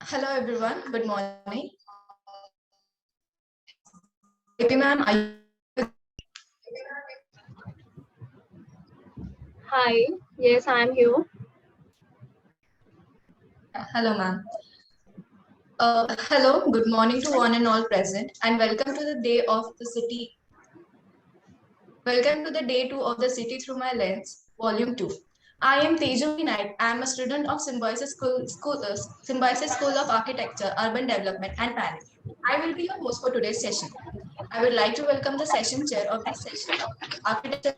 Hello everyone, good morning. JP ma'am, are you? Hi, yes, I am here. Hello ma'am. Hello, good morning to one and all present, and welcome to the day of the city. Welcome to the day 2 of the City Through My Lens, Volume 2. I am Tejumi Naik. I am a student of Symbiosis School of Architecture, Urban Development and Planning. I will be your host for today's session. I would like to welcome the session chair of this session, Architecture.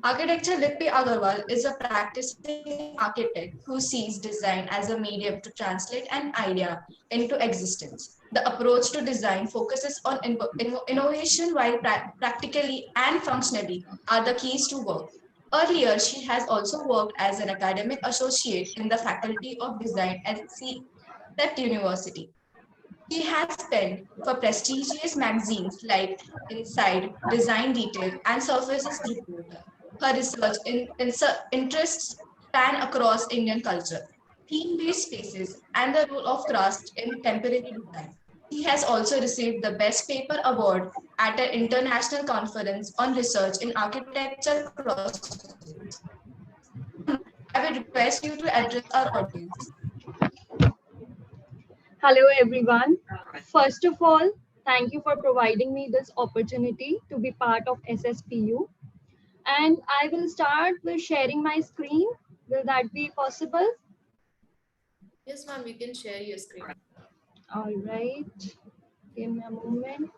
Architecture with Agarwal is a practicing architect who sees design as a medium to translate an idea into existence. The approach to design focuses on innovation while practically and functionally are the keys to work. Earlier, she has also worked as an academic associate in the Faculty of Design at CEPT University. She has penned for prestigious magazines like Inside, Design Detail, and Surfaces Reporter. Her research interests span across Indian culture, theme-based spaces, and the role of craft in temporary design. She has also received the Best Paper Award at an international conference on research in architecture across. I would request you to address our audience. Hello, everyone. First of all, thank you for providing me this opportunity to be part of SSPU. And I will start with sharing my screen. Will that be possible? Yes, ma'am, you can share your screen. All right. Give me a moment.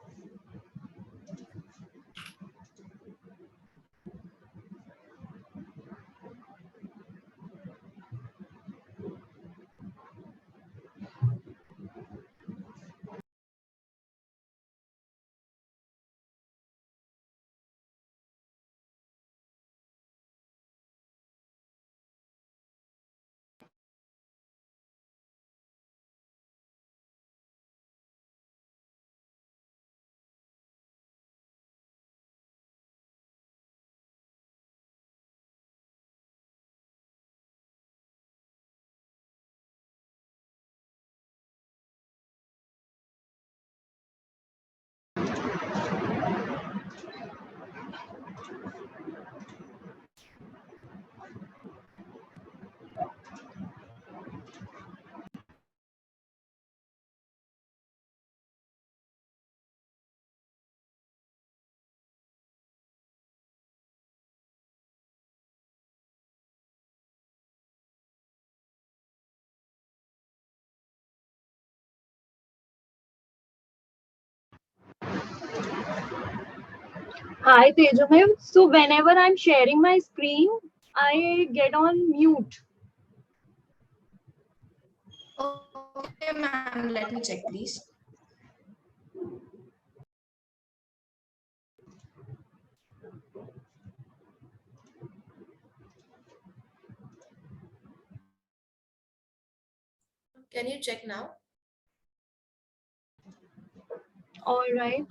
Hi, Tejumir. So whenever I'm sharing my screen, I get on mute. Okay, ma'am, let me check, please. Can you check now? All right.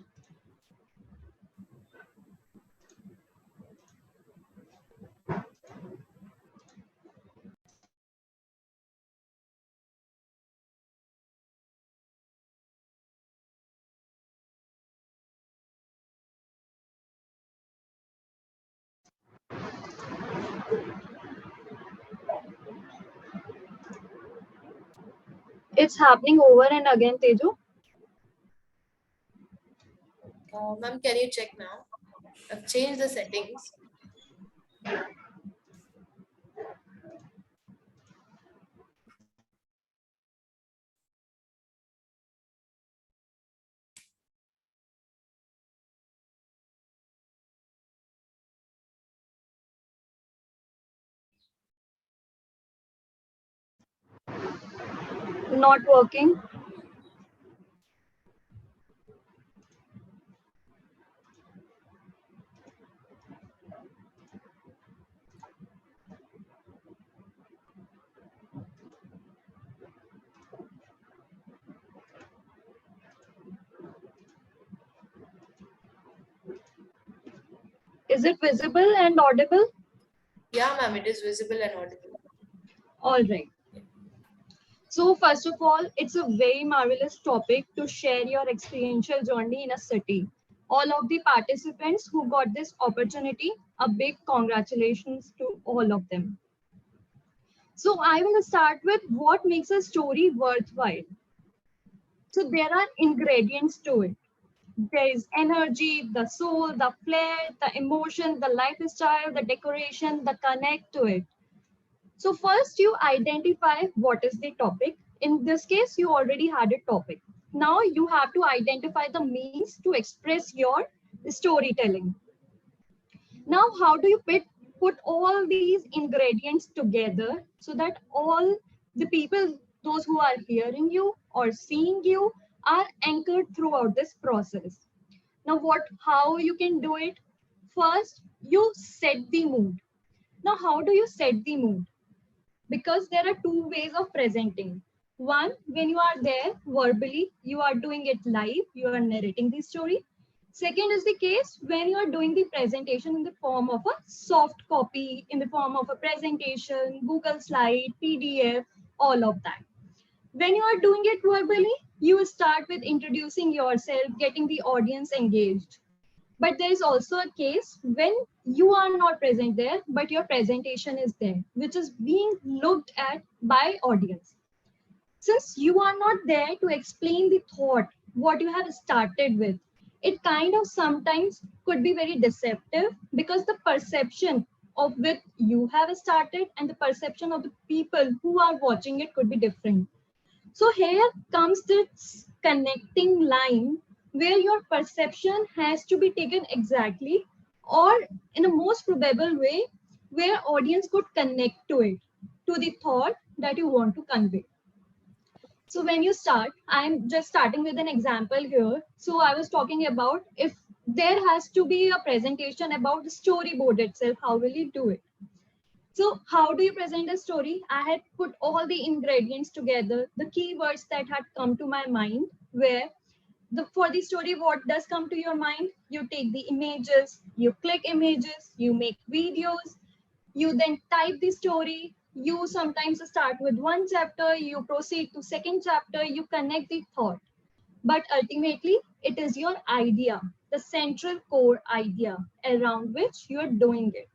It's happening over and again, Teju. Ma'am, can you check now? I've changed the settings. Not working. Is it visible and audible? Yeah, ma'am, it is visible and audible. All right. So first of all, it's a very marvelous topic to share your experiential journey in a city. All of the participants who got this opportunity, a big congratulations to all of them. So I will start with what makes a story worthwhile. So there are ingredients to it. There is energy, the soul, the flair, the emotion, the lifestyle, the decoration, the connect to it. So first you identify what is the topic. In this case, you already had a topic. Now you have to identify the means to express your storytelling. Now, how do you put all these ingredients together so that all the people, those who are hearing you or seeing you, are anchored throughout this process? Now, how you can do it? First, you set the mood. Now, how do you set the mood? Because there are two ways of presenting. One, when you are there verbally, you are doing it live, you are narrating the story. Second is the case when you are doing the presentation in the form of a soft copy, in the form of a presentation, Google slide, PDF, all of that. When you are doing it verbally, you start with introducing yourself, getting the audience engaged. But there is also a case when you are not present there, but your presentation is there, which is being looked at by audience. Since you are not there to explain the thought, what you have started with, it kind of sometimes could be very deceptive because the perception of which you have started and the perception of the people who are watching it could be different. So here comes this connecting line where your perception has to be taken exactly or in a most probable way where audience could connect to it, to the thought that you want to convey. So when you start, I'm just starting with an example here. So I was talking about if there has to be a presentation about the storyboard itself, how will you do it? So how do you present a story? I had put all the ingredients together, the keywords that had come to my mind, where for the story, what does come to your mind? You take the images, you click images, you make videos, you then type the story. You sometimes start with one chapter, you proceed to second chapter, you connect the thought. But ultimately, it is your idea, the central core idea around which you are doing it.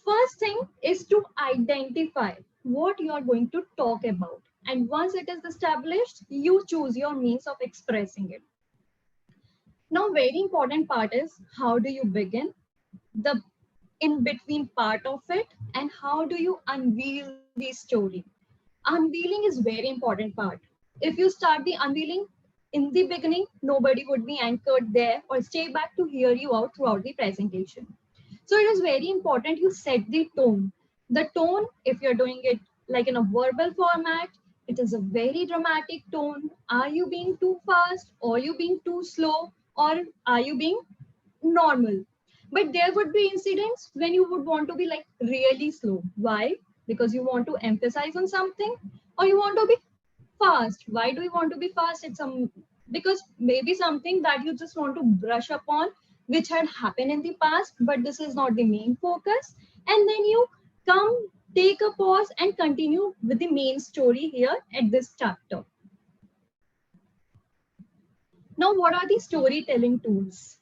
First thing is to identify what you are going to talk about. And once it is established, you choose your means of expressing it. Now, very important part is how do you begin, the in between part of it, and how do you unveil the story. Unveiling is very important part. If you start the unveiling in the beginning, nobody would be anchored there or stay back to hear you out throughout the presentation. So it is very important you set the tone. The tone, if you're doing it like in a verbal format, it is a very dramatic tone. Are you being too fast? Or are you being too slow? Or are you being normal? But there would be incidents when you would want to be like really slow. Why? Because you want to emphasize on something, or you want to be fast. Why do you want to be fast? Because maybe something that you just want to brush upon, which had happened in the past, but this is not the main focus. And then you come, take a pause, and continue with the main story here at this chapter. Now, what are the storytelling tools?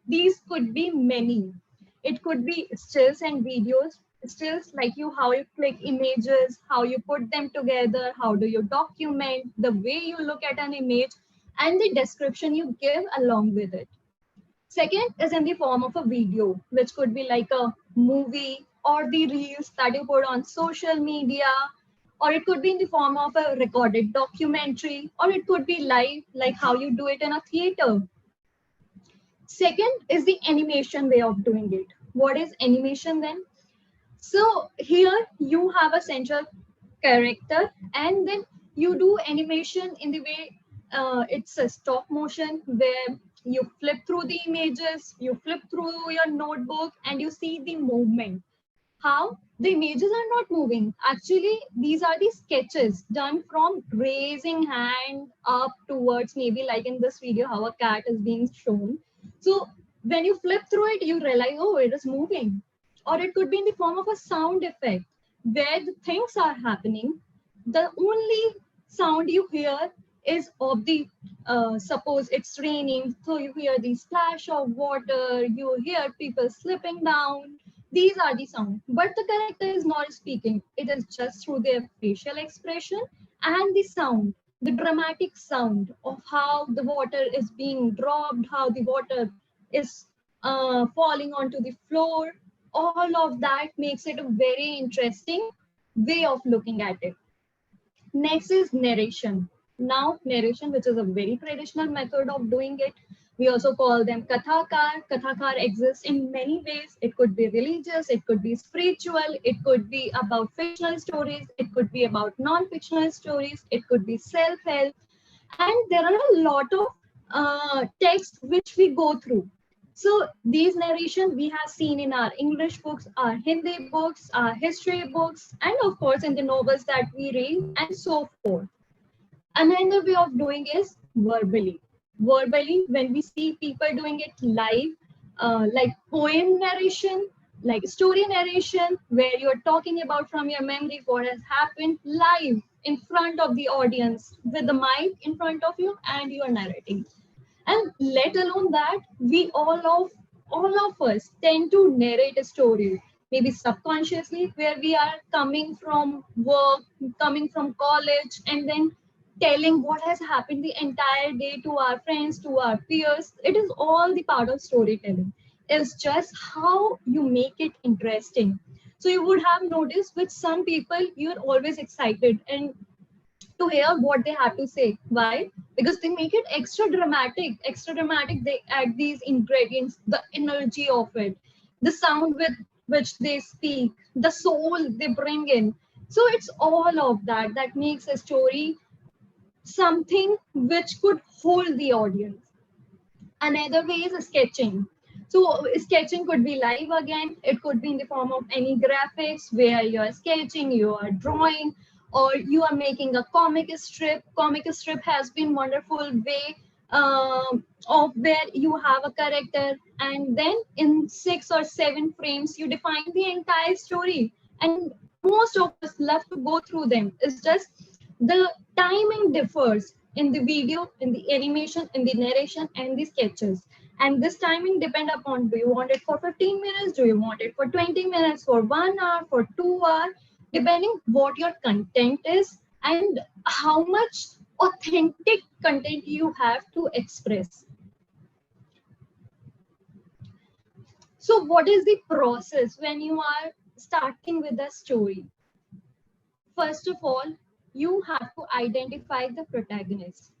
These could be many. It could be stills and videos. Stills like how you click images, how you put them together, how do you document, the way you look at an image, and the description you give along with it. Second is in the form of a video, which could be like a movie or the reels that you put on social media, or it could be in the form of a recorded documentary, or it could be live, like how you do it in a theater. Second is the animation way of doing it. What is animation then? So here you have a central character, and then you do animation in the way it's a stop motion where you flip through the images, you flip through your notebook, and you see the movement. How? The images are not moving. Actually, these are the sketches done from raising hand up towards, maybe like in this video, how a cat is being shown. So when you flip through it, you realize, oh, it is moving. Or it could be in the form of a sound effect where the things are happening. The only sound you hear is of the suppose it's raining, so you hear the splash of water, you hear people slipping down. These are the sound, but the character is not speaking. It is just through their facial expression and the sound, the dramatic sound of how the water is being dropped, how the water is falling onto the floor. All of that makes it a very interesting way of looking at it. Next is narration. Now, narration, which is a very traditional method of doing it. We also call them kathakar. Kathakar exists in many ways. It could be religious, it could be spiritual, it could be about fictional stories, it could be about non-fictional stories, it could be self-help. And there are a lot of texts which we go through. So these narrations we have seen in our English books, our Hindi books, our history books, and of course in the novels that we read and so forth. Another way of doing is verbally. Verbally, when we see people doing it live, like poem narration, like story narration, where you're talking about from your memory what has happened live in front of the audience with the mic in front of you and you are narrating. And let alone that, we all of us tend to narrate a story, maybe subconsciously, where we are coming from work, coming from college, and then telling what has happened the entire day to our friends, to our peers. It is all the part of storytelling. It's just how you make it interesting. So you would have noticed with some people you're always excited and to hear what they have to say. Why? Because they make it extra dramatic. Extra dramatic. They add these ingredients, the energy of it, the sound with which they speak, the soul they bring in. So it's all of that that makes a story something which could hold the audience. Another way is sketching. So sketching could be live again. It could be in the form of any graphics where you are sketching, you are drawing, or you are making a comic strip. Comic strip has been wonderful way of where you have a character and then in 6 or 7 frames you define the entire story. And most of us love to go through them. It's just the timing differs in the video, in the animation, in the narration, and the sketches. And this timing depend upon, do you want it for 15 minutes? Do you want it for 20 minutes, for 1 hour, for 2 hours, depending what your content is and how much authentic content you have to express. So what is the process when you are starting with a story? First of all, you have to identify the protagonist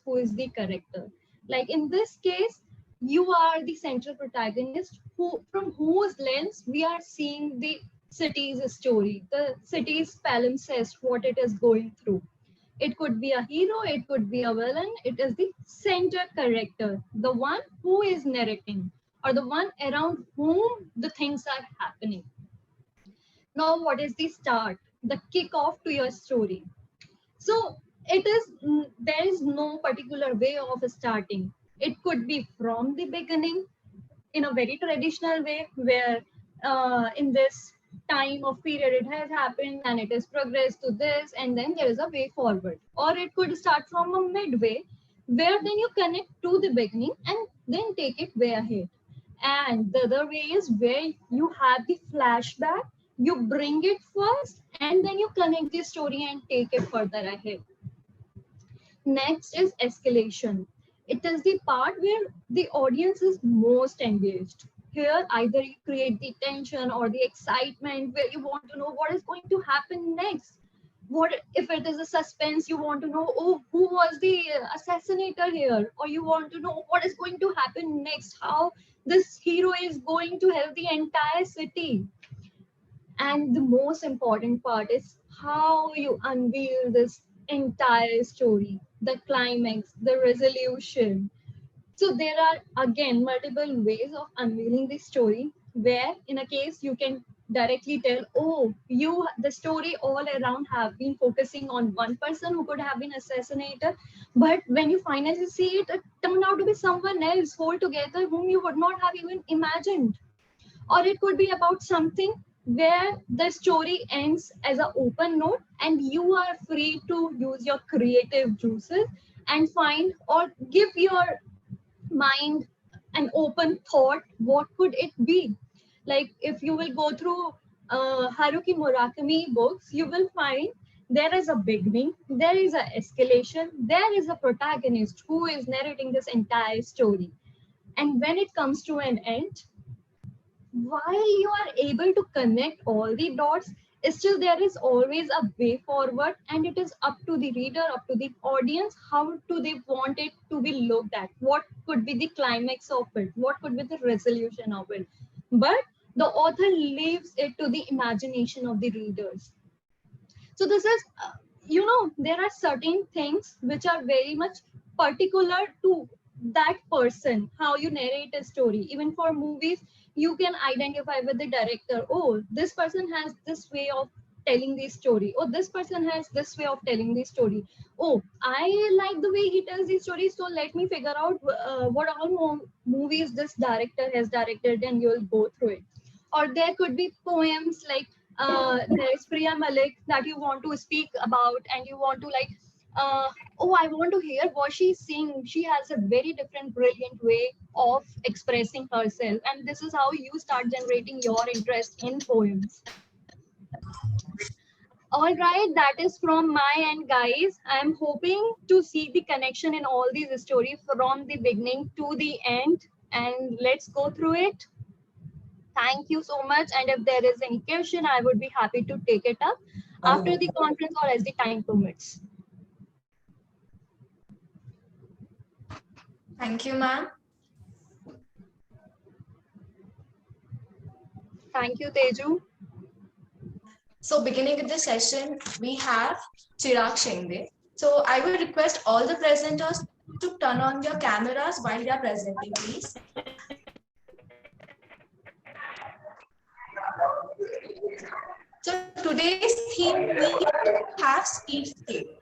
who is the character. Like in this case, you are the central protagonist who, from whose lens we are seeing the city's story, the city's palimpsest, what it is going through. It could be a hero, it could be a villain. It is the center character, the one who is narrating, or the one around whom the things are happening. Now, what is the start, the kickoff to your story? So it is, there is no particular way of starting. It could be from the beginning in a very traditional way where in this time of period it has happened and it has progressed to this and then there is a way forward. Or it could start from a midway where then you connect to the beginning and then take it way ahead. And the other way is where you have the flashback, you bring it first and then you connect the story and take it further ahead. Next is escalation. It is the part where the audience is most engaged. Here, either you create the tension or the excitement where you want to know what is going to happen next. What if it is a suspense, you want to know, oh, who was the assassinator here? Or you want to know what is going to happen next, how this hero is going to help the entire city. And the most important part is how you unveil this entire story, the climax, the resolution. So there are again multiple ways of unveiling the story where in a case you can directly tell, oh, you the story all around have been focusing on one person who could have been assassinated. But when you finally see it, it turned out to be someone else altogether whom you would not have even imagined. Or it could be about something where the story ends as an open note and you are free to use your creative juices and find or give your mind an open thought what could it be. Like if you will go through Haruki Murakami books, you will find there is a beginning, there is a escalation, there is a protagonist who is narrating this entire story, and when it comes to an end, while you are able to connect all the dots, still there is always a way forward, and it is up to the reader, up to the audience, how do they want it to be looked at, what could be the climax of it, what could be the resolution of it. But the author leaves it to the imagination of the readers. So this is there are certain things which are very much particular to that person, how you narrate a story. Even for movies, you can identify with the director, oh, this person has this way of telling the story, oh, this person has this way of telling the story, oh, I like the way he tells the story, so let me figure out what all movies this director has directed, and you'll go through it. Or there could be poems like there's Priya Malik that you want to speak about, and you want to like, oh, I want to hear what she's saying. She has a very different, brilliant way of expressing herself, and this is how you start generating your interest in poems. All right, that is from my end, guys. I'm hoping to see the connection in all these stories from the beginning to the end, and let's go through it. Thank you so much. And if there is any question, I would be happy to take it up after the conference or as the time permits. Thank you, ma'am. Thank you, Teju. So beginning with the session, we have Chirag Shinde. So I would request all the presenters to turn on their cameras while they are presenting, please. So today's theme, we have streetscape.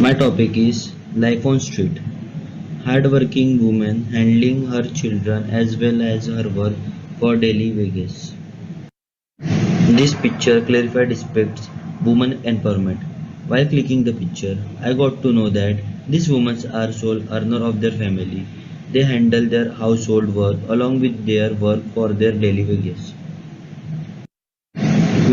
My topic is life on street. Hardworking woman handling her children as well as her work for daily wages. This picture clarified depicts woman empowerment. While clicking the picture, I got to know that these women are sole earner of their family. They handle their household work along with their work for their daily wages.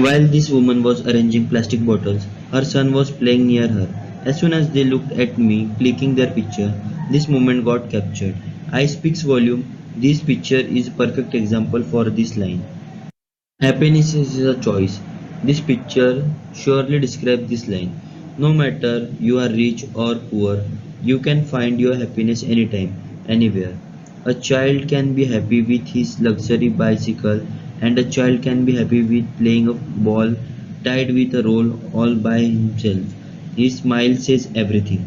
While this woman was arranging plastic bottles, her son was playing near her. As soon as they looked at me clicking their picture, this moment got captured. I speaks volume. This picture is a perfect example for this line. Happiness is a choice. This picture surely describes this line. No matter you are rich or poor, you can find your happiness anytime, anywhere. A child can be happy with his luxury bicycle, and a child can be happy with playing a ball tied with a roll all by himself. His smile says everything.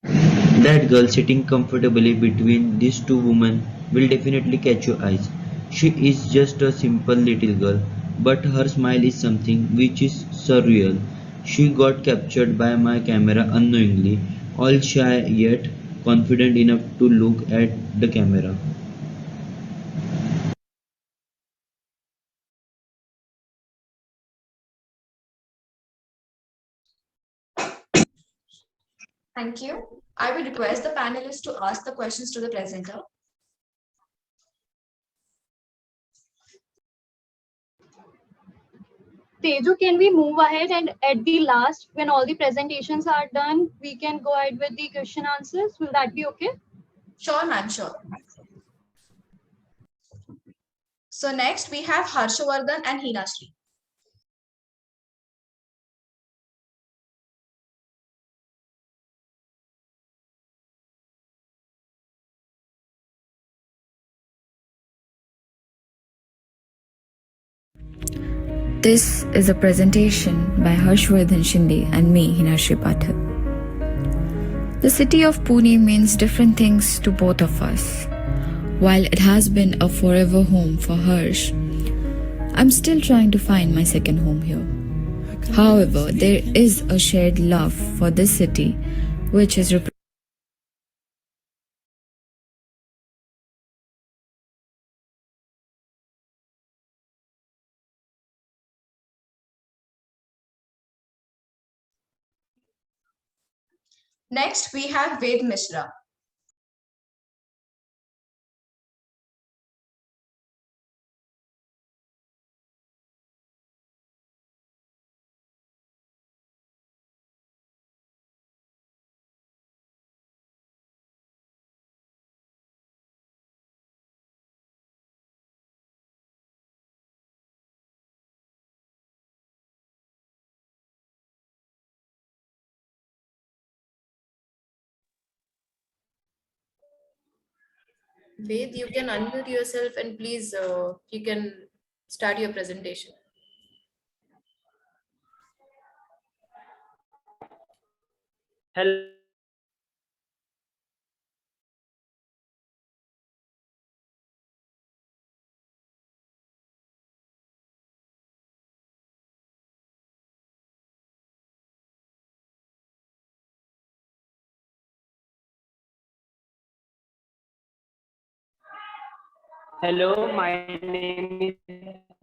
That girl sitting comfortably between these two women will definitely catch your eyes. She is just a simple little girl, but her smile is something which is surreal. She got captured by my camera unknowingly, all shy yet confident enough to look at the camera. Thank you. I will request the panelists to ask the questions to the presenter. Teju, can we move ahead and at the last, when all the presentations are done, we can go ahead with the question answers? Will that be okay? Sure, ma'am, sure. So next we have Harshavardhan and Hinashri. This is a presentation by Harshvardhan Shinde and me, Hinashri Pathak. The city of Pune means different things to both of us. While it has been a forever home for Harsh, I'm still trying to find my second home here. However, there is a shared love for this city, which is Next, we have Ved Mishra. Ved, you can unmute yourself and please you can start your presentation. Hello. Hello, my name is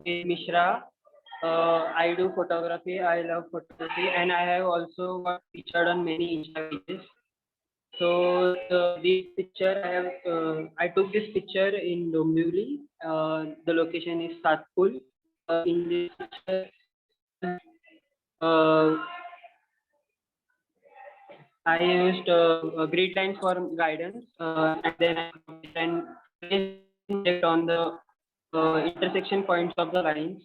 Ved Mishra. I do photography. I love photography, and I have also got featured on many Insta pages. So this picture I took this picture in Dombivli. The location is Satpur. In this picture, uh, I used grid lines for guidance, and then I copied and placed object on the intersection points of the lines.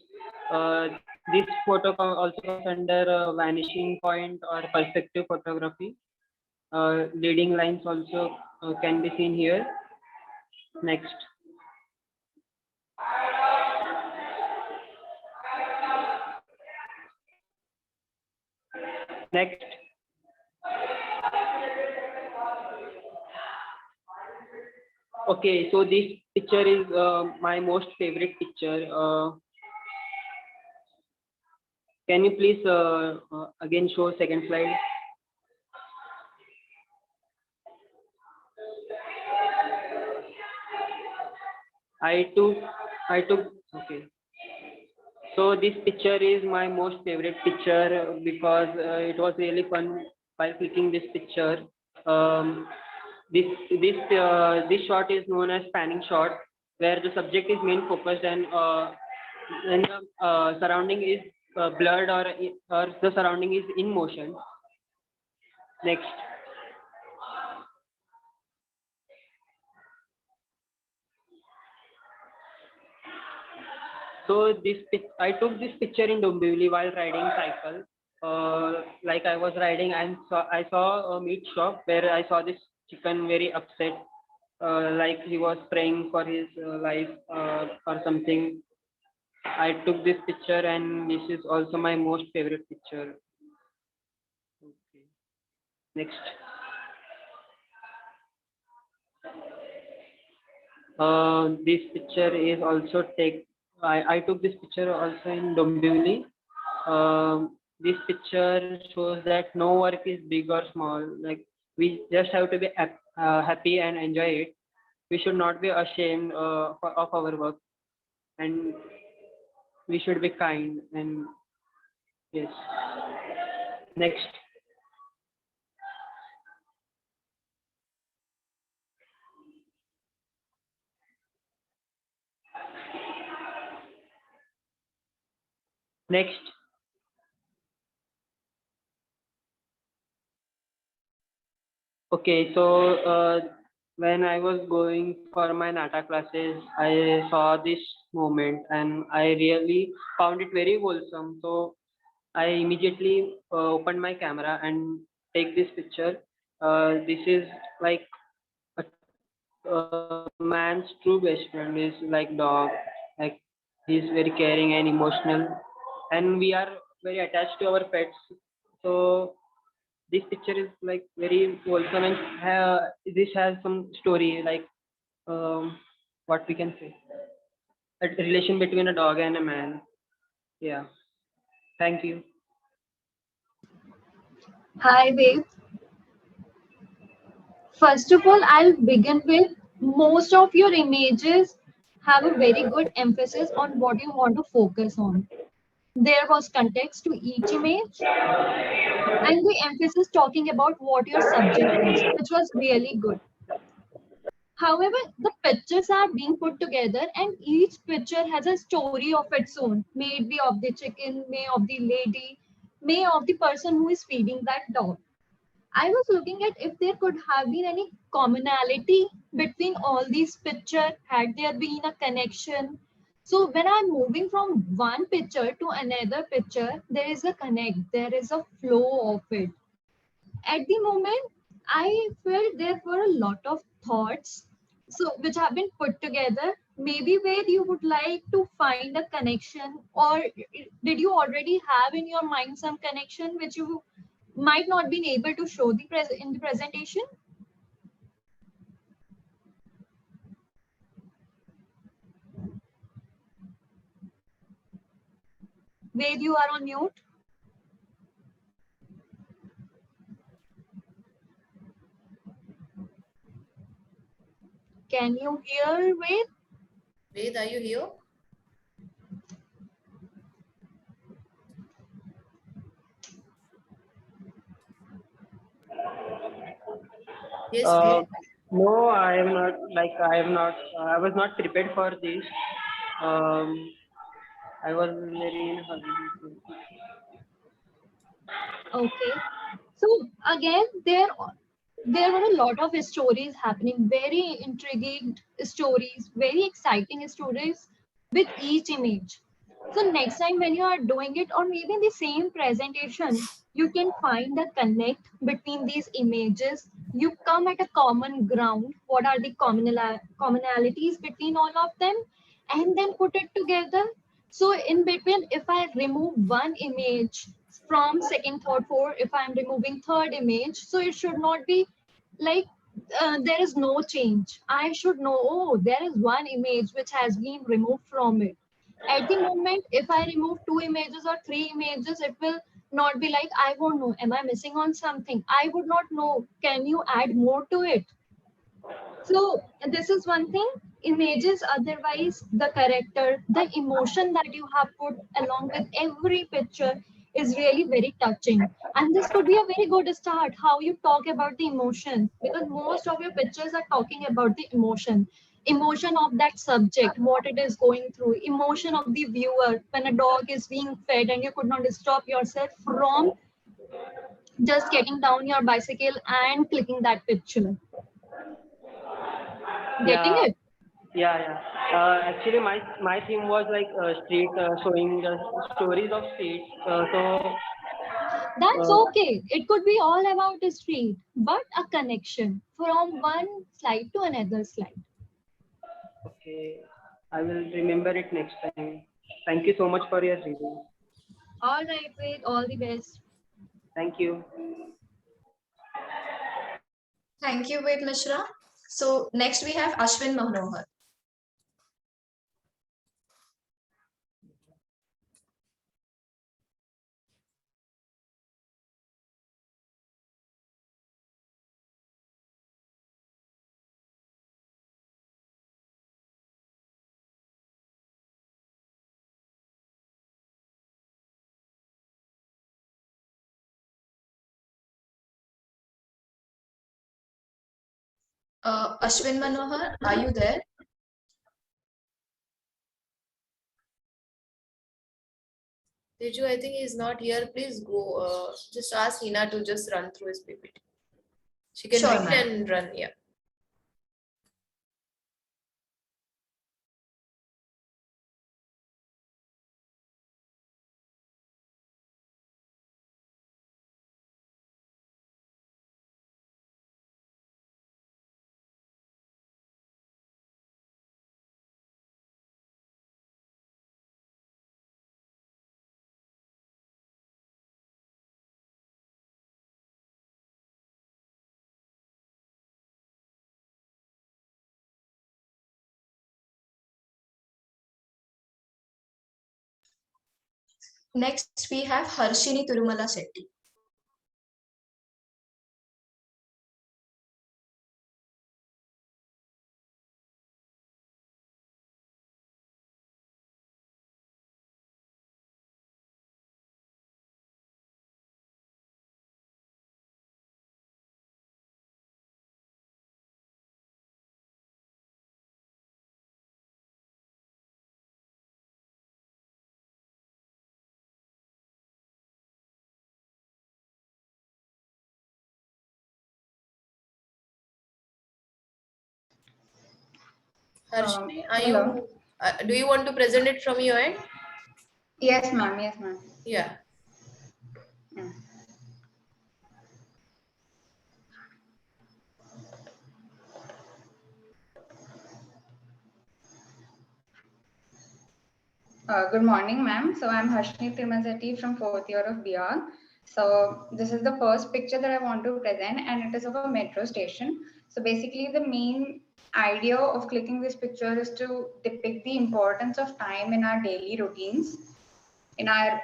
Uh, this photo also comes under vanishing point or perspective photography. Leading lines also can be seen here. Next. Next. Okay, so this picture is my most favorite picture. Can you please again show second slide? I took, okay. So this picture is my most favorite picture because it was really fun while clicking this picture. Um, this shot is known as panning shot, where the subject is main focused and the surrounding is blurred or the surrounding is in motion. Next. So I took this picture in Dombivli while riding cycle. Like I was riding and I saw a meat shop where I saw this chicken very upset, like he was praying for his life or something. I took this picture and this is also my most favorite picture. Okay. Next. This picture is also I took this picture also in Dombivli. This picture shows that no work is big or small. Like we just have to be happy and enjoy it. We should not be ashamed of our work, and we should be kind. And yes. Next. Next. Okay, so when I was going for my Nata classes, I saw this moment and I really found it very wholesome. So I immediately opened my camera and take this picture. This is like a man's true best friend is like dog. Like he's very caring and emotional. and we are very attached to our pets. So this picture is like very wholesome, and this has some story, like um, what we can say, a relation between a dog and a man. Yeah. Thank you. Hi, babe. First of all, I'll begin with most of your images have a very good emphasis on what you want to focus on. There was context to each image, and the emphasis talking about what your subject is, which was really good. However, the pictures are being put together, and each picture has a story of its own, may it be of the chicken, may of the lady, may of the person who is feeding that dog. I was looking at if there could have been any commonality between all these pictures, had there been a connection. So when I'm moving from one picture to another picture, there is a connect, there is a flow of it. At the moment, I felt there were a lot of thoughts so which have been put together. Maybe where you would like to find a connection, or did you already have in your mind some connection which you might not been able to show in the presentation? Where you are on mute? Can you hear Ved? Ved, are you here? Yes, Uh, Ved. no, I am not. Like I am not. I was not prepared for this. Um, I was very in hurry. Okay. So again, there were a lot of stories happening, very intriguing stories, very exciting stories with each image. So next time when you are doing it, or maybe in the same presentation, you can find a connect between these images. You come at a common ground. What are the commonalities between all of them? And then put it together. So in between, if I remove one image from second, third, fourth, if I'm removing third image, so it should not be like there is no change. I should know, oh, there is one image which has been removed from it. At the moment, if I remove two images or three images, it will not be like, I won't know, am I missing on something? I would not know, can you add more to it? So this is one thing. Images, otherwise, the character, the emotion that you have put along with every picture is really very touching. And this could be a very good start, how you talk about the emotion, because most of your pictures are talking about the emotion of that subject, what it is going through, emotion of the viewer when a dog is being fed and you could not stop yourself from just getting down your bicycle and clicking that picture. Getting Yeah, it? yeah. Actually, my theme was like street, showing the stories of streets. That's Uh, okay. It could be all about the street, but a connection from one slide to another slide. okay, I will remember it next time. Thank you so much for your review. All right, wait, all the best. Thank you. Thank you, Ved Mishra. So next we have Ashwin Manohar. Ashwin Manohar, are you there? Teju, I think he's not here. Please go. Just ask Hina to just run through his PPT. She can Sure, read ma'am. and run. Yeah. Next, we have Harshini Tirumala Setti. Harshini, Hello. do you want to present it from your end? Yes, ma'am. Yes, ma'am. Yeah. Yeah. Good morning, ma'am. So I'm Harshini Tirumala from fourth year of B.Arch. So this is the first picture that I want to present, and it is of a metro station. So basically, the main idea of clicking this picture is to depict the importance of time in our daily routines. In our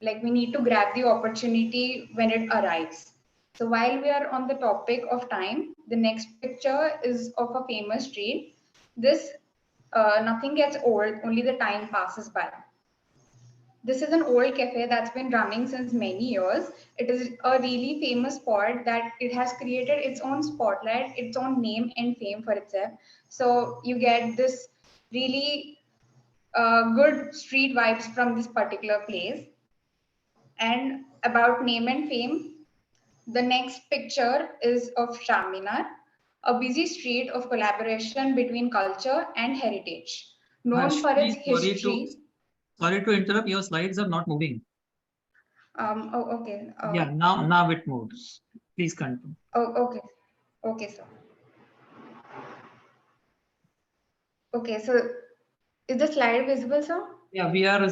like, we need to grab the opportunity when it arrives. So while we are on the topic of time, the next picture is of a famous street. This nothing gets old, only the time passes by. This is an old cafe that's been running since many years. It is a really famous spot that it has created its own spotlight, its own name and fame for itself. So you get this really good street vibes from this particular place. And about name and fame, the next picture is of Charminar, a busy street of collaboration between culture and heritage. Known for its history. Sorry to interrupt, your slides are not moving. Oh, okay. Yeah, now it moves. Please continue. Oh, okay. Okay, sir. Okay, so is the slide visible, sir? Yeah, we are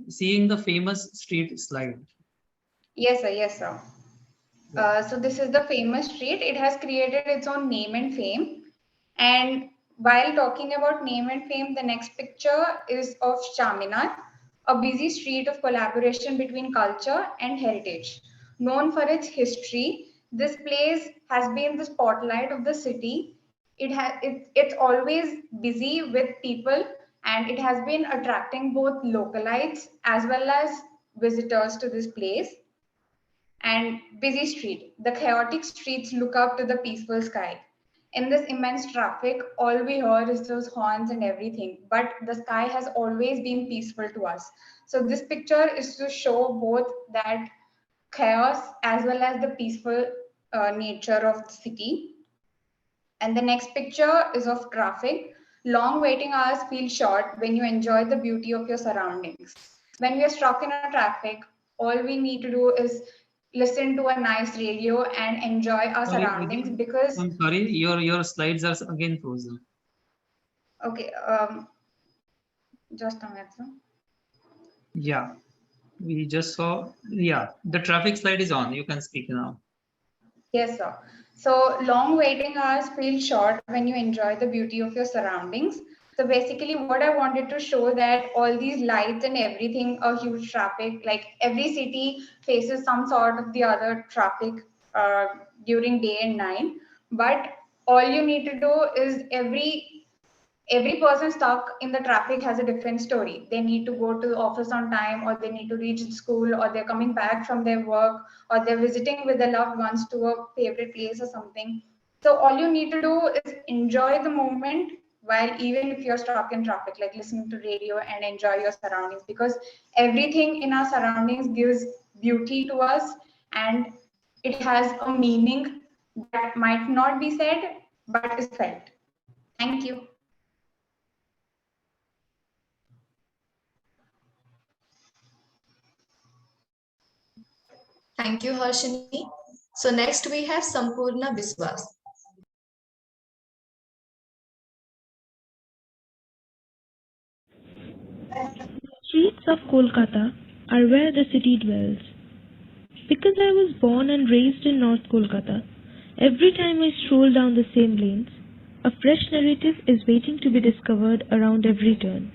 seeing the famous street slide. Yes, sir. Yes, sir. So this is the famous street. It has created its own name and fame. And while talking about name and fame, the next picture is of Charminar, a busy street of collaboration between culture and heritage. Known for its history, this place has been the spotlight of the city. It's always busy with people, and it has been attracting both localites as well as visitors to this place. And busy street. The chaotic streets look up to the peaceful sky. In this immense traffic, all we hear is those horns and everything, but the sky has always been peaceful to us. So this picture is to show both that chaos as well as the peaceful nature of the city. And the next picture is of traffic. Long waiting hours feel short when you enjoy the beauty of your surroundings. When we are stuck in a traffic, all we need to do is listen to a nice radio and enjoy our surroundings because. I'm sorry, your slides are again frozen. Okay, just a minute, sir. Yeah, we just saw. Yeah, the traffic slide is on. You can speak now. Yes, sir. So long waiting hours feel short when you enjoy the beauty of your surroundings. So basically what I wanted to show that all these lights and everything, a huge traffic, like every city faces some sort of the other traffic during day and night. But all you need to do is every person stuck in the traffic has a different story. They need to go to the office on time, or they need to reach school, or they're coming back from their work, or they're visiting with their loved ones to a favorite place or something. So all you need to do is enjoy the moment, while even if you're stuck in traffic, like listening to radio and enjoy your surroundings, because everything in our surroundings gives beauty to us, and it has a meaning that might not be said but is felt. Thank you. Thank you, Harshini. So next we have Sampurna Biswas. Streets of Kolkata are where the city dwells. Because I was born and raised in North Kolkata, every time I stroll down the same lanes, a fresh narrative is waiting to be discovered around every turn.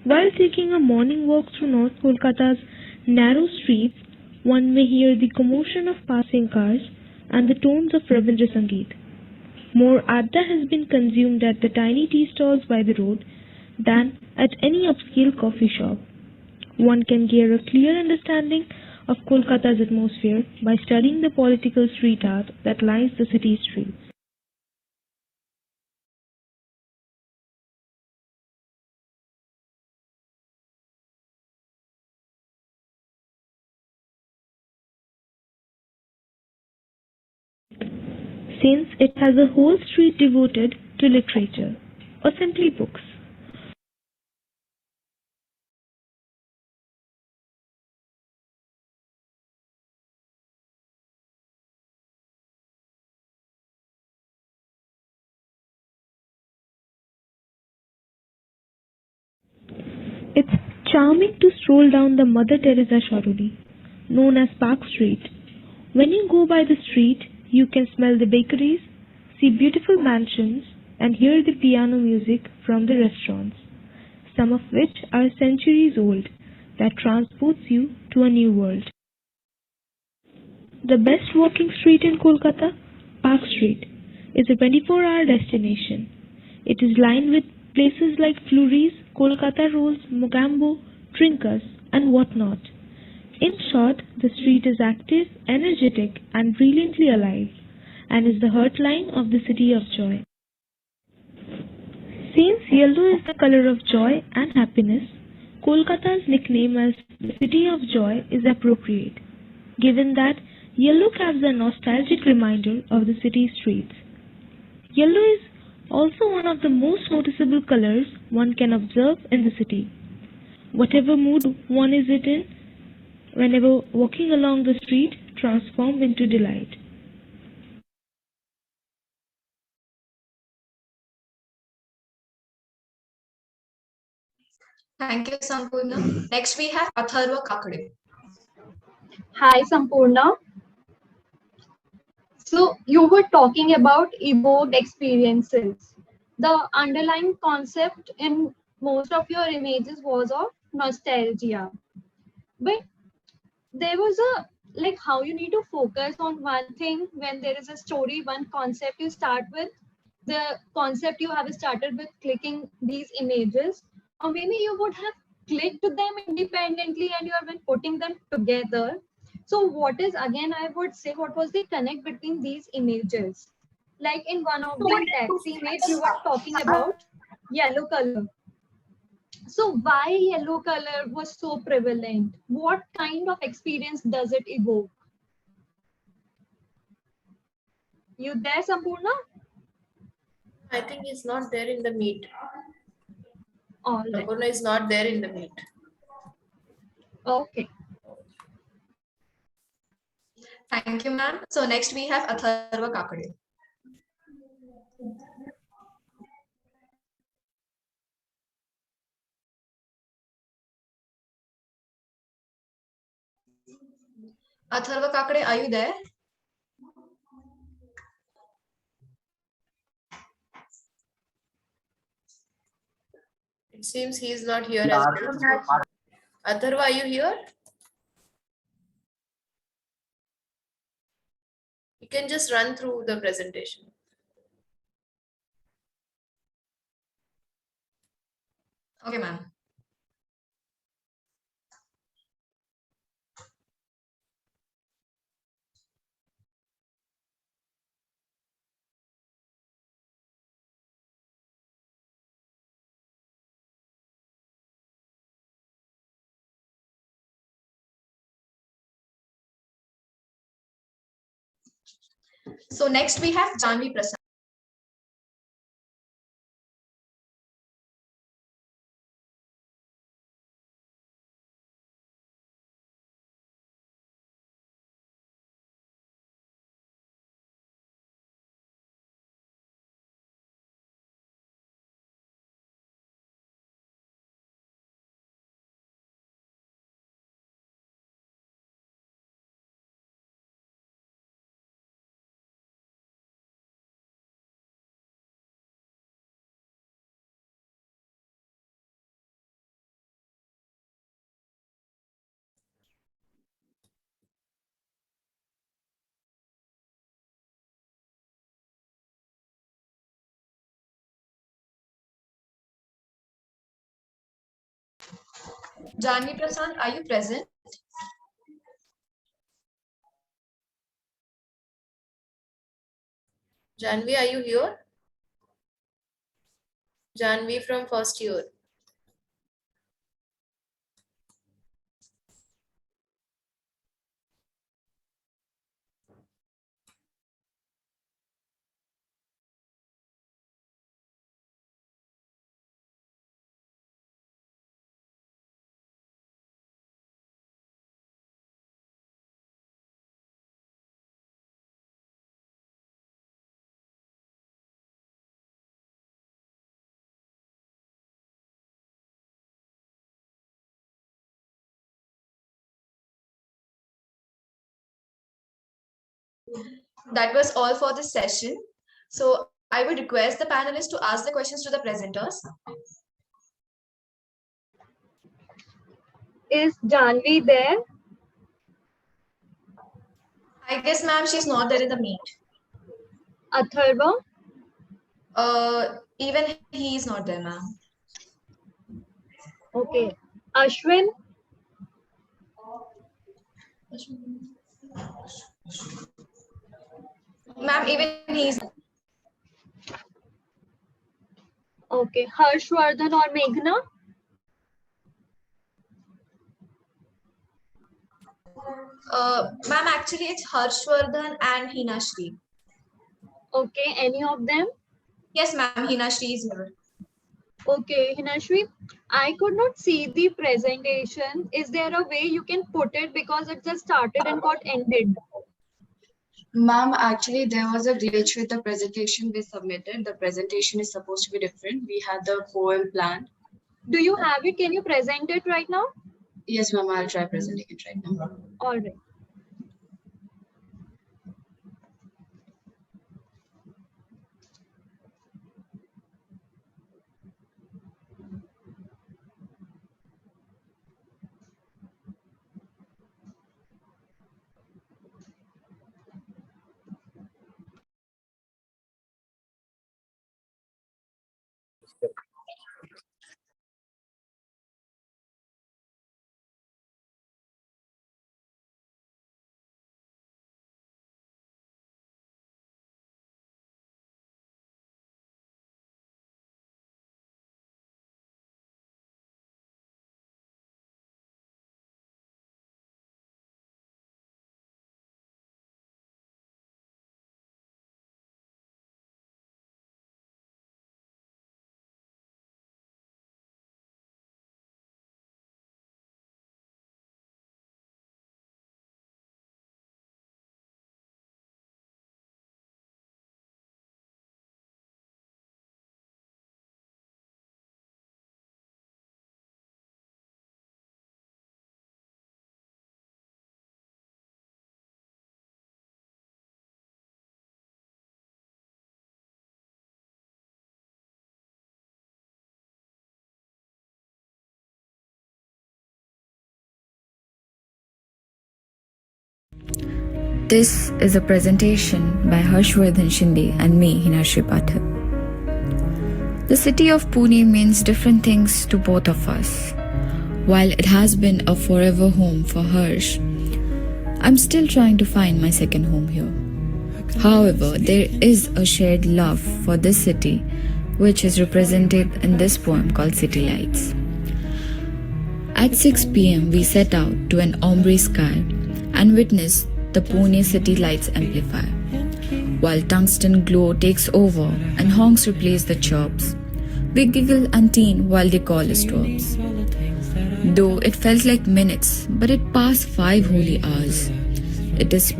While taking a morning walk through North Kolkata's narrow streets, one may hear the commotion of passing cars and the tones of Rabindra Sangeet. More adda has been consumed at the tiny tea stalls by the road than at any upscale coffee shop. One can gain a clear understanding of Kolkata's atmosphere by studying the political street art that lines the city's streets. Since it has a whole street devoted to literature, or simply books. It's charming to stroll down the Mother Teresa Shoruri, known as Park Street. When you go by the street, you can smell the bakeries, see beautiful mansions, and hear the piano music from the restaurants, some of which are centuries old, that transports you to a new world. The best walking street in Kolkata, Park Street, is a 24-hour destination. It is lined with places like Flurries, Kolkata Rolls, Mogambo, Trinkas, and whatnot. In short, the street is active, energetic, and brilliantly alive, and is the heartline of the city of joy. Since yellow is the color of joy and happiness, Kolkata's nickname as the City of Joy is appropriate, given that yellow carries a nostalgic reminder of the city's streets. Yellow is also one of the most noticeable colors one can observe in the city. Whatever mood one is in, whenever walking along the street, transforms into delight. Thank you, Sampurna. Next, we have Atharva Kakade. Hi, Sampurna. So you were talking about evoked experiences. The underlying concept in most of your images was of nostalgia. But there was a like how you need to focus on one thing when there is a story, one concept you start with, the concept you have started with clicking these images, or maybe you would have clicked them independently and you have been putting them together. So what is, again, I would say, what was the connect between these images? Like in one of the taxi image you were talking about yellow color. So why yellow color was so prevalent? What kind of experience does it evoke? You there, Sampurna? I think it's not there in the meet. All right. Sampurna is not there in the meet. Okay. Thank you, ma'am. So next we have Atharva Kakade. Atharva Kakade, are you there? It seems he is not here as well. Atharva, are you here? You can just run through the presentation. Okay, ma'am. So next we have Janvi Prasad. Janvi Prasad, are you present? Janvi, are you here? Janvi from first year. That was all for this session. So I would request the panelists to ask the questions to the presenters. Is Janvi there? I guess, ma'am, she's not there in the meet. Atharva? Even he is not there, ma'am. Okay. Ashwin? Ma'am, even he is. Okay. Harshvardhan or Meghna? Ma'am, actually it's Harshvardhan and Hinashri. Okay. Any of them? Yes, ma'am, Hinashri is here. Okay, Hinashri, I could not see the presentation. Is there a way you can put it because it just started and got ended? Ma'am, actually, there was a glitch with the presentation we submitted. The presentation is supposed to be different. We had the poem planned. Do you have it? Can you present it right now? Yes, ma'am, I'll try presenting it right now. All right. This is a presentation by Harshvardhan Shinde and me, Hinashri Pathak. The city of Pune means different things to both of us. While it has been a forever home for Harsh, I'm still trying to find my second home here. However, there is a shared love for this city, which is represented in this poem called City Lights. At 6 p.m., we set out to an ombre sky and witness the Pune city lights amplify. While tungsten glow takes over and honks replace the chirps, we giggle and teen while they call us dwarfs. Though it felt like minutes, but it passed 5 holy hours. It is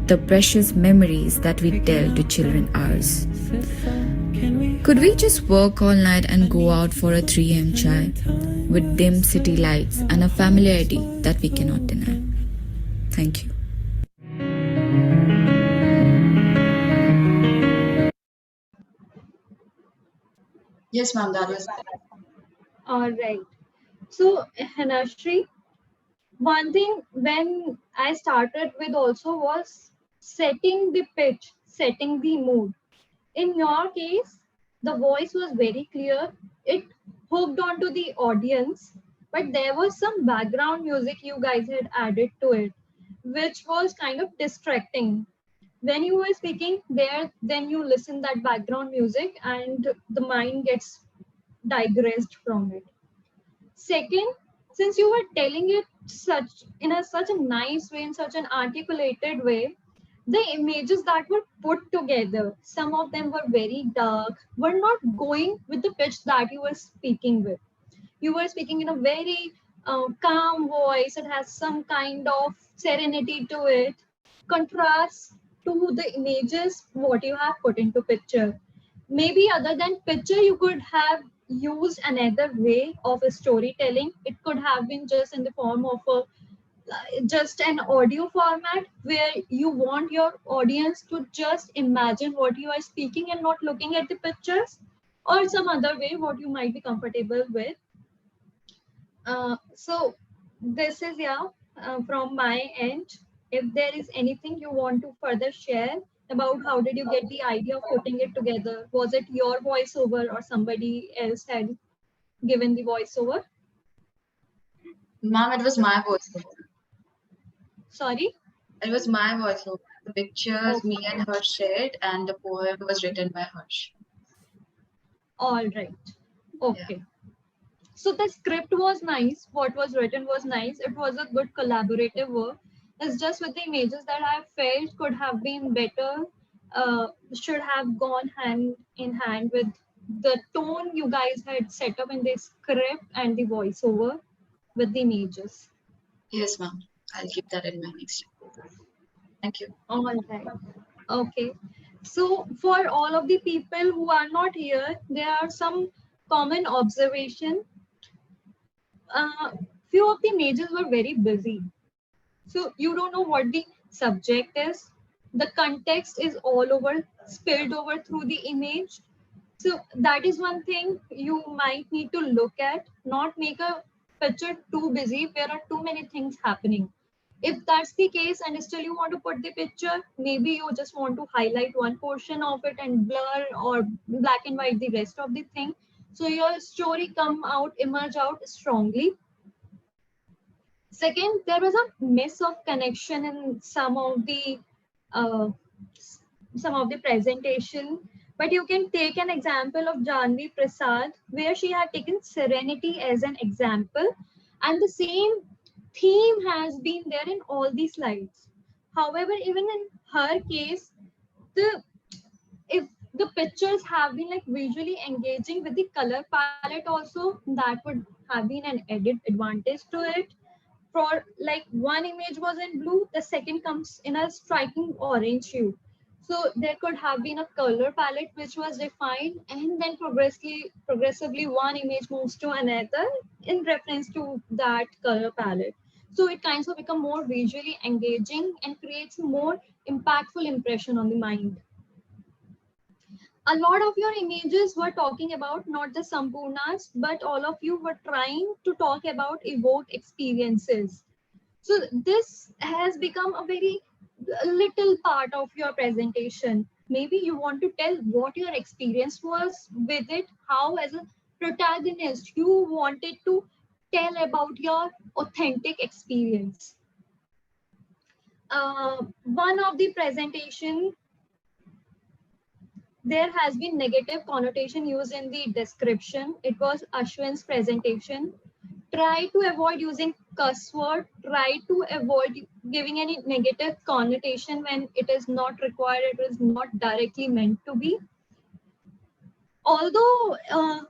the precious memories that we tell to children ours. Could we just work all night and go out for a 3 a.m. chai with dim city lights and a familiarity that we cannot deny? Thank you. Yes, ma'am, that was. All right. So, Hinashri, one thing when I started with also was setting the pitch, setting the mood. In your case, the voice was very clear. It hooked onto the audience. but there was some background music you guys had added to it, which was kind of distracting. When you were speaking there, then you listen that background music and the mind gets digressed from it. Second, since you were telling it such a nice way, in such an articulated way, the images that were put together, some of them were very dark, were not going with the pitch that you were speaking with. You were speaking in a very calm voice. It has some kind of serenity to it, contrasts to the images what you have put into picture. Maybe other than picture, you could have used another way of a storytelling. It could have been just in the form of a just an audio format where you want your audience to just imagine what you are speaking and not looking at the pictures, or some other way what you might be comfortable with. So this is, yeah, from my end. If there is anything you want to further share about how did you get the idea of putting it together, was it your voiceover or somebody else had given the voiceover? Mom, it was my voiceover. Sorry? It was my voiceover. The pictures Okay. me and her shared, and the poem was written by Harsh. All right. Okay. So the script was nice. What was written was nice. It was a good collaborative work. It's just with the images that I felt could have been better, should have gone hand in hand with the tone you guys had set up in the script and the voiceover with the images. Yes, ma'am. I'll keep that in mind next time. Thank you. All right. Okay. So for all of the people who are not here, there are some common observation. Few of the images were very busy. So you don't know what the subject is. The context is all over, spilled over through the image. So that is one thing you might need to look at, not make a picture too busy. There are too many things happening. If that's the case and still you want to put the picture, maybe you just want to highlight one portion of it and blur or black and white the rest of the thing. So your story emerge out strongly. Second, there was a miss of connection in uh, some of the presentation. But you can take an example of Janvi Prasad, where she had taken serenity as an example, and the same theme has been there in all the slides. However, even in her case, the if the pictures have been like visually engaging with the color palette also, that would have been an added advantage to it. For like one image was in blue, the second comes in a striking orange hue. So there could have been a color palette which was defined, and then progressively one image moves to another in reference to that color palette. So it kind of become more visually engaging and creates a more impactful impression on the mind. A lot of your images were talking about not the Sampurnas, but all of you were trying to talk about evoked experiences. So this has become a very little part of your presentation. Maybe you want to tell what your experience was with it, how as a protagonist you wanted to tell about your authentic experience. One of the presentation, there has been negative connotation used in the description. It was Ashwin's presentation. Try to avoid using cuss word. Try to avoid giving any negative connotation when it is not required. It is not directly meant to be. Although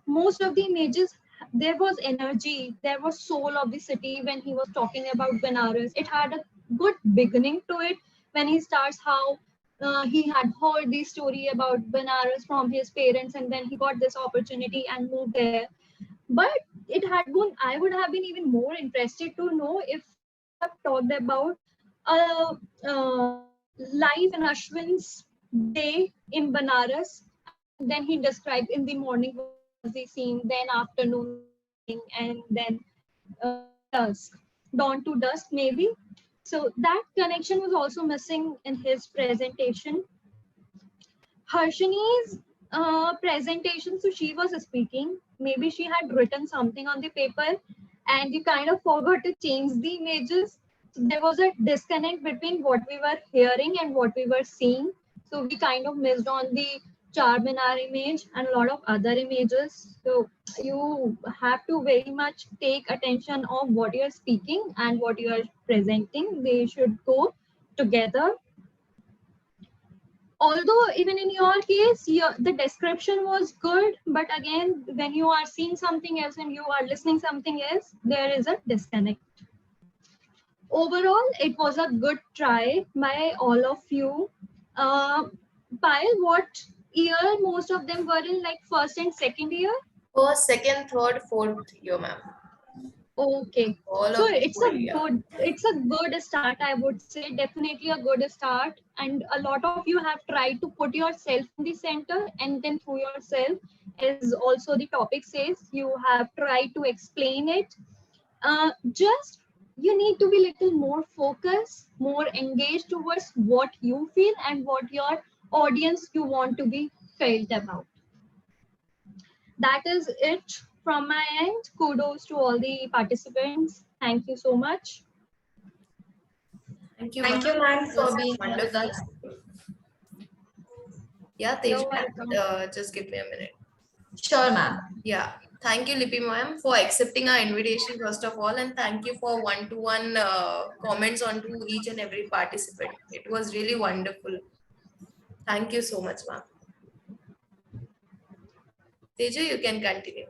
most of the images, there was energy, there was soul of the city when he was talking about Benares. It had a good beginning to it when he starts how he had heard the story about Benares from his parents, and then he got this opportunity and moved there. But it had gone, I would have been even more interested to know if he would have talked about uh, uh, life in Ashwin's day in Benares, and then he described in the morning what was the scene, then afternoon, evening, and then dusk, dawn to dusk maybe. So that connection was also missing in his presentation. Harshini's presentation, so she was speaking. Maybe she had written something on the paper, and you kind of forgot to change the images. So there was a disconnect between what we were hearing and what we were seeing. So we kind of missed on the Charminar image and a lot of other images. So you have to very much take attention of what you're speaking and what you are presenting. They should go together. Although even in your case, the description was good, but again, when you are seeing something else and you are listening something else, there is a disconnect. Overall, it was a good try by all of you. Payal, what year most of them were in, like first and second year? First, second, third, fourth year, ma'am. Okay, All so of it's them, a yeah. good start, I would say. Definitely a good start, and a lot of you have tried to put yourself in the center, and then through yourself, as also the topic says, you have tried to explain it. Just you need to be little more focused, more engaged towards what you feel and what your audience you want to be felt about. That is it from my end. Kudos to all the participants. Thank you so much. Thank you, Thank you, ma'am, It for was being here with wonderful. us. Yeah, You're Tej, welcome. just give me a minute. Sure, ma'am. Yeah, thank you, Lipi ma'am, for accepting our invitation, first of all, and thank you for one-to-one comments onto each and every participant. It was really wonderful. Thank you so much, ma'am. Teju, you can continue.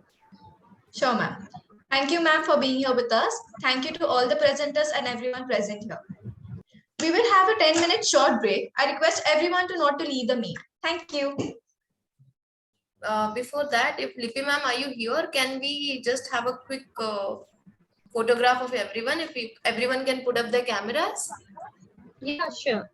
Sure, ma'am. Thank you, ma'am, for being here with us. Thank you to all the presenters and everyone present here. We will have a 10-minute short break. I request everyone to not to leave the meet. Thank you. Before that, if Lipi ma'am, are you here? Can we just have a quick photograph of everyone? If everyone can put up their cameras? Yeah, sure.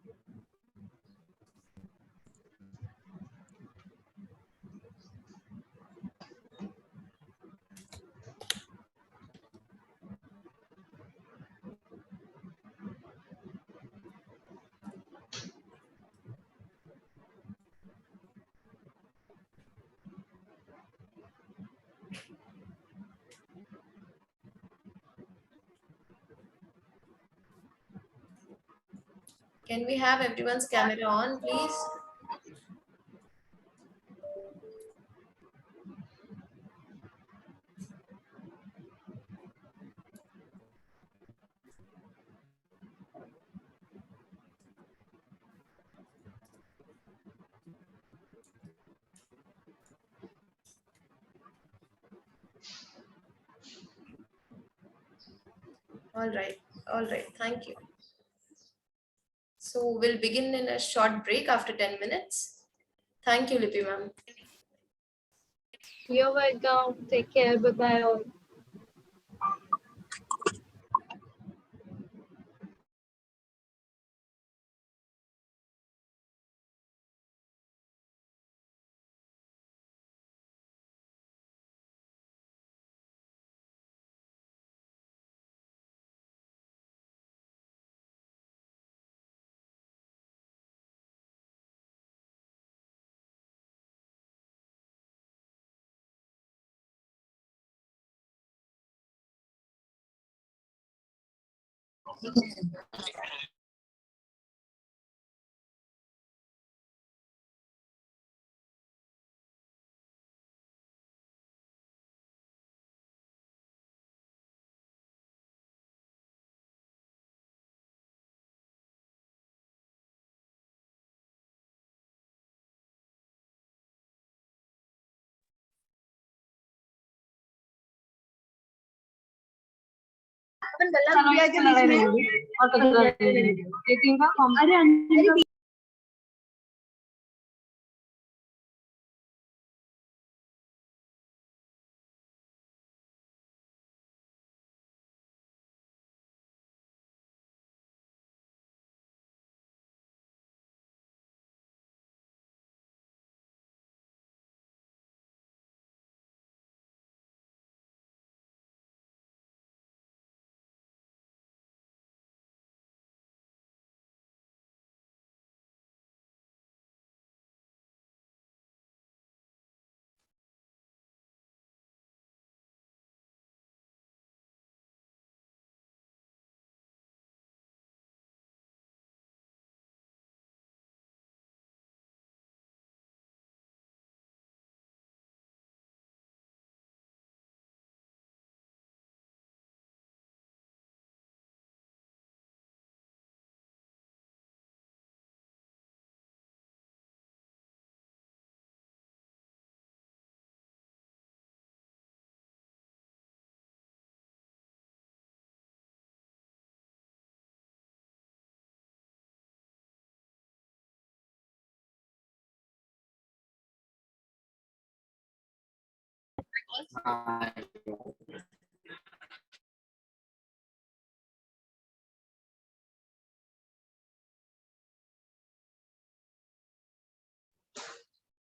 Can we have everyone's camera on, please? All right, thank you. So we'll begin in a short break after 10 minutes. Thank you, Lipi ma'am. You're welcome. Take care. Bye-bye all.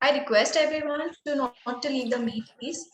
I request everyone to not to leave the meet, please.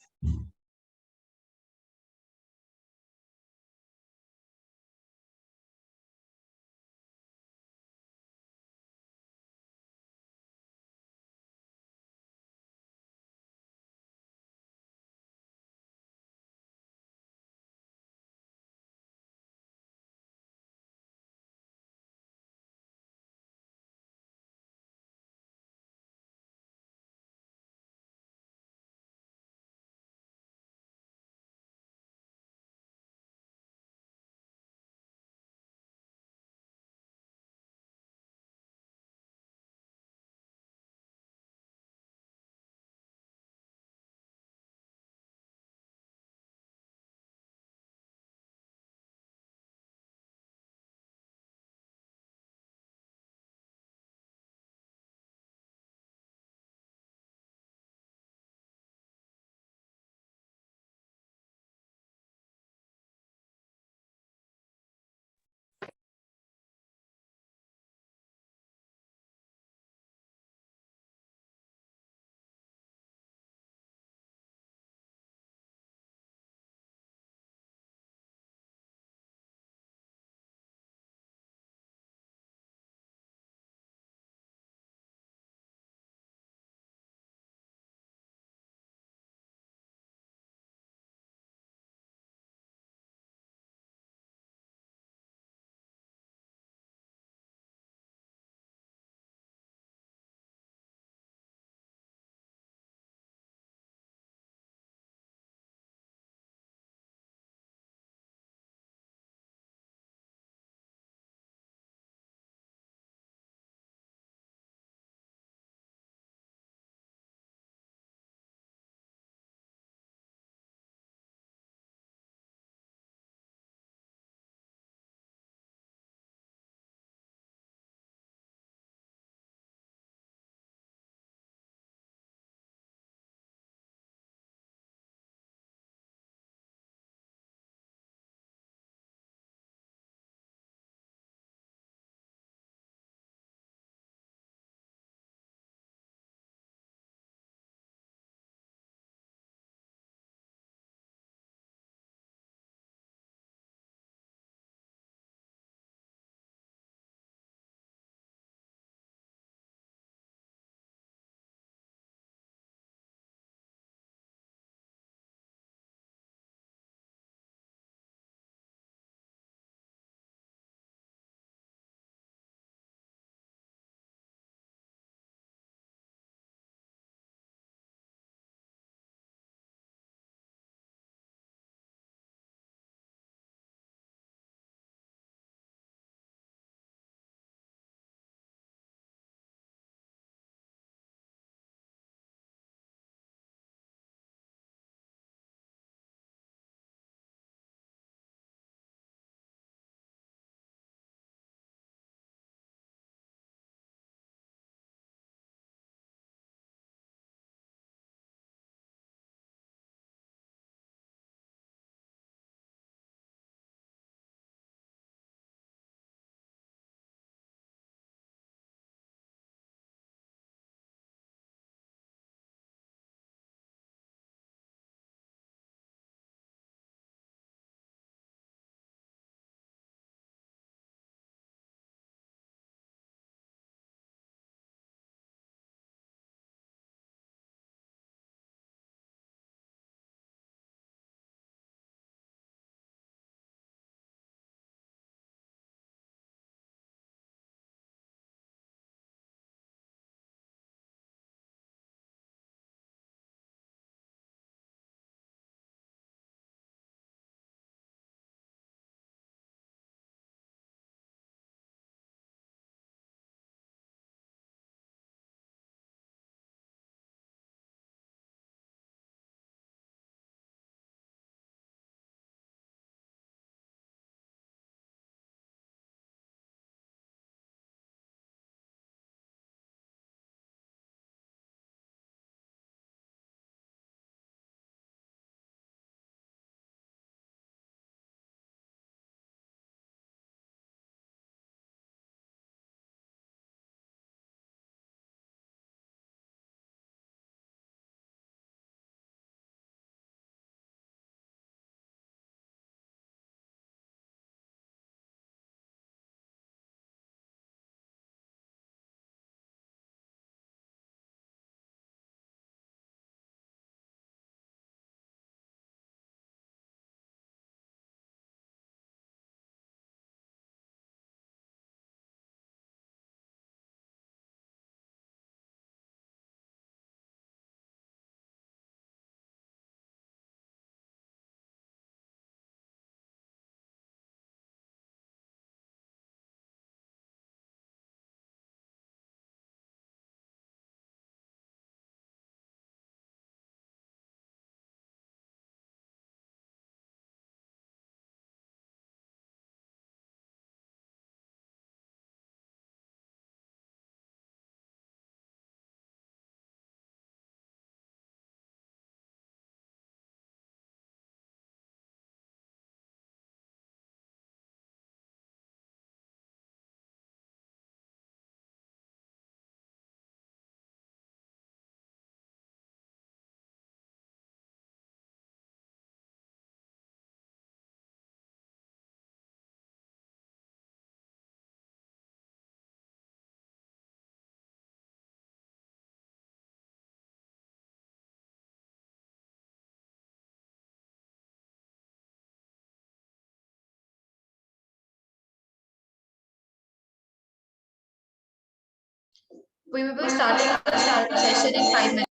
We will be starting the session in 5 minutes.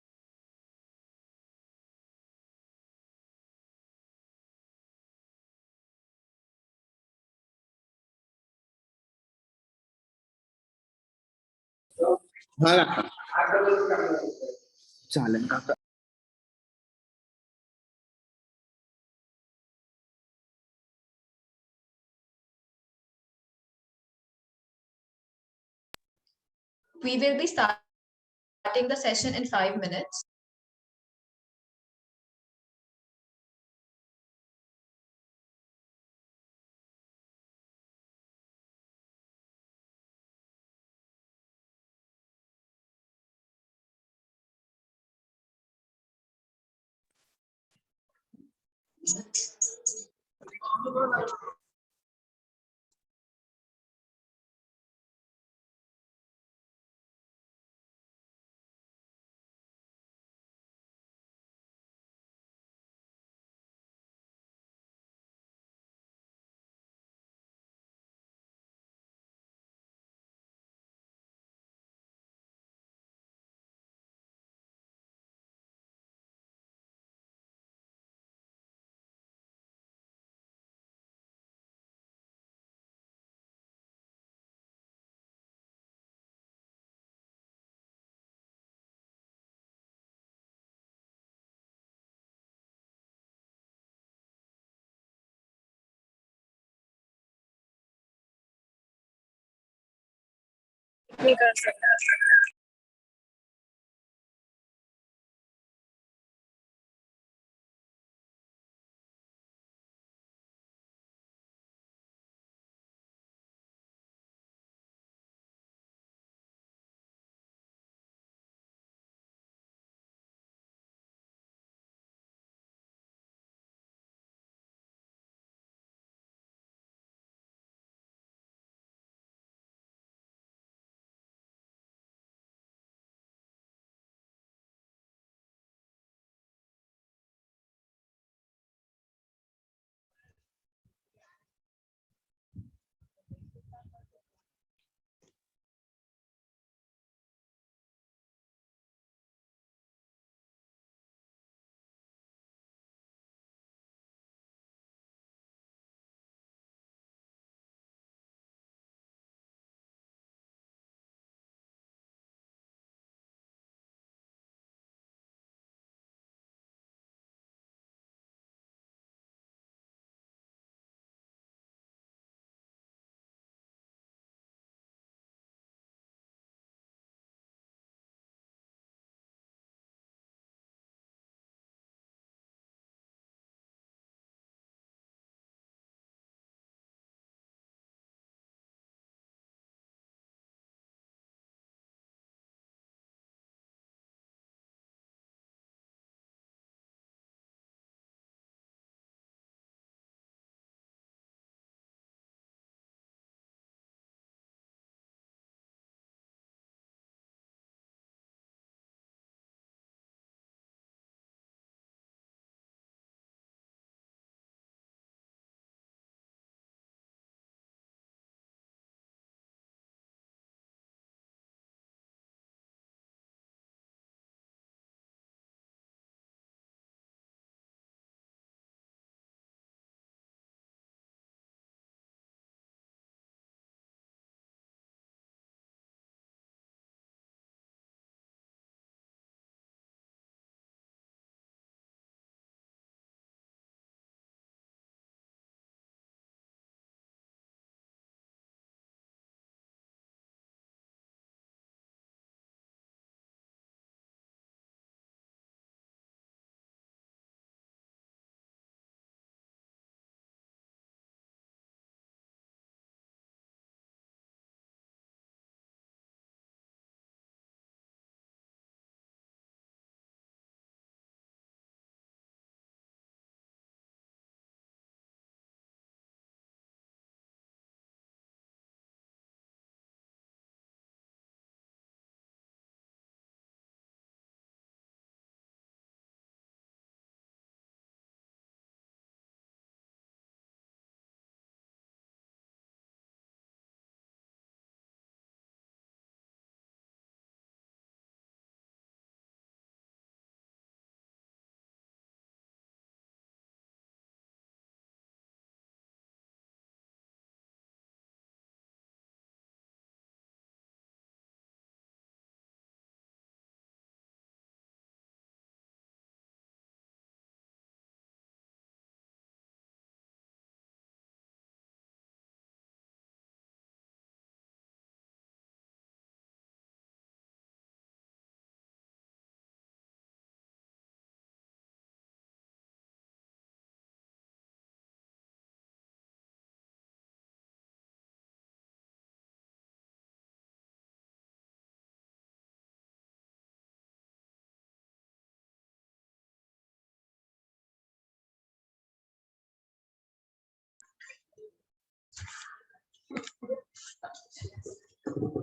We will be starting the session in 5 minutes.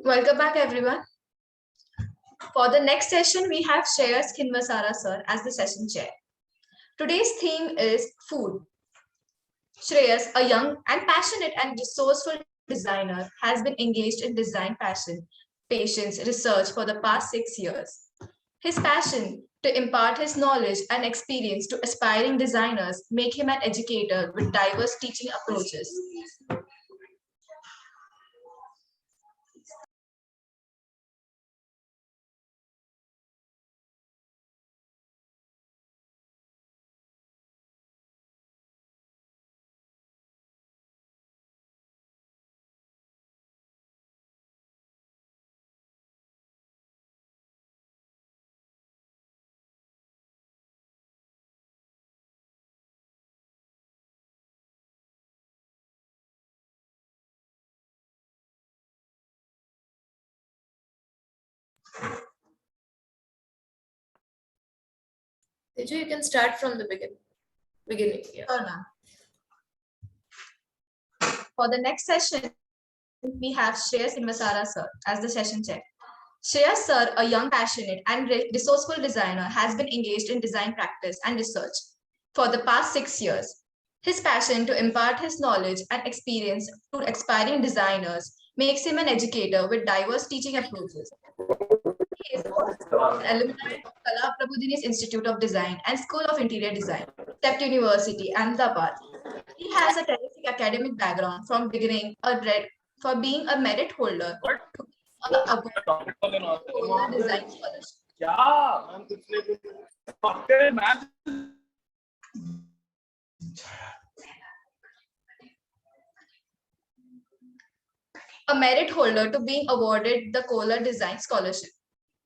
Welcome back, everyone. For the next session, we have Shreyas Kinvasara sir as the session chair. Today's theme is food. Shreyas, a young and passionate and resourceful designer, has been engaged in design passion, patience, research for the past 6 years. His passion to impart his knowledge and experience to aspiring designers make him an educator with diverse teaching approaches. Teju, you can start from the beginning. Yeah. For the next session, we have Shreyas Kinvasara sir as the session chair. Shreyas sir, a young, passionate and resourceful designer, has been engaged in design practice and research for the past 6 years. His passion to impart his knowledge and experience to aspiring designers makes him an educator with diverse teaching approaches. He is also an alumni of Kala Prabodhini's Institute of Design and School of Interior Design, STEP University, Ahmedabad. He has a terrific academic background from being a merit holder to a design scholarship. A merit holder to being awarded the Kohler Design Scholarship.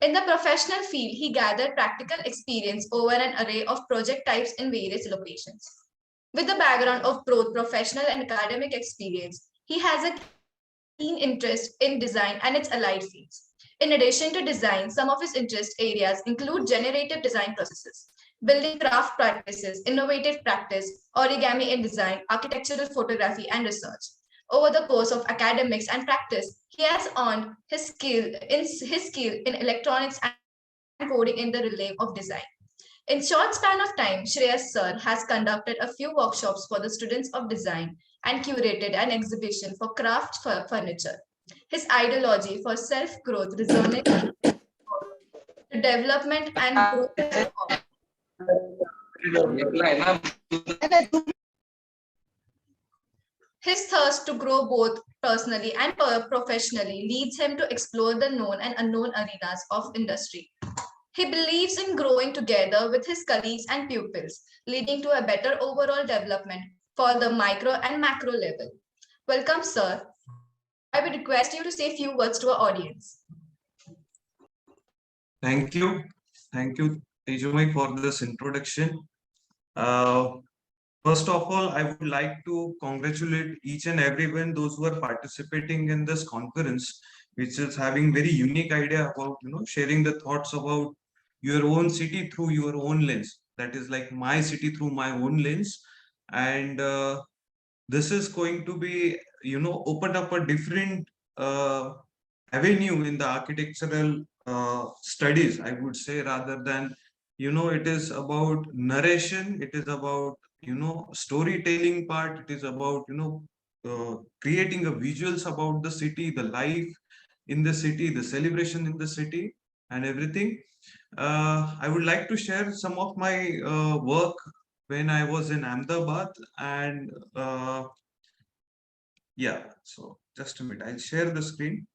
In the professional field, he gathered practical experience over an array of project types in various locations. With the background of both professional and academic experience, he has a keen interest in design and its allied fields. In addition to design, some of his interest areas include generative design processes, building craft practices, innovative practice, origami in design, architectural photography, and research. Over the course of academics and practice, he has earned his skill in electronics and coding in the realm of design. In short span of time, Shreyas sir has conducted a few workshops for the students of design and curated an exhibition for craft furniture. His ideology for self-growth resonates with development and growth. His thirst to grow both personally and professionally leads him to explore the known and unknown arenas of industry. He believes in growing together with his colleagues and pupils, leading to a better overall development for the micro and macro level. Welcome, sir. I would request you to say a few words to our audience. Thank you. Thank you, Tejumai, for this introduction. First of all, I would like to congratulate each and everyone, those who are participating in this conference, which is having very unique idea about, sharing the thoughts about your own city through your own lens. That is like my city through my own lens. And this is going to be, opened up a different avenue in the architectural studies, I would say, rather than, it is about narration, it is about, storytelling part, it is about, creating a visuals about the city, the life in the city, the celebration in the city and everything. I would like to share some of my work when I was in Ahmedabad, and yeah, so just a minute, I'll share the screen.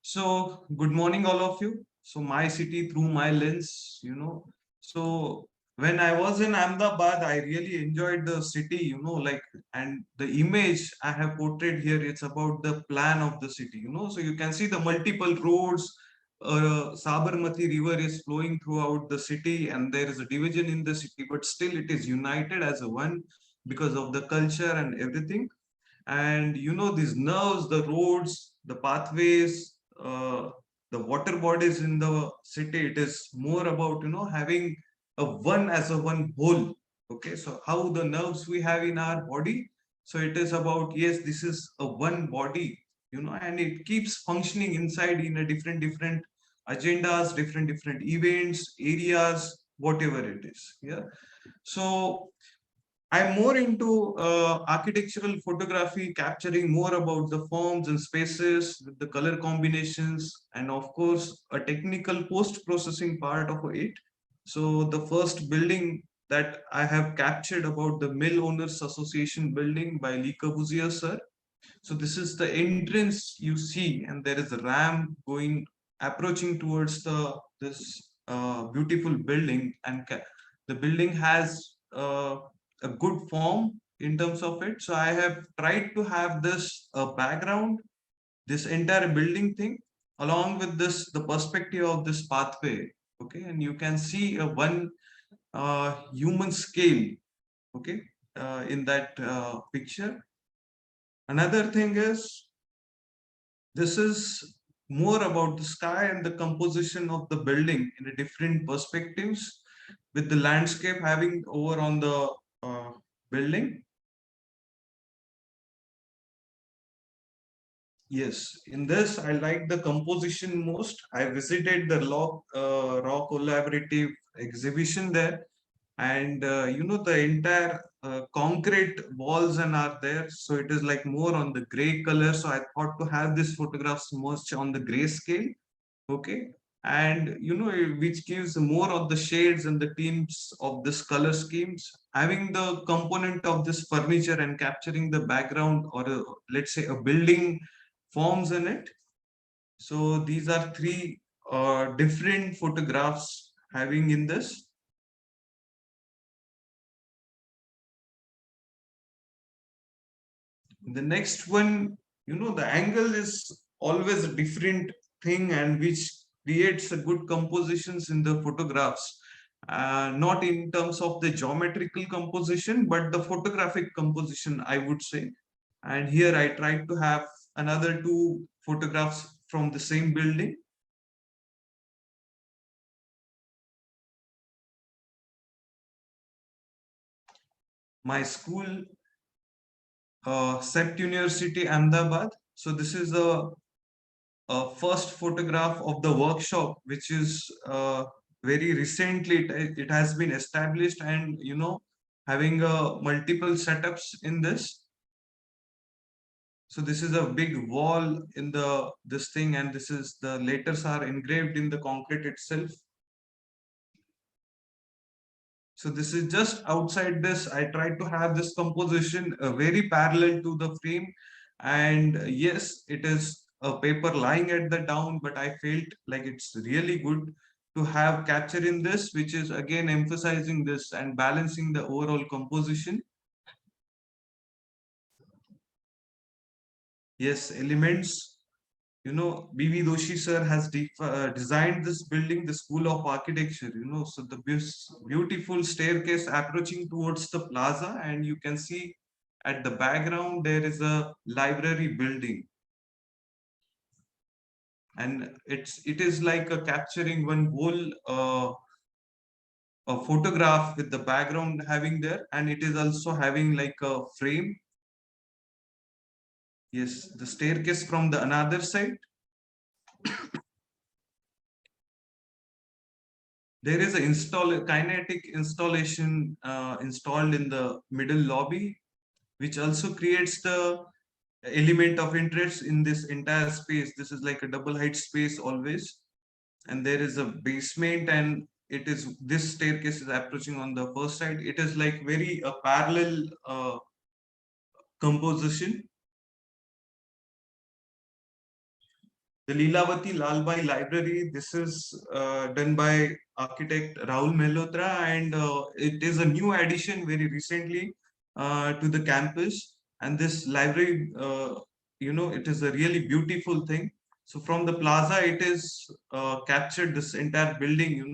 So good morning, all of you. So my city through my lens, So when I was in Ahmedabad, I really enjoyed the city, and the image I have portrayed here, it's about the plan of the city, So you can see the multiple roads, Sabarmati river is flowing throughout the city, and there is a division in the city, but still it is united as a one because of the culture and everything. And these nerves, the roads, the pathways, the water bodies in the city, it is more about having a one as a one whole. Okay, so how the nerves we have in our body, so it is about, yes, this is a one body, and it keeps functioning inside in a different agendas, different events, areas, whatever it is. Yeah. So I'm more into architectural photography, capturing more about the forms and spaces, the color combinations, and of course, a technical post-processing part of it. So the first building that I have captured about the Mill Owners Association building by Lee Corbusier sir. So this is the entrance you see, and there is a ramp going approaching towards this beautiful building, and the building has a good form in terms of it. So I have tried to have this background, this entire building thing, along with the perspective of this pathway. Okay, and you can see a one human scale. Okay, in that picture. Another thing is, this is more about the sky and the composition of the building in a different perspectives, with the landscape having over on the building. Yes, in this I like the composition most. I visited the raw collaborative exhibition there, and the entire concrete walls and are there, so it is like more on the gray color. So I thought to have this photographs most on the gray scale. Okay, and which gives more of the shades and the themes of this color schemes, having the component of this furniture and capturing the background, or let's say a building forms in it. So these are three different photographs having in this. The next one, the angle is always a different thing, and which creates a good compositions in the photographs. Not in terms of the geometrical composition, but the photographic composition, I would say. And here I tried to have another two photographs from the same building. My school, Set University, Ahmedabad. So this is the first photograph of the workshop, which is very recently it has been established, and having multiple setups in this. So this is a big wall in this thing, and this is the letters are engraved in the concrete itself. So this is just outside this. I tried to have this composition very parallel to the frame. And yes, it is a paper lying at the down, but I felt like it's really good to have capture in this, which is again emphasizing this and balancing the overall composition. Yes, elements. B.V. Doshi sir has designed this building, the School of Architecture, so the beautiful staircase approaching towards the plaza, and you can see at the background, there is a library building. And it is like a capturing one whole a photograph with the background having there, and it is also having like a frame. Yes, the staircase from the another side. There is a kinetic installation installed in the middle lobby, which also creates the element of interest in this entire space. This is like a double height space always, and there is a basement, and this staircase is approaching on the first side. It is like very a parallel composition. The Leelavati Lalbai Library, this is done by architect Rahul Mehlotra, and it is a new addition very recently to the campus. And this library, it is a really beautiful thing. So from the plaza, it is captured this entire building,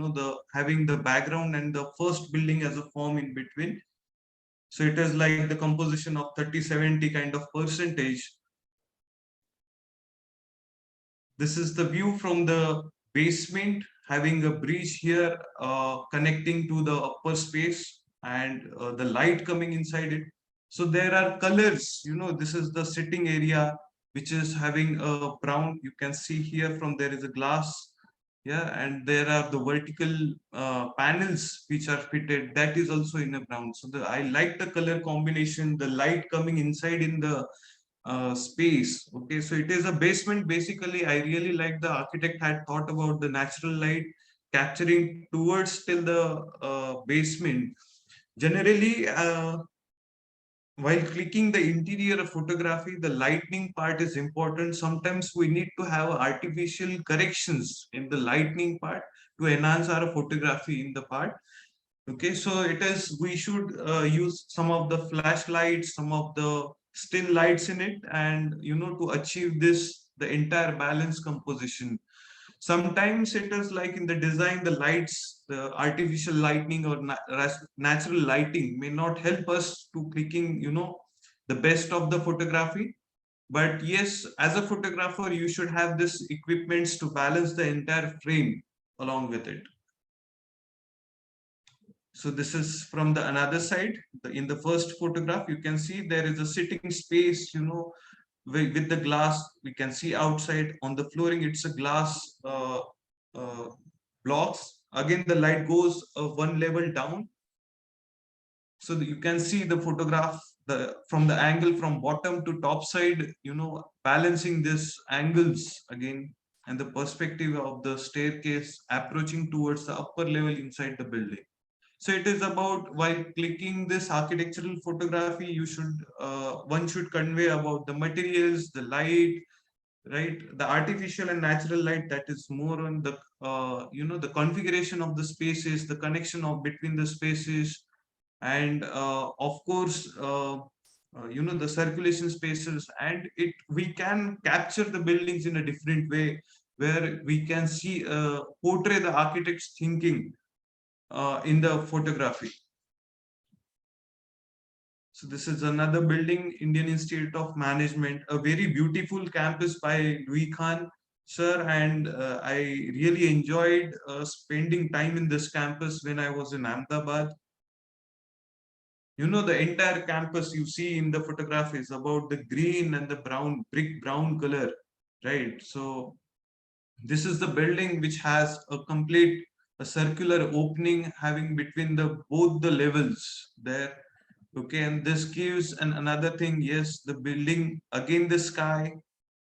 having the background and the first building as a form in between. So it is like the composition of 30-70 kind of percentage. This is the view from the basement, having a breach here connecting to the upper space, and the light coming inside it. So there are colors, this is the sitting area, which is having a brown. You can see here from there is a glass. Yeah, and there are the vertical panels which are fitted. That is also in a brown. So I like the color combination, the light coming inside in the space. Okay, so it is a basement. Basically, I really like the architect had thought about the natural light capturing towards till the basement. Generally, while clicking the interior of photography, the lightning part is important. Sometimes we need to have artificial corrections in the lightning part to enhance our photography in the part. Okay, so it is, we should use some of the flashlights, some of the still lights in it, and to achieve this, the entire balance composition. Sometimes it is like in the design, the lights, the artificial lighting or natural lighting may not help us to clicking, the best of the photography. But yes, as a photographer, you should have this equipments to balance the entire frame along with it. So this is from the another side. In the first photograph, you can see there is a sitting space, with the glass. We can see outside on the flooring, it's a glass uh, blocks. Again, the light goes one level down. So that you can see the photograph from the angle from bottom to top side, balancing this angles again, and the perspective of the staircase approaching towards the upper level inside the building. So it is about, while clicking this architectural photography, one should convey about the materials, the light, right? The artificial and natural light, that is more on the the configuration of the spaces, the connection of between the spaces, and of course the circulation spaces. And we can capture the buildings in a different way, where we can see portray the architect's thinking in the photography. So this is another building, Indian Institute of Management, a very beautiful campus by Louis Khan sir, and I really enjoyed spending time in this campus when I was in Ahmedabad. The entire campus you see in the photograph is about the green and the brown, brick brown color, right? So this is the building which has a circular opening having between the both the levels there. Okay, and this gives another thing. Yes, the building, again the sky.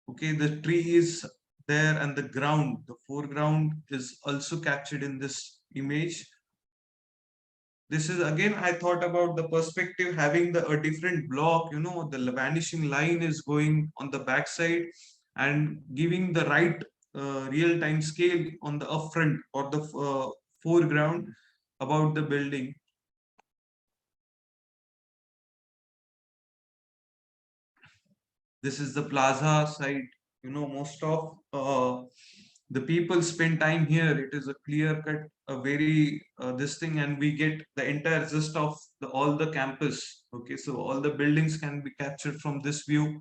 Okay, the tree is there, and the ground, the foreground is also captured in this image. This is again, I thought about the perspective having a different block, the vanishing line is going on the backside and giving the right real-time scale on the upfront or the foreground about the building. This is the plaza side. Most of the people spend time here. It is a clear cut, a very this thing, and we get the entire gist of all the campus. Okay, so all the buildings can be captured from this view.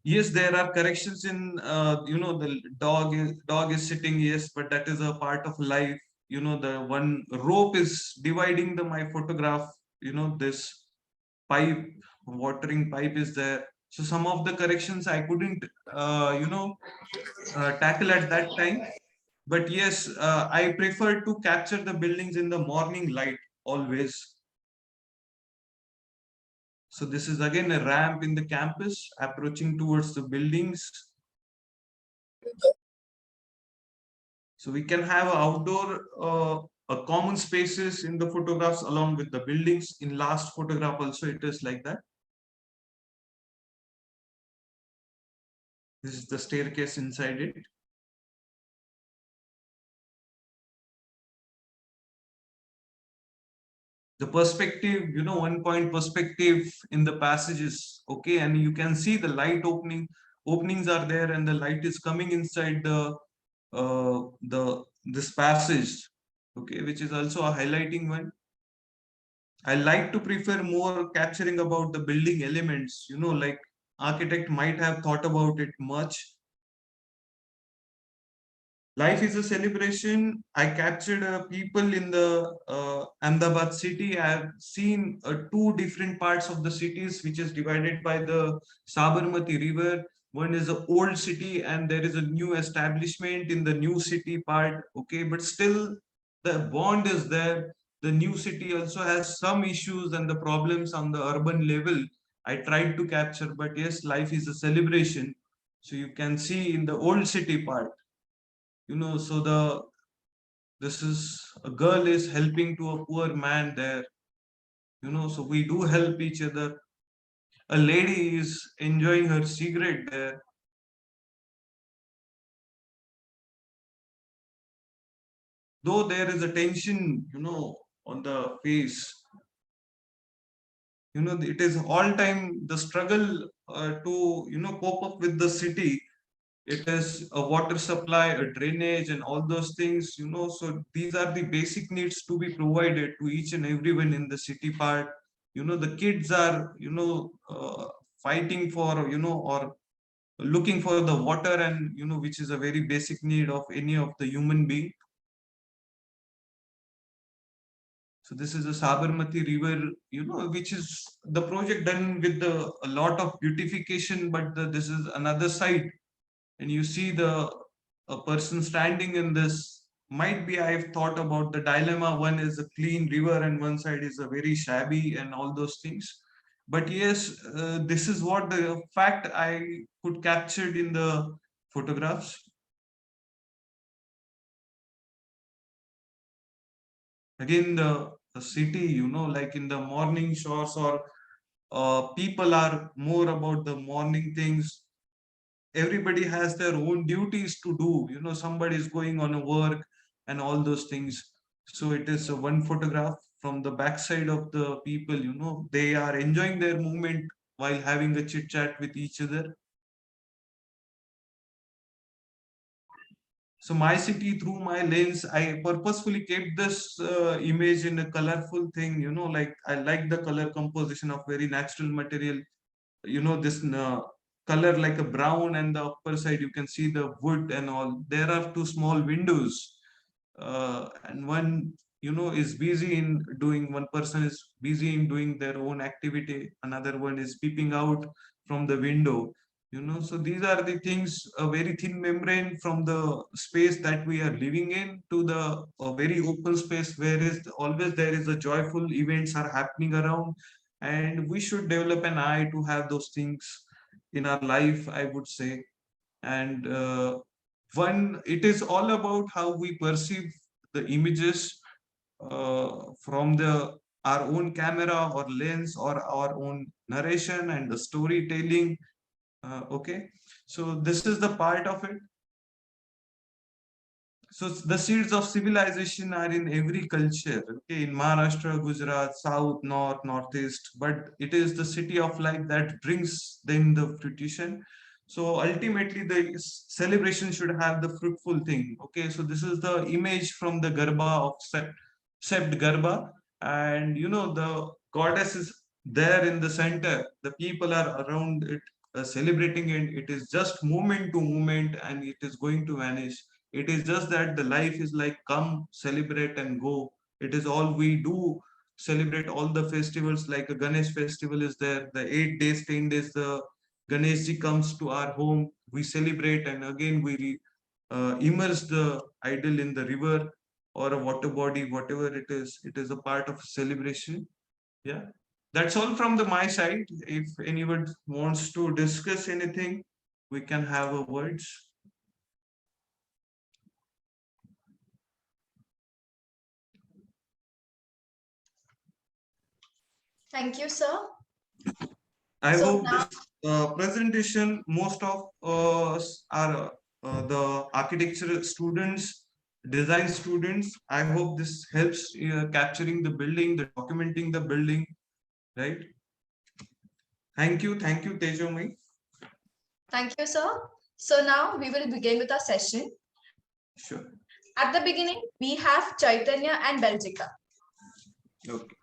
Yes, there are corrections in the dog is sitting. Yes, but that is a part of life. The one rope is dividing my photograph. This pipe, watering pipe is there. So some of the corrections I couldn't tackle at that time. But yes, I prefer to capture the buildings in the morning light always. So this is again a ramp in the campus approaching towards the buildings. So we can have outdoor common spaces in the photographs along with the buildings. In last photograph also it is like that. This is the staircase inside it. The perspective, one point perspective in the passages. Okay, and you can see the light openings are there, and the light is coming inside this passage. Okay, which is also a highlighting one. I like to prefer more capturing about the building elements, like architect might have thought about it much. Life is a celebration. I captured people in the Ahmedabad city. I have seen two different parts of the cities, which is divided by the Sabarmati River. One is an old city, and there is a new establishment in the new city part. Okay, but still the bond is there. The new city also has some issues and the problems on the urban level. I tried to capture, but yes, life is a celebration. So you can see in the old city part, so this is a girl is helping to a poor man there, so we do help each other. A lady is enjoying her cigarette there. Though there is a tension, on the face, it is all time the struggle to cope up with the city. It is a water supply, a drainage, and all those things, so these are the basic needs to be provided to each and everyone in the city part. The kids are fighting for, or looking for the water, and which is a very basic need of any of the human being. So this is a Sabarmati river, which is the project done with a lot of beautification, but this is another side. And you see a person standing in this. Might be I've thought about the dilemma. One is a clean river and one side is a very shabby and all those things. But yes, this is what the fact I could captured in the photographs. Again, the city, like in the morning shots, or people are more about the morning things. Everybody has their own duties to do, somebody is going on a work and all those things. So it is one photograph from the backside of the people, they are enjoying their movement while having a chit chat with each other. So my city through my lens, I purposefully kept this image in a colorful thing, like I like the color composition of very natural material, this color like a brown, and the upper side you can see the wood and all. There are two small windows, and one is busy in doing, one person is busy in doing their own activity, another one is peeping out from the window. So these are the things, a very thin membrane from the space that we are living in to the very open space, where is always there is a joyful events are happening around. And we should develop an eye to have those things in our life, I would say. And one, it is all about how we perceive the images from the our own camera or lens, or our own narration and the storytelling. Okay, so this is the part of it. So the seeds of civilization are in every culture, okay, in Maharashtra, Gujarat, South, North, Northeast, but it is the city of life that brings them the fruition. So ultimately, the celebration should have the fruitful thing. Okay, so this is the image from the Garba of Sept Garba, and the goddess is there in the center. The people are around it celebrating it. It is just moment to moment, and it is going to vanish. It is just that the life is like come, celebrate and go. It is all we do. Celebrate all the festivals, like a Ganesh festival is there. The 8 days, 10 days, the Ganeshji comes to our home. We celebrate, and again we immerse the idol in the river or a water body, whatever it is. It is a part of celebration. Yeah. That's all from my side. If anyone wants to discuss anything, we can have a words. Thank you, sir. I So hope now, this presentation, most of us are the architecture students, design students. I hope this helps capturing the building, the documenting the building, right? Thank you, Tejomai. thank you, sir. So now we will begin with our session. Sure. At the beginning, we have Chaitanya and Beljika. Okay.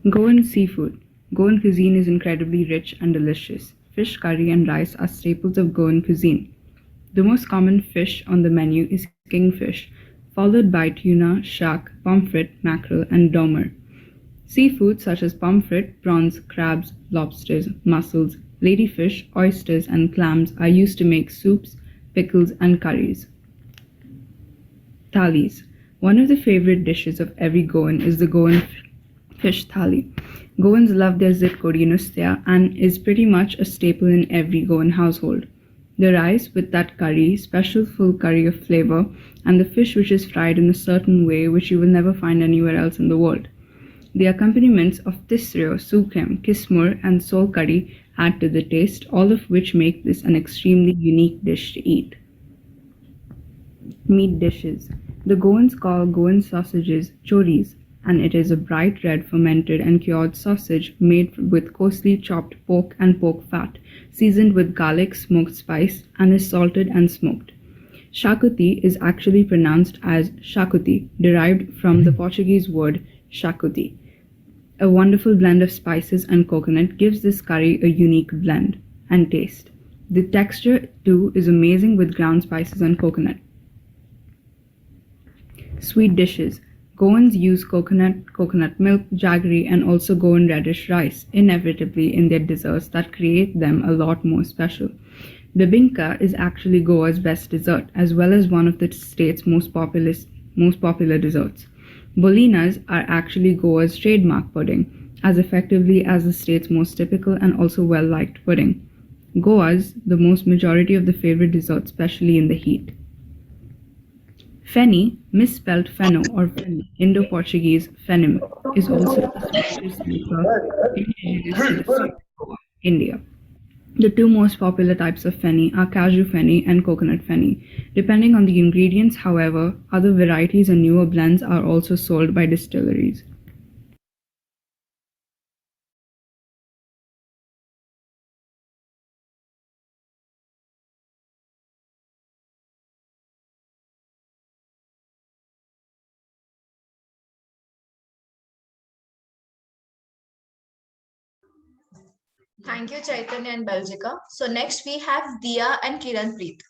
Goan seafood. Goan cuisine is incredibly rich and delicious. Fish curry and rice are staples of Goan cuisine. The most common fish on the menu is kingfish, followed by tuna, shark, pomfret, mackerel, and dormer. Seafood such as pomfret, prawns, crabs, lobsters, mussels, ladyfish, oysters, and clams are used to make soups, pickles, and curries. Thalis. One of the favorite dishes of every Goan is the Goan fish thali. Goans love their zitkodinustia and is pretty much a staple in every Goan household. The rice with that curry, special full curry of flavor, and the fish which is fried in a certain way which you will never find anywhere else in the world. The accompaniments of tisrio, sukem, kismur, and sol curry add to the taste, all of which make this an extremely unique dish to eat. Meat dishes. The Goans call Goan sausages choris, and it is a bright red fermented and cured sausage made with coarsely chopped pork and pork fat, seasoned with garlic, smoked spice, and is salted and smoked. Shakuti is actually pronounced as shakuti, derived from the Portuguese word shakuti. A wonderful blend of spices and coconut gives this curry a unique blend and taste. The texture too is amazing with ground spices and coconut. Sweet dishes. Goans use coconut, coconut milk, jaggery, and also Goan reddish rice inevitably in their desserts that create them a lot more special. Bibinka is actually Goa's best dessert, as well as one of the state's most popular desserts. Bolinas are actually Goa's trademark pudding, as effectively as the state's most typical and also well-liked pudding. Goa's the most majority of the favorite desserts, especially in the heat. Feni, misspelled feno or feni, Indo-Portuguese fenim, is also a special sleeper indigenous to the state of Goa, India. The two most popular types of feni are cashew feni and coconut feni. Depending on the ingredients, however, other varieties and newer blends are also sold by distilleries. Thank you, Chaitanya and Baljika. So next we have Dia and Kiran Preet.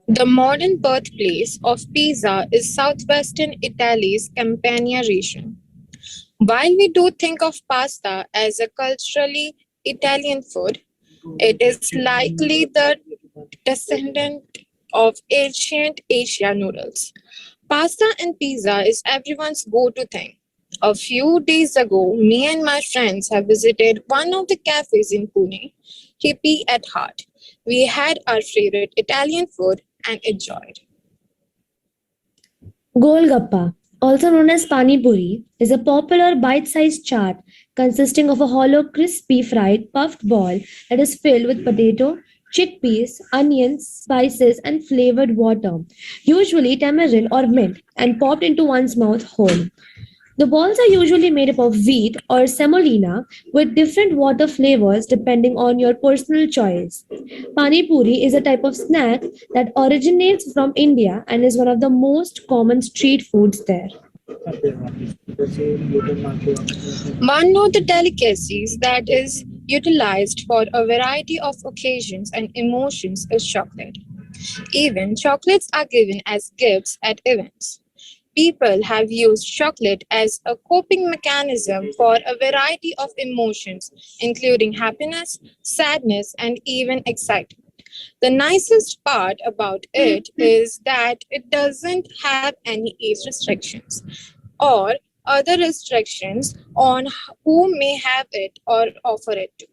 The modern birthplace of pizza is southwestern Italy's Campania region. While we do think of pasta as a culturally Italian food, it is likely the descendant of ancient Asia noodles. Pasta and pizza is everyone's go-to thing. A few days ago, me and my friends have visited one of the cafes in Pune, hippie at heart. We had our favorite Italian food and enjoyed. Golgappa, also known as pani puri, is a popular bite-sized chaat consisting of a hollow, crispy fried puffed ball that is filled with potato, chickpeas, onions, spices, and flavored water, usually tamarind or mint, and popped into one's mouth whole. The balls are usually made up of wheat or semolina with different water flavors depending on your personal choice. Pani puri is a type of snack that originates from India and is one of the most common street foods there. One of the delicacies that is utilized for a variety of occasions and emotions is chocolate. Even chocolates are given as gifts at events. People have used chocolate as a coping mechanism for a variety of emotions, including happiness, sadness, and even excitement. The nicest part about it is that it doesn't have any age restrictions or other restrictions on who may have it or offer it to.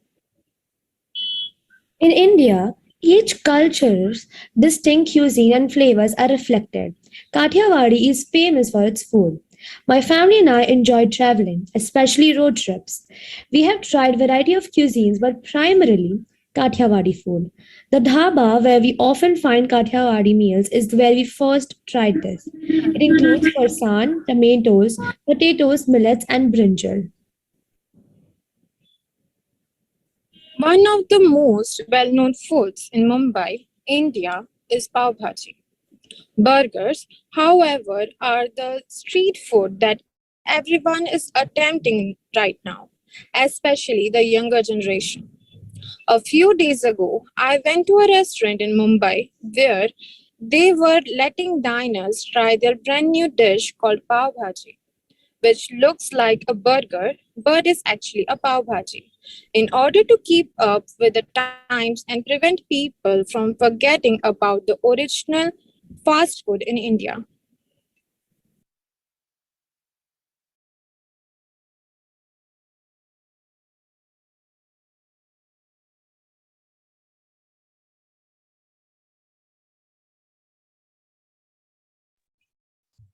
In India, each culture's distinct cuisine and flavors are reflected. Kathiawadi is famous for its food. My family and I enjoy traveling, especially road trips. We have tried variety of cuisines, but primarily Kathiawadi food. The dhaba where we often find Kathiawadi meals is where we first tried this. It includes farsan, tomatoes, potatoes, millets, and brinjal. One of the most well known foods in Mumbai, India, is pav bhaji. Burgers, however, are the street food that everyone is attempting right now, especially the younger generation. A few days ago, I went to a restaurant in Mumbai where they were letting diners try their brand new dish called pav bhaji, which looks like a burger but is actually a pav bhaji, in order to keep up with the times and prevent people from forgetting about the original fast food in India.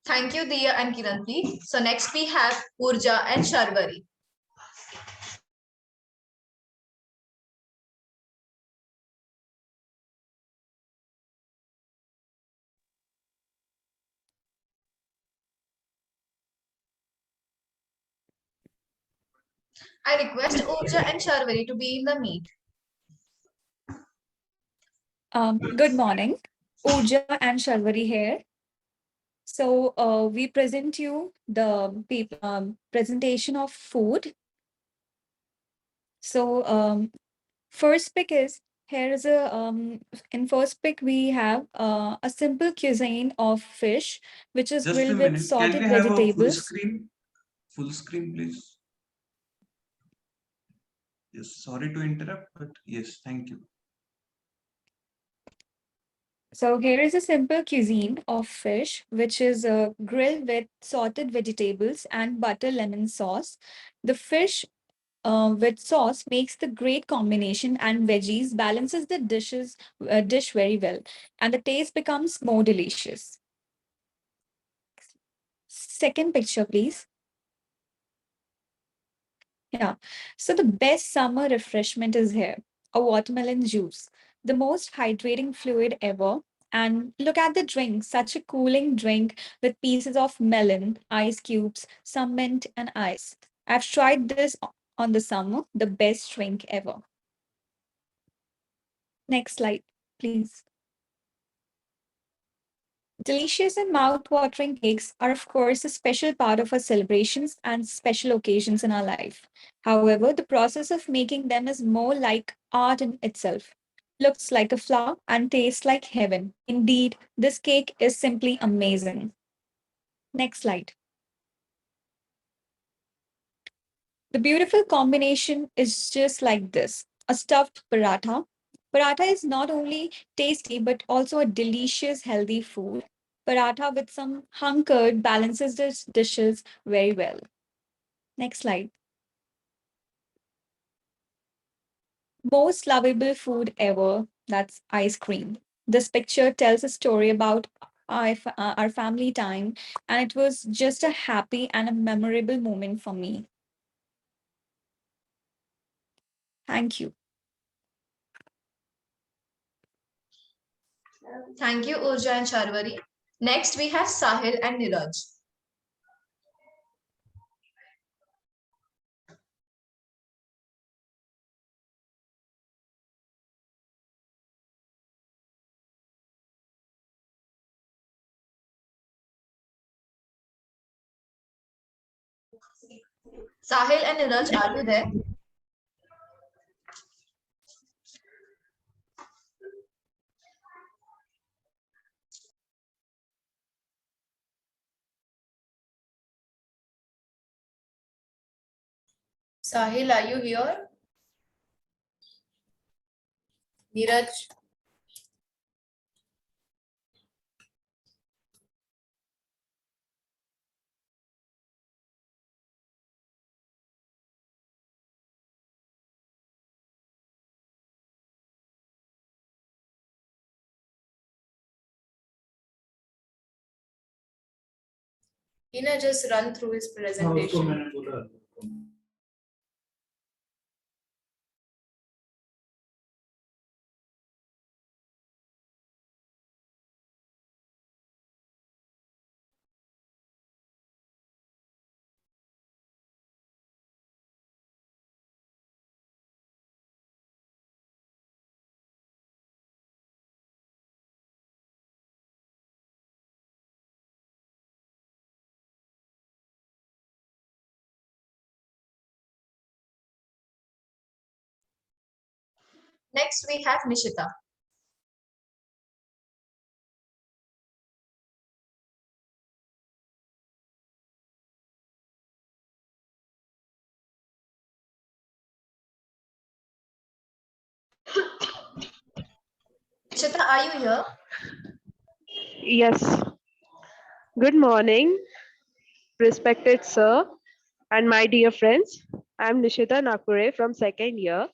Thank you, Diya and Kiranti. So next we have Urja and Sharvari. I request Urja and Sharvari to be in the meet. Good morning, Urja and Sharvari here. So we present you the presentation of food. So first pick is here is a in first pick we have a simple cuisine of fish, which is Just a grilled with minute. Can we salted have a full vegetables. screen? Full screen, please. Yes, sorry to interrupt, but yes, thank you. So here is a simple cuisine of fish, which is grilled with salted vegetables and butter lemon sauce. The fish with sauce makes the great combination, and veggies balances the dish very well, and the taste becomes more delicious. Second picture, please. Yeah. So the best summer refreshment is here, a watermelon juice, the most hydrating fluid ever. And look at the drink, such a cooling drink with pieces of melon, ice cubes, some mint, and ice. I've tried this on the summer, the best drink ever. Next slide, please. Delicious and mouth-watering cakes are, of course, a special part of our celebrations and special occasions in our life. However, the process of making them is more like art in itself. Looks like a flower and tastes like heaven. Indeed, this cake is simply amazing. Next slide. The beautiful combination is just like this, a stuffed paratha. Paratha is not only tasty but also a delicious, healthy food. Paratha with some hung curd balances the dishes very well. Next slide. Most lovable food ever, that's ice cream. This picture tells a story about our family time, and it was just a happy and a memorable moment for me. Thank you. Thank you, Urja and Sharvari. Next we have Sahil and Niraj. Sahil and Niraj, are you there? Sahil, are you here? Neeraj? Hina just run through his presentation. Next, we have Nishita. Nishita, are you here? Yes. Good morning, respected sir and my dear friends. I'm Nishita Nakure from second year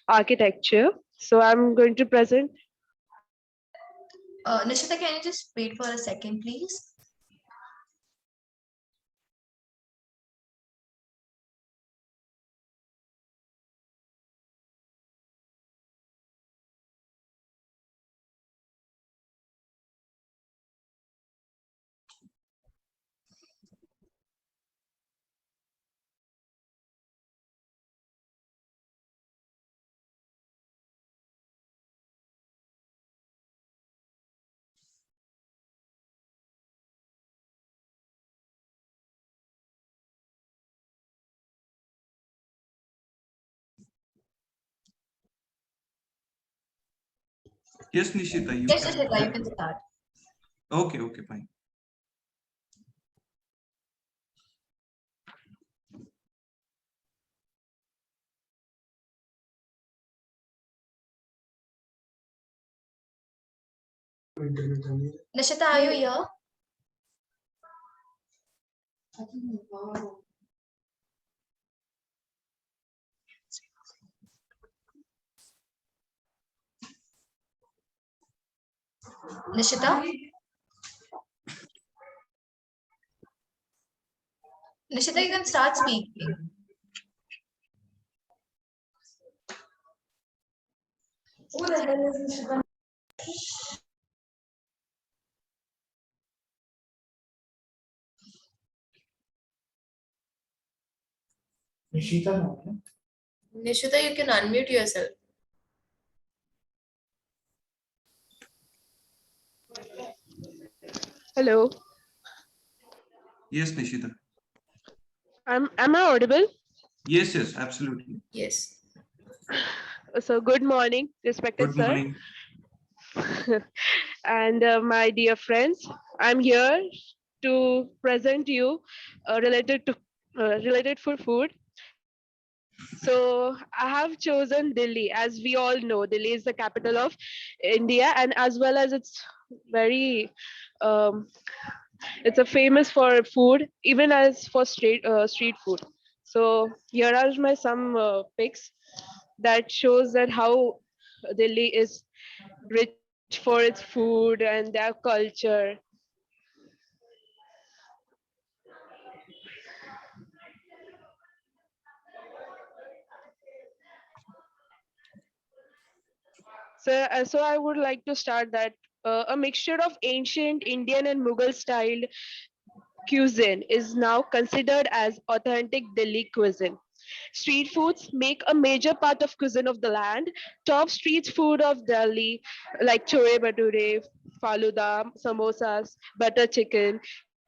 architecture. So I'm going to present. Nishita, can you just wait for a second, please? Yes, Nishita, you Yes, can. Nishita, you can start. Okay, fine. Nishita, are you here? Nishita? Nishita, you can start speaking. Who the hell is Nishita? Nishita, you can unmute yourself. Hello. Yes, Nishita. Am I audible? Yes, absolutely. Yes. So good morning, respected Good sir. morning. And my dear friends, I'm here to present you related for food. So I have chosen Delhi. As we all know, Delhi is the capital of India, and as well as it's very um, it's a famous for food, even as for street food. So here are my some pics that shows that how Delhi is rich for its food and their culture. So I would like to start that a mixture of ancient Indian and Mughal style cuisine is now considered as authentic Delhi cuisine. Street foods make a major part of cuisine of the land. Top street food of Delhi like chole bhature, faluda, samosas, butter chicken,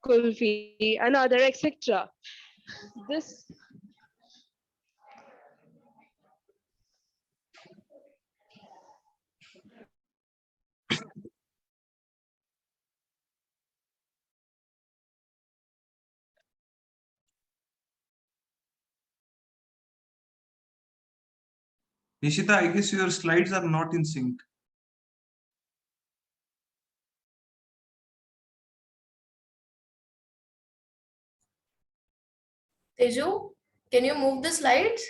kulfi, and other etc. This Nishita, I guess your slides are not in sync. Teju, can you move the slides?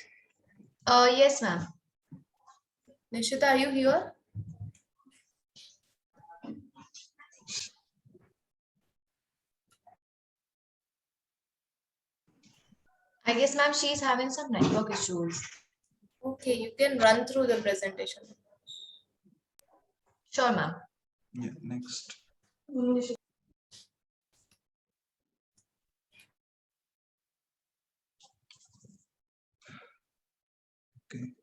Yes, ma'am. Nishita, are you here? I guess, ma'am, she's having some network issues. Okay, you can run through the presentation. Sure, ma'am. Yeah, next. Okay.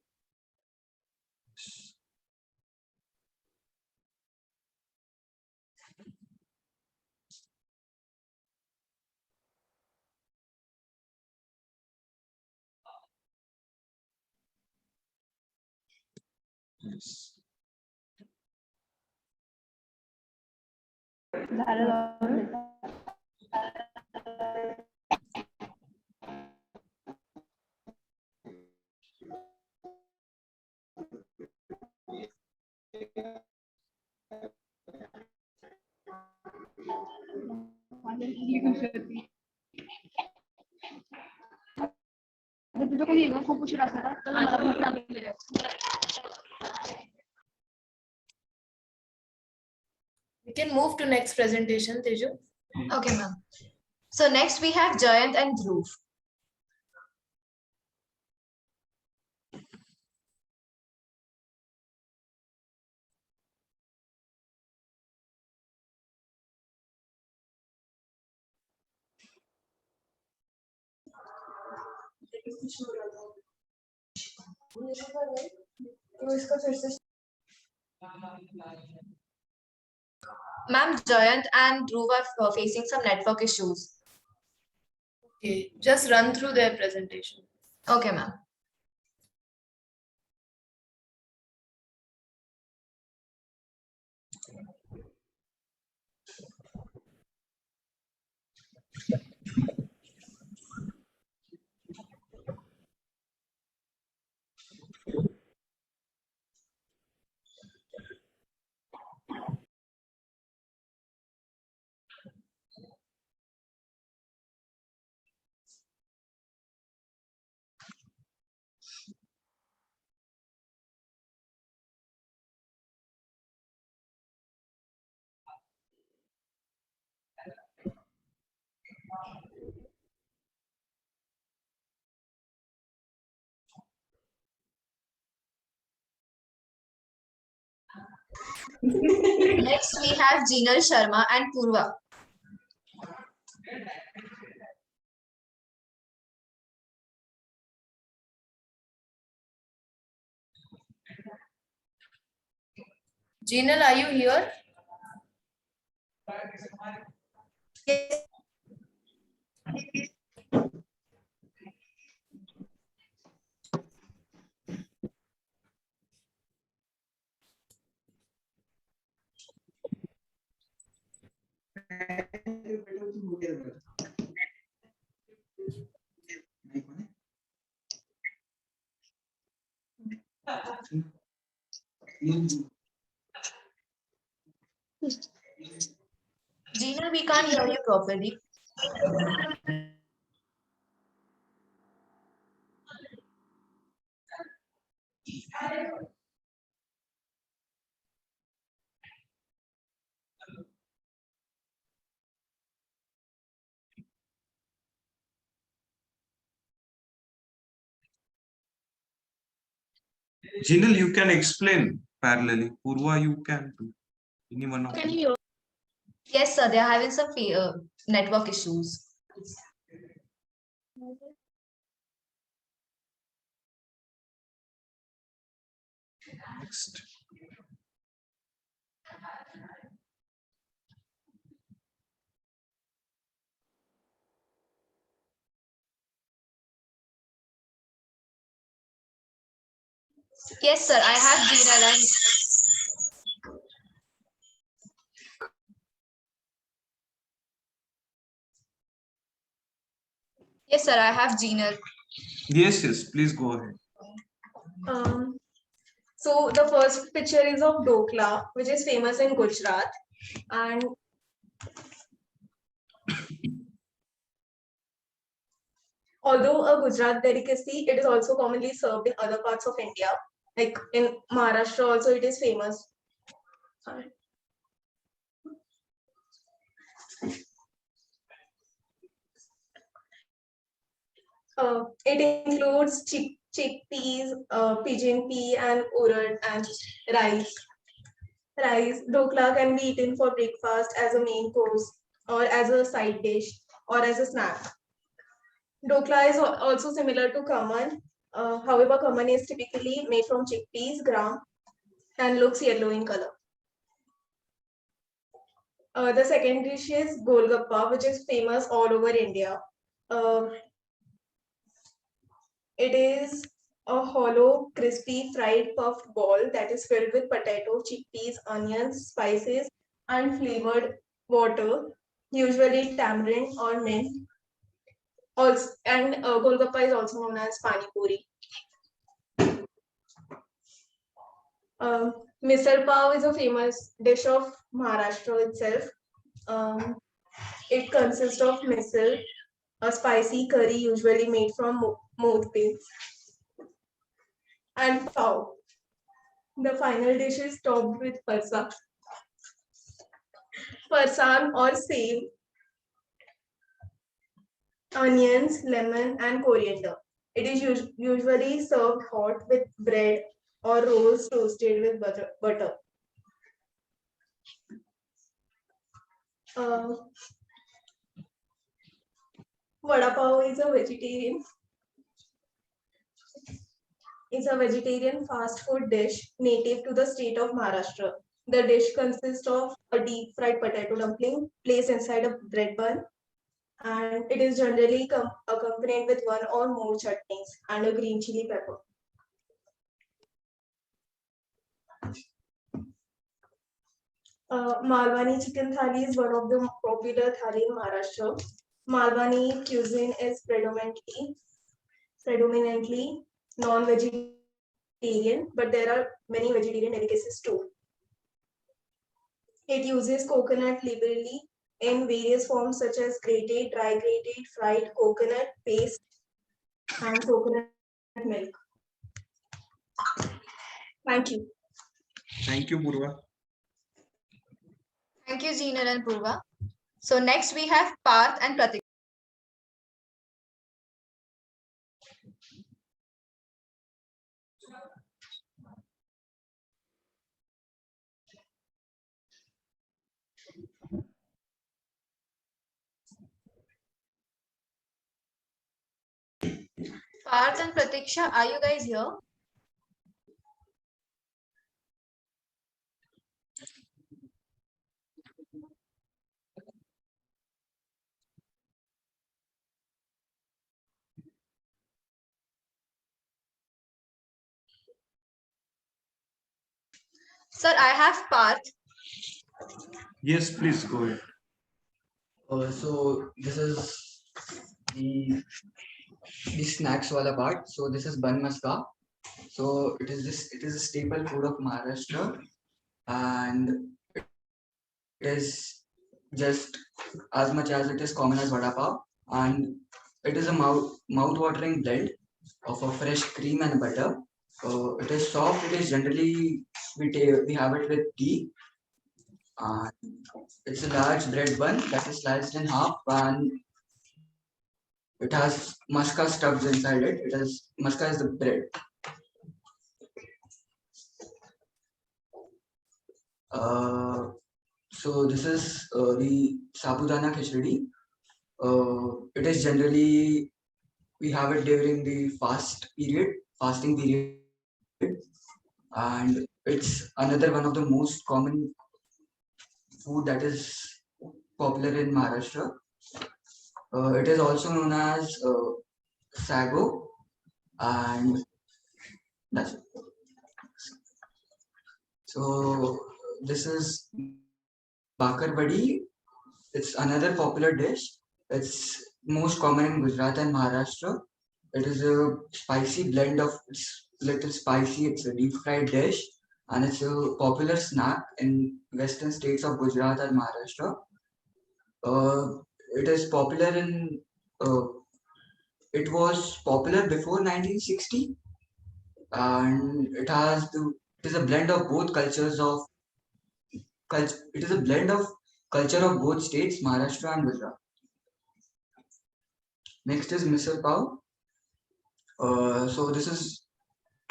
Yes. We can move to next presentation, Teju. Okay, ma'am. So next we have Jayant and Dhruv. Ma'am, Jayant and Dhruv are facing some network issues. Okay, just run through their presentation. Okay, ma'am. Next we have Jinal Sharma and Purva. Jinal, are you here? Jinal, we can't hear you properly. Jinal, you can explain parallelly. Purva, you can do. Anyone of Can you? you hear? Yes, sir. They are having some network issues. Next. Yes, sir. I have Jinal and yes, sir. I have Jinal. Yes, yes, please go ahead. So the first picture is of Dokla, which is famous in Gujarat. And although a Gujarat delicacy, it is also commonly served in other parts of India. Like in Maharashtra also it is famous. It includes chickpeas, pigeon pea, and urad and rice. Dokla can be eaten for breakfast as a main course, or as a side dish, or as a snack. Dokla is also similar to khaman. However, khaman is typically made from chickpeas, gram, and looks yellow in color. The second dish is golgappa, which is famous all over India. It is a hollow, crispy, fried puffed ball that is filled with potato, chickpeas, onions, spices, and flavored water, usually tamarind or mint. Also, and Golgappa is also known as pani puri. Misal pav is a famous dish of Maharashtra itself. Um, it consists of misal, a spicy curry usually made from mothballs, and pav. The final dish is topped with farsan or save, onions, lemon, and coriander. It is usually served hot with bread or rolls toasted with butter. Uh, Vada pav is a vegetarian fast food dish native to the state of Maharashtra. The dish consists of a deep fried potato dumpling placed inside a bread bun, and it is generally accompanied with one or more chutneys and a green chili pepper. Malwani chicken thali is one of the popular thali in Maharashtra. Malwani cuisine is predominantly non-vegetarian, but there are many vegetarian delicacies too. It uses coconut liberally in various forms such as grated, dry grated, fried coconut paste, and coconut milk. Thank you. Thank you, Purva. Thank you, Jinal and Purva. So next we have Parth and Pratik. Parth and Pratiksha, are you guys here? Sir, I have Parth. Yes, please go ahead. So this is the snacks wala part. So this is bun maska. So it is a staple food of Maharashtra, and it is just as much as it is common as vada pav, and it is a mouth-watering blend of a fresh cream and butter. It is soft. It is generally we have it with tea. It's a large bread bun that is sliced in half, and it has maska stuffed inside it. Maska is the bread. So this is the sabudana khichdi. It is generally we have it during the fasting period, and it's another one of the most common food that is popular in Maharashtra. It is also known as sago, and that's it. So this is bakar badi. It's another popular dish. It's most common in Gujarat and Maharashtra. It is a spicy blend of, it's little spicy. It's a deep fried dish, and it's a popular snack in western states of Gujarat and Maharashtra. It is popular in. It was popular before 1960, and it is a blend of both cultures of it is a blend of culture of both states, Maharashtra and Gujarat. Next is misal pav. So this is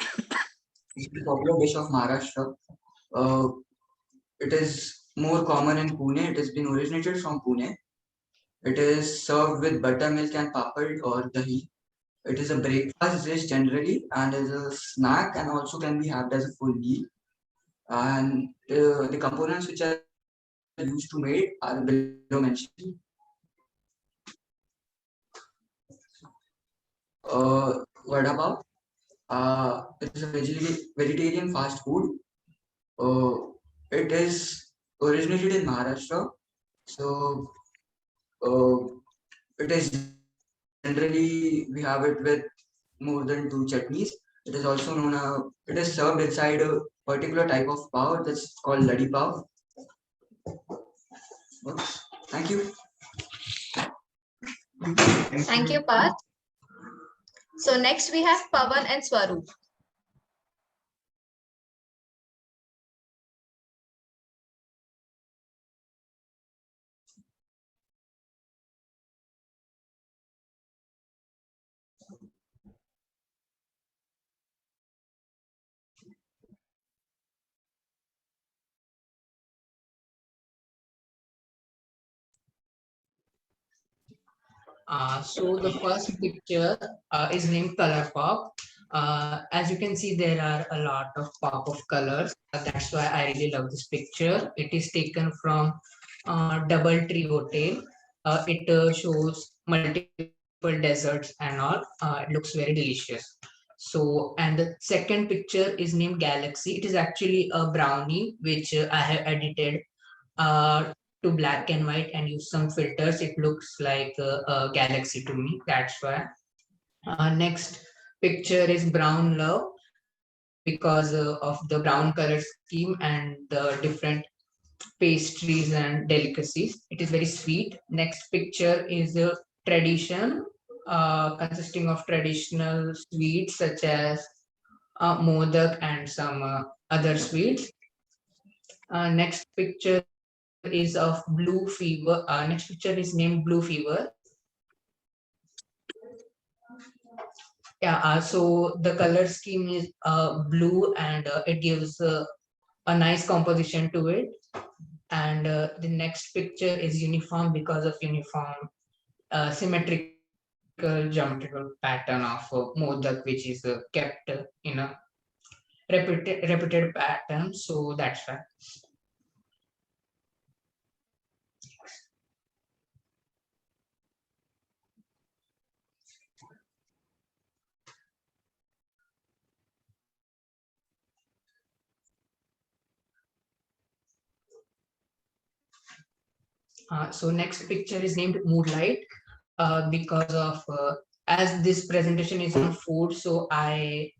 a popular dish of Maharashtra. Uh, it is more common in Pune. It has been originated from Pune. It is served with buttermilk and papad or dahi. It is a breakfast dish generally, and as a snack, and also can be had as a full meal. And the components which are used to made are below mentioned. Vada pav. It is a vegetarian fast food. It is originated in Maharashtra. So it is generally we have it with more than two chutneys. It is also known as it is served inside a particular type of pav that's called laddi pav. Oops. Thank you. Thank you, Parth. So next we have Pawan and Swaroop. So the first picture is named Color Pop. As you can see, there are a lot of pop of colors. That's why I really love this picture. It is taken from Double Tree Hotel. It shows multiple deserts and all. It looks very delicious. So, and the second picture is named Galaxy. It is actually a brownie which I have edited uh, to black and white and use some filters. It looks like a galaxy to me. That's why. Next picture is Brown Love because of the brown color scheme and the different pastries and delicacies. It is very sweet. Next picture is tradition consisting of traditional sweets such as modak and some other sweets. Next picture is of blue fever. Next picture is named Blue Fever. Yeah, so the color scheme is blue and it gives a nice composition to it. And the next picture is uniform because of uniform symmetrical geometrical pattern of modak, which is kept in a repeated pattern. So that's why. So next picture is named Moonlight because of as this presentation is on food, so I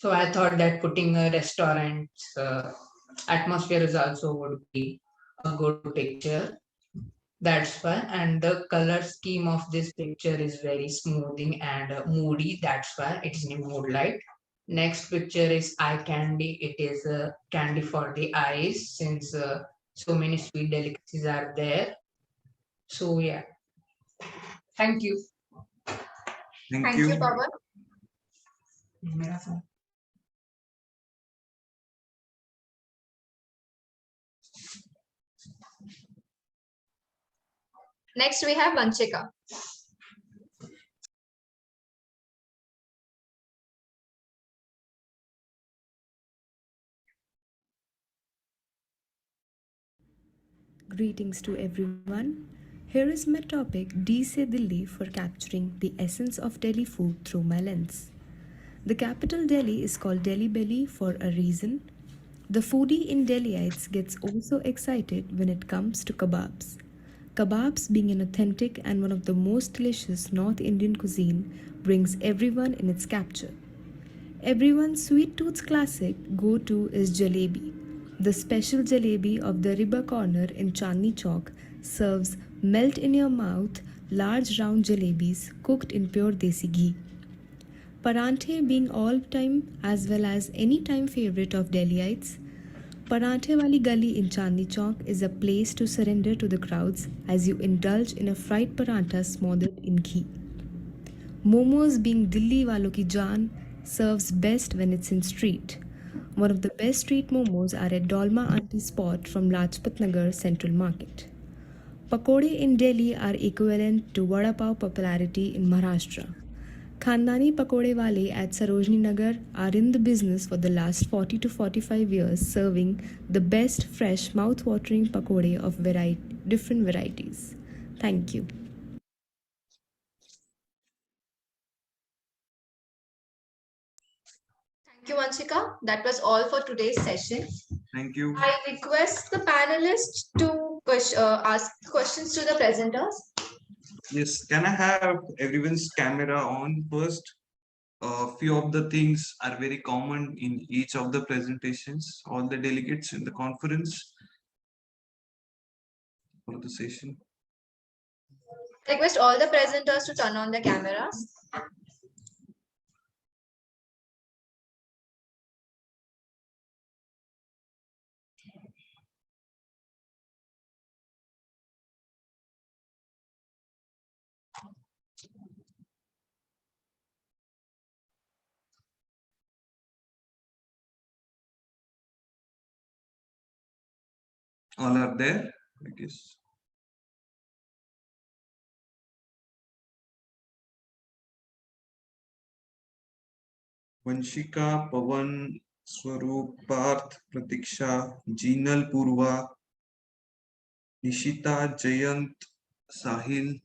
thought that putting a restaurant's atmosphere is also would be a good picture. That's why, and the color scheme of this picture is very smoothing and moody. That's why it's named Moonlight. Next picture is eye candy. It is a candy for the eyes since so many sweet delicacies are there. So yeah, thank you. Thank you, Pawan. Next we have Vanchika. Greetings to everyone. Here is my topic D Se Delhi for capturing the essence of Delhi food through my lens. The capital Delhi is called Delhi Belly for a reason. The foodie in Delhiites gets also excited when it comes to kebabs. Kebabs, being an authentic and one of the most delicious North Indian cuisine, brings everyone in its capture. Everyone's sweet tooth's classic go-to is jalebi. The special jalebi of the Riba Corner in Chandni Chowk serves melt in your mouth large round jalebis cooked in pure desi ghee. Paranthe being all-time as well as any-time favorite of Delhiites, Paranthe Wali Gali in Chandni Chowk is a place to surrender to the crowds as you indulge in a fried parantha smothered in ghee. Momos being Dilli Walo ki jaan serves best when it's in street. One of the best street momos are at Dolma Auntie Spot from Lajpat Nagar Central Market. Pakode in Delhi are equivalent to Vada Pav popularity in Maharashtra. Khandani Pakode Wale at Sarojini Nagar are in the business for the last 40 to 45 years serving the best fresh mouth-watering pakode of different varieties. Thank you. you, Vanshika. That was all for today's session. Thank you. I request the panelists to ask questions to the presenters. Yes, can I have everyone's camera on first? A few of the things are very common in each of the presentations, all the delegates in the conference for the session. I request all the presenters to turn on their cameras. All are there, I guess. Vanshika, Pavan, Swaroop, Parth, Pratiksha, Jinal, Purva, Nishita, Jayant, Sahil.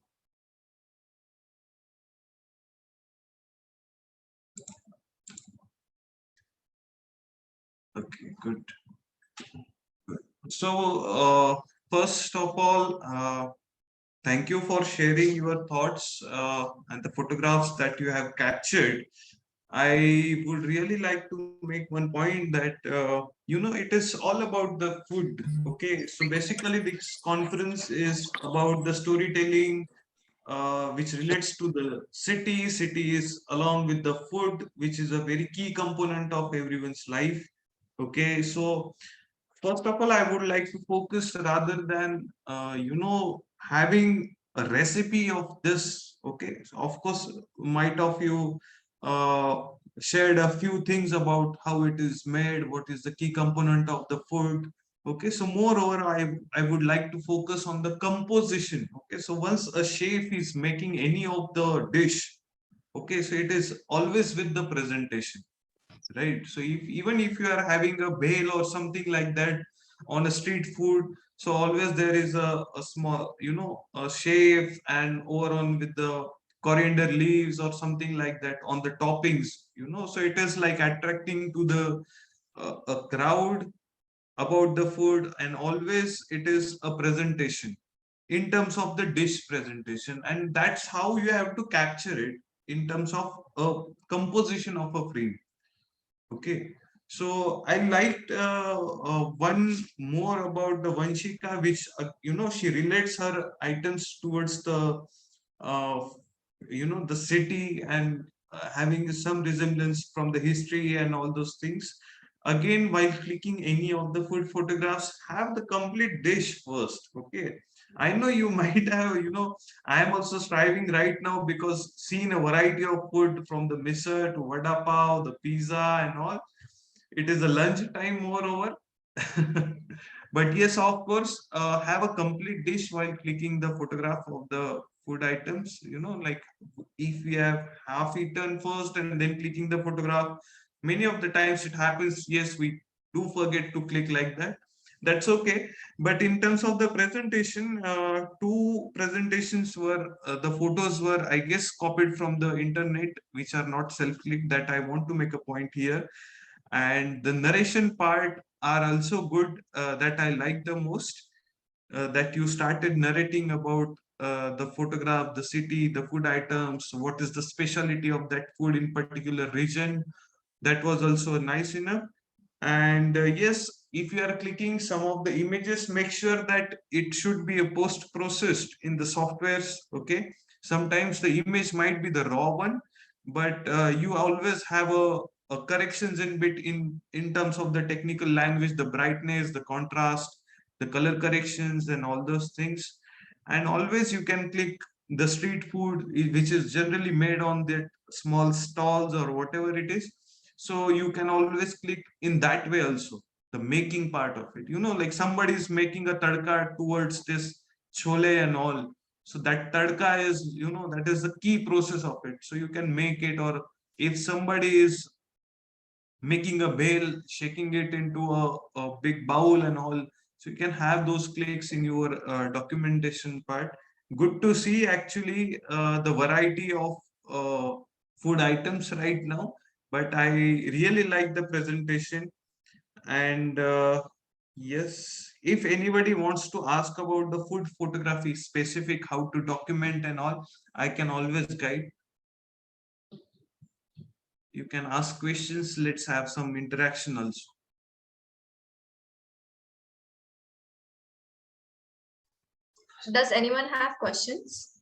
Okay, good. So, first of all, thank you for sharing your thoughts and the photographs that you have captured. I would really like to make one point that, it is all about the food. Okay, so basically, this conference is about the storytelling, which relates to the city. City is along with the food, which is a very key component of everyone's life. Okay, so first of all, I would like to focus rather than, having a recipe of this. Okay, so of course, might of you uh, shared a few things about how it is made, what is the key component of the food. Okay, so moreover, I would like to focus on the composition. Okay, so once a chef is making any of the dish, okay, so it is always with the presentation, right? So if even if you are having a bale or something like that on a street food, so always there is a small, a shave and over on with the coriander leaves or something like that on the toppings, so it is like attracting to the a crowd about the food, and always it is a presentation in terms of the dish presentation, and that's how you have to capture it in terms of a composition of a frame. Okay, so I liked one more about the Vanshika, which she relates her items towards the uh, the city and having some resemblance from the history and all those things. Again, while clicking any of the food photographs, have the complete dish first. Okay, I know you might have, I am also striving right now because seeing a variety of food from the misal to vada pav, the pizza and all. It is a lunch time moreover. But yes, of course, have a complete dish while clicking the photograph of the food items. Like if we have half eaten first and then clicking the photograph, many of the times it happens. Yes, we do forget to click like that. That's okay. But in terms of the presentation, two presentations were the photos were, I guess, copied from the internet, which are not self-clicked. That I want to make a point here, and the narration part are also good, that I like the most, that you started narrating about the photograph, the city, the food items, what is the specialty of that food in particular region. That was also nice enough. And yes, if you are clicking some of the images, make sure that it should be a post processed in the softwares. Okay, sometimes the image might be the raw one, but you always have a corrections in bit in terms of the technical language, the brightness, the contrast, the color corrections and all those things. And always you can click the street food, which is generally made on the small stalls or whatever it is. So you can always click in that way also, the making part of it, like somebody is making a tadka towards this chole and all. So that tadka is, that is the key process of it, so you can make it. Or if somebody is making a bale, shaking it into a big bowl and all, so you can have those clicks in your documentation part. Good to see actually the variety of food items right now. but I really like the presentation. And yes, if anybody wants to ask about the food photography specific, how to document and all, I can always guide. You can ask questions. Let's have some interaction also. Does anyone have questions?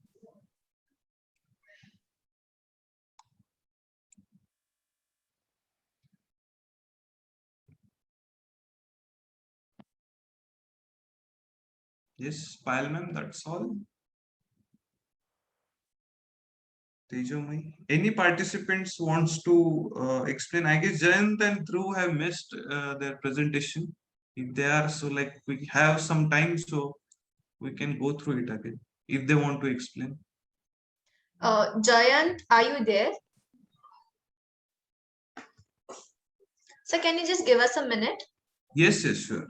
Yes, Payal ma'am, that's all. Tejomai. Any participants wants to explain? I guess Jayant and Dhruv have missed their presentation. If they are, so like we have some time, so we can go through it again if they want to explain. Jayant, are you there? So can you just give us a minute? Yes, yes, sure.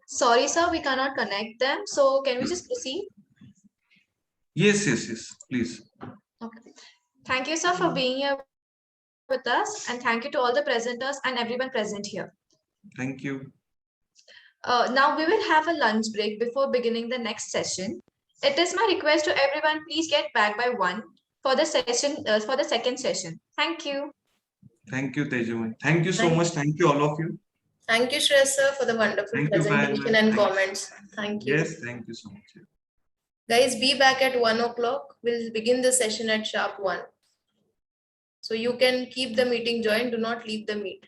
Sorry, sir, we cannot connect them. So can we just proceed? Yes, yes, yes, please. Okay. Thank you, sir, for being here with us. And thank you to all the presenters and everyone present here. Thank you. Now we will have a lunch break before beginning the next session. It is my request to everyone, please get back by 1 for the second session. Thank you. Thank you, Tejomai. Thank you so Thank, much. Thank you, all of you. thank you, Shreya sir, for the wonderful Thank you, Payal presentation ma'am. and Thank comments. Thank you. Yes, thank you so much. Guys, be back at 1 o'clock. We'll begin the session at sharp 1. So you can keep the meeting joined. Do not leave the meet.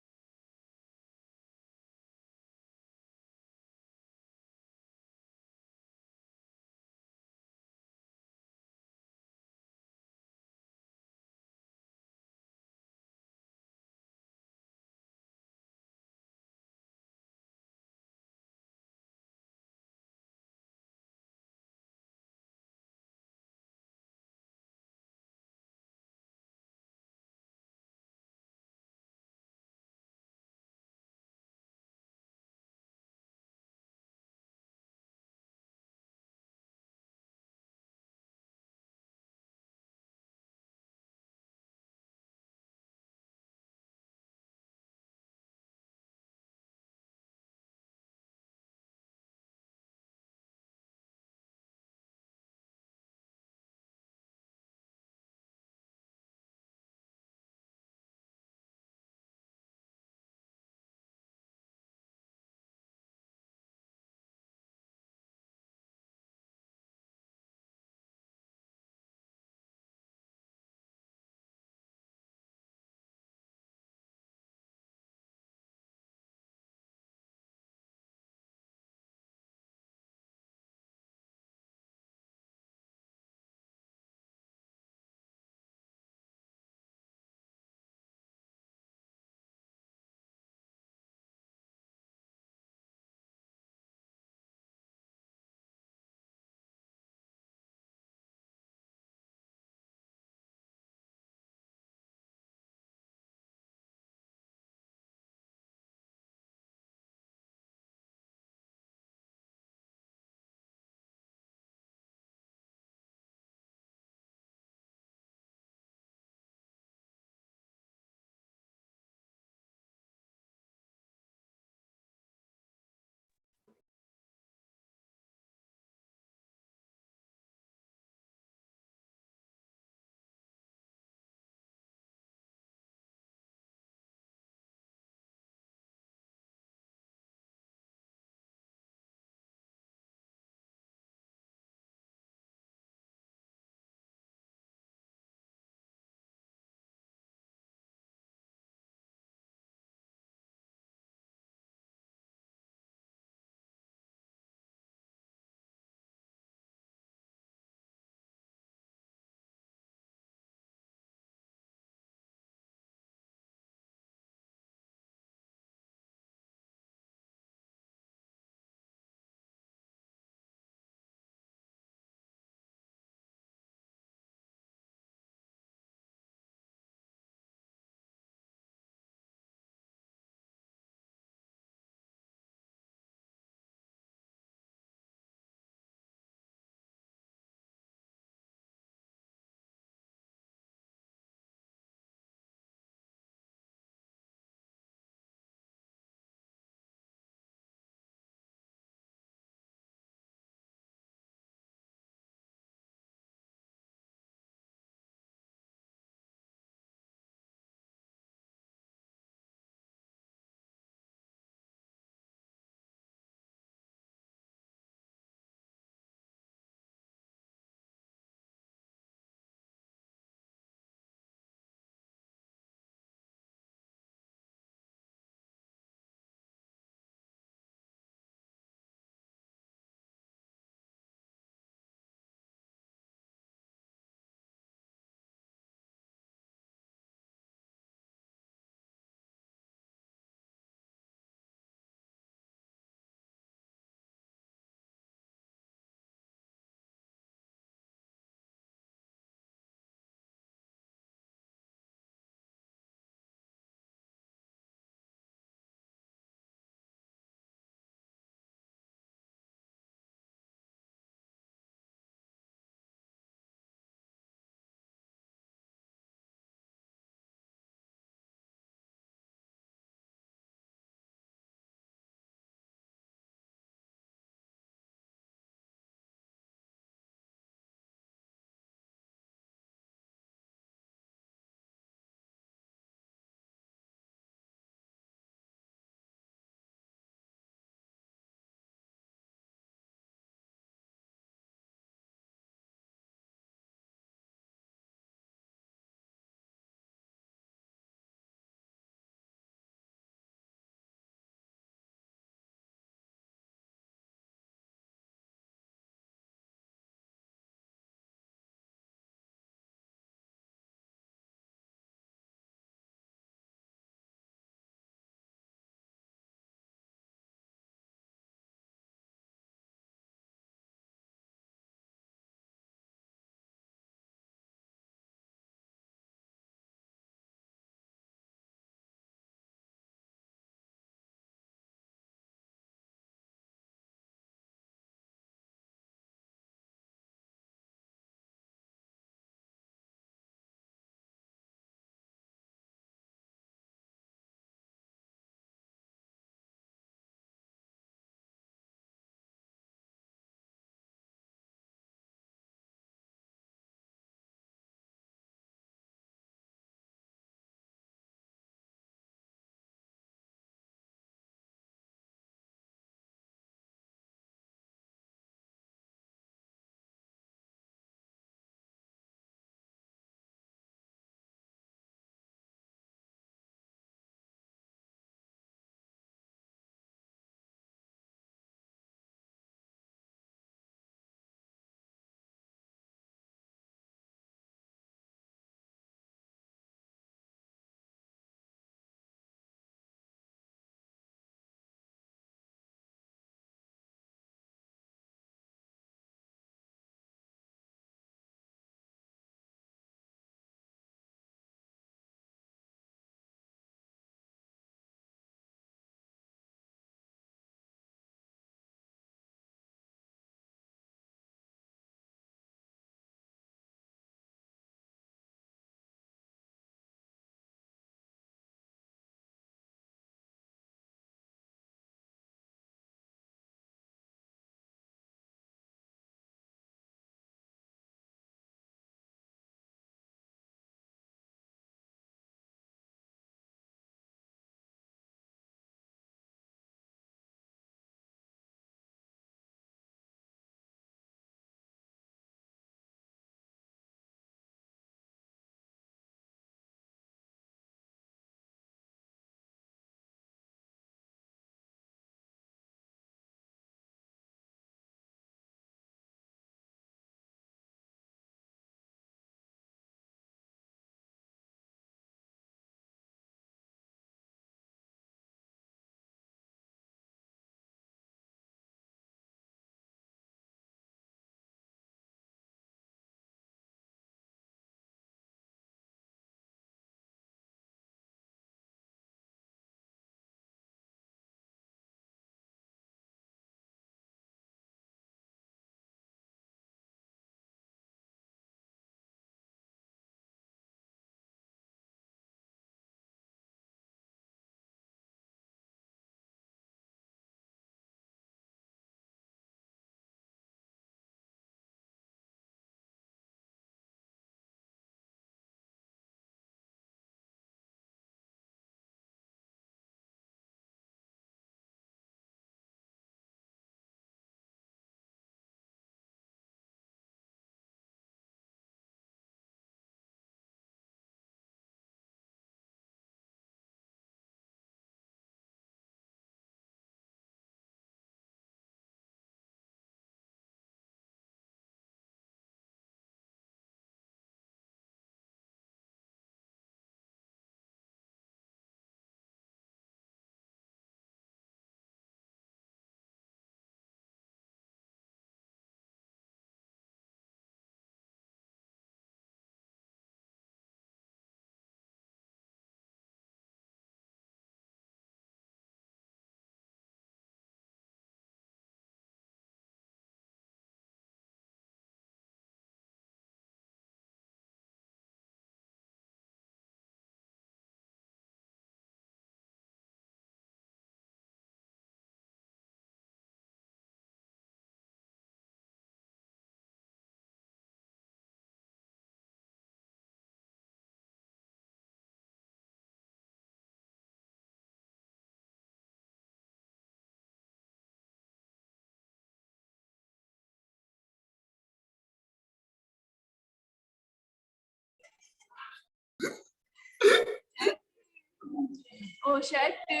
Oshatti.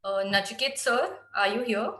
Nachiket sir, are you here?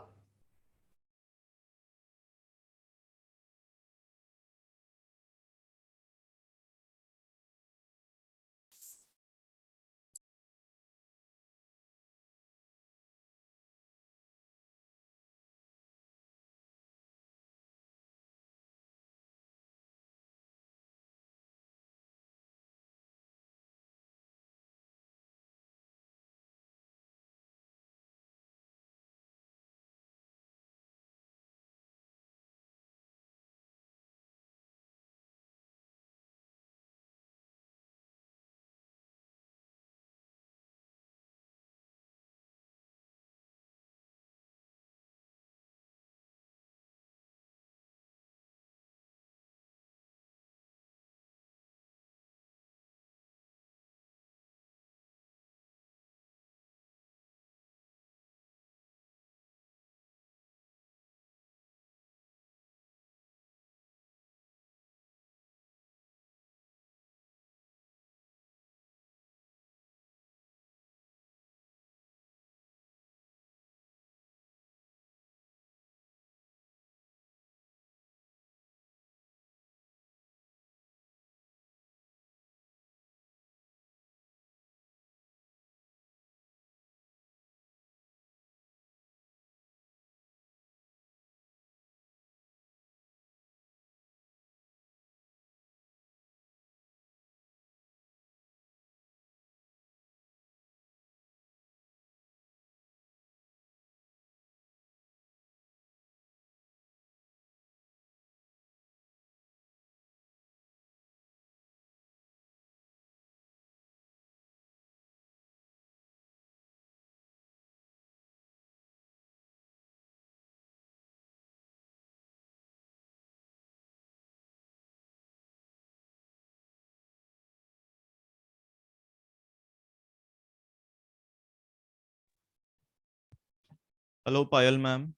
Hello, Payal ma'am.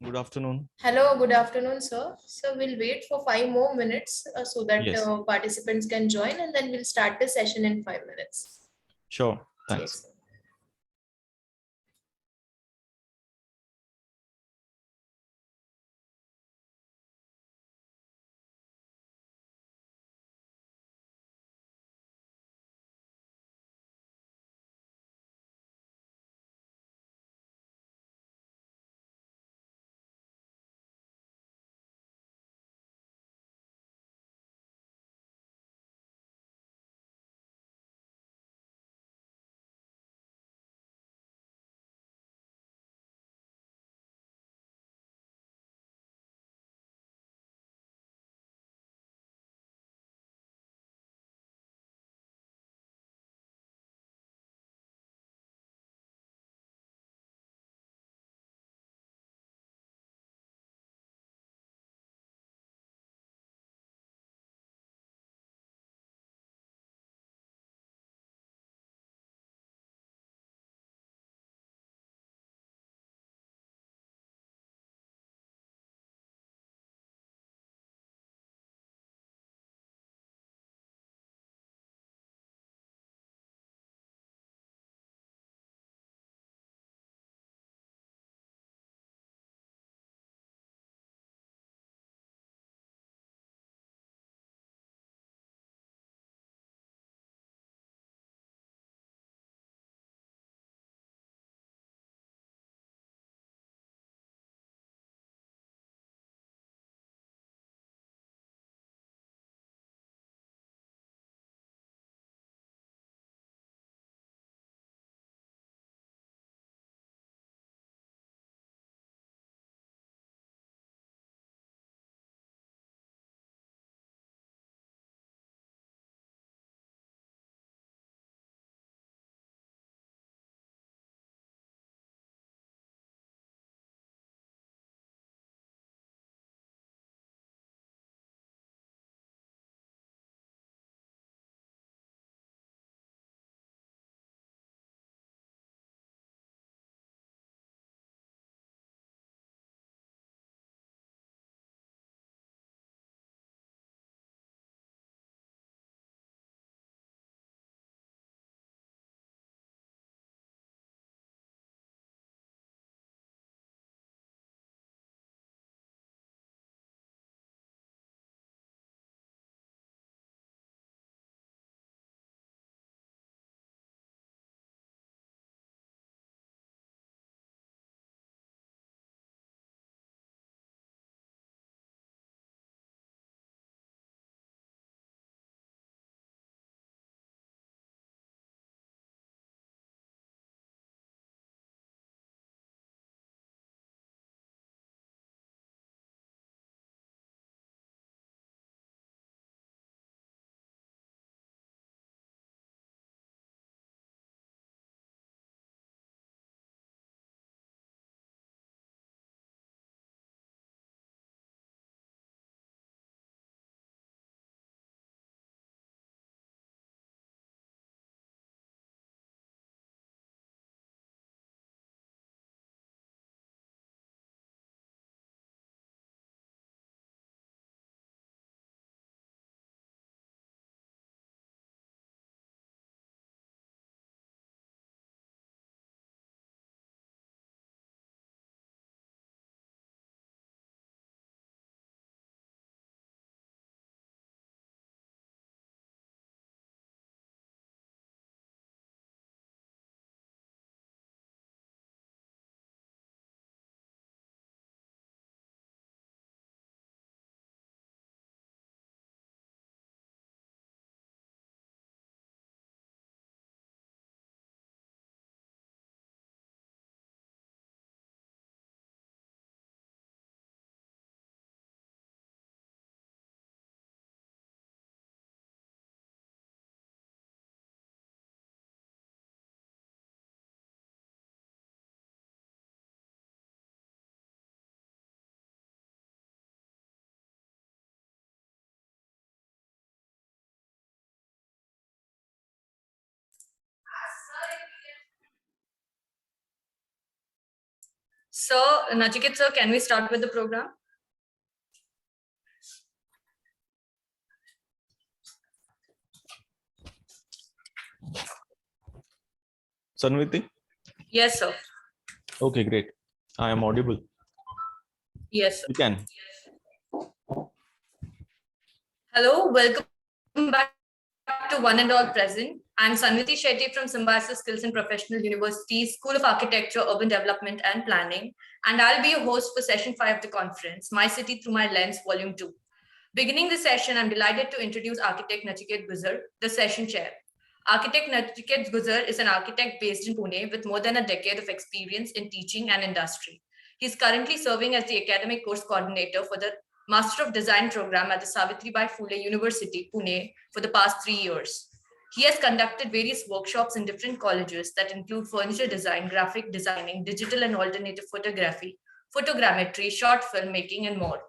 Good afternoon. Hello, good afternoon, sir. So we'll wait for 5 more minutes so that Yes, participants can join, and then we'll start the session in 5 minutes. sure. Thanks. Yes. So, Nachiket sir, can we start with the program? Sanviti? Yes, sir. Okay, great. I am audible. Yes, sir. You can. Hello, welcome back to one and all present. I'm Sanviti Shetty from Symbiosis Skills and Professional University, School of Architecture, Urban Development and Planning, and I'll be your host for session 5 of the conference, My City Through My Lens, Volume 2. Beginning the session, I'm delighted to introduce architect Nachiket Guzar, the session chair. Architect Nachiket Guzar is an architect based in Pune with more than a decade of experience in teaching and industry. He's currently serving as the academic course coordinator for the Master of Design program at the Savitribai Phule University, Pune, for the past 3 years. He has conducted various workshops in different colleges that include furniture design, graphic designing, digital and alternative photography, photogrammetry, short filmmaking, and more.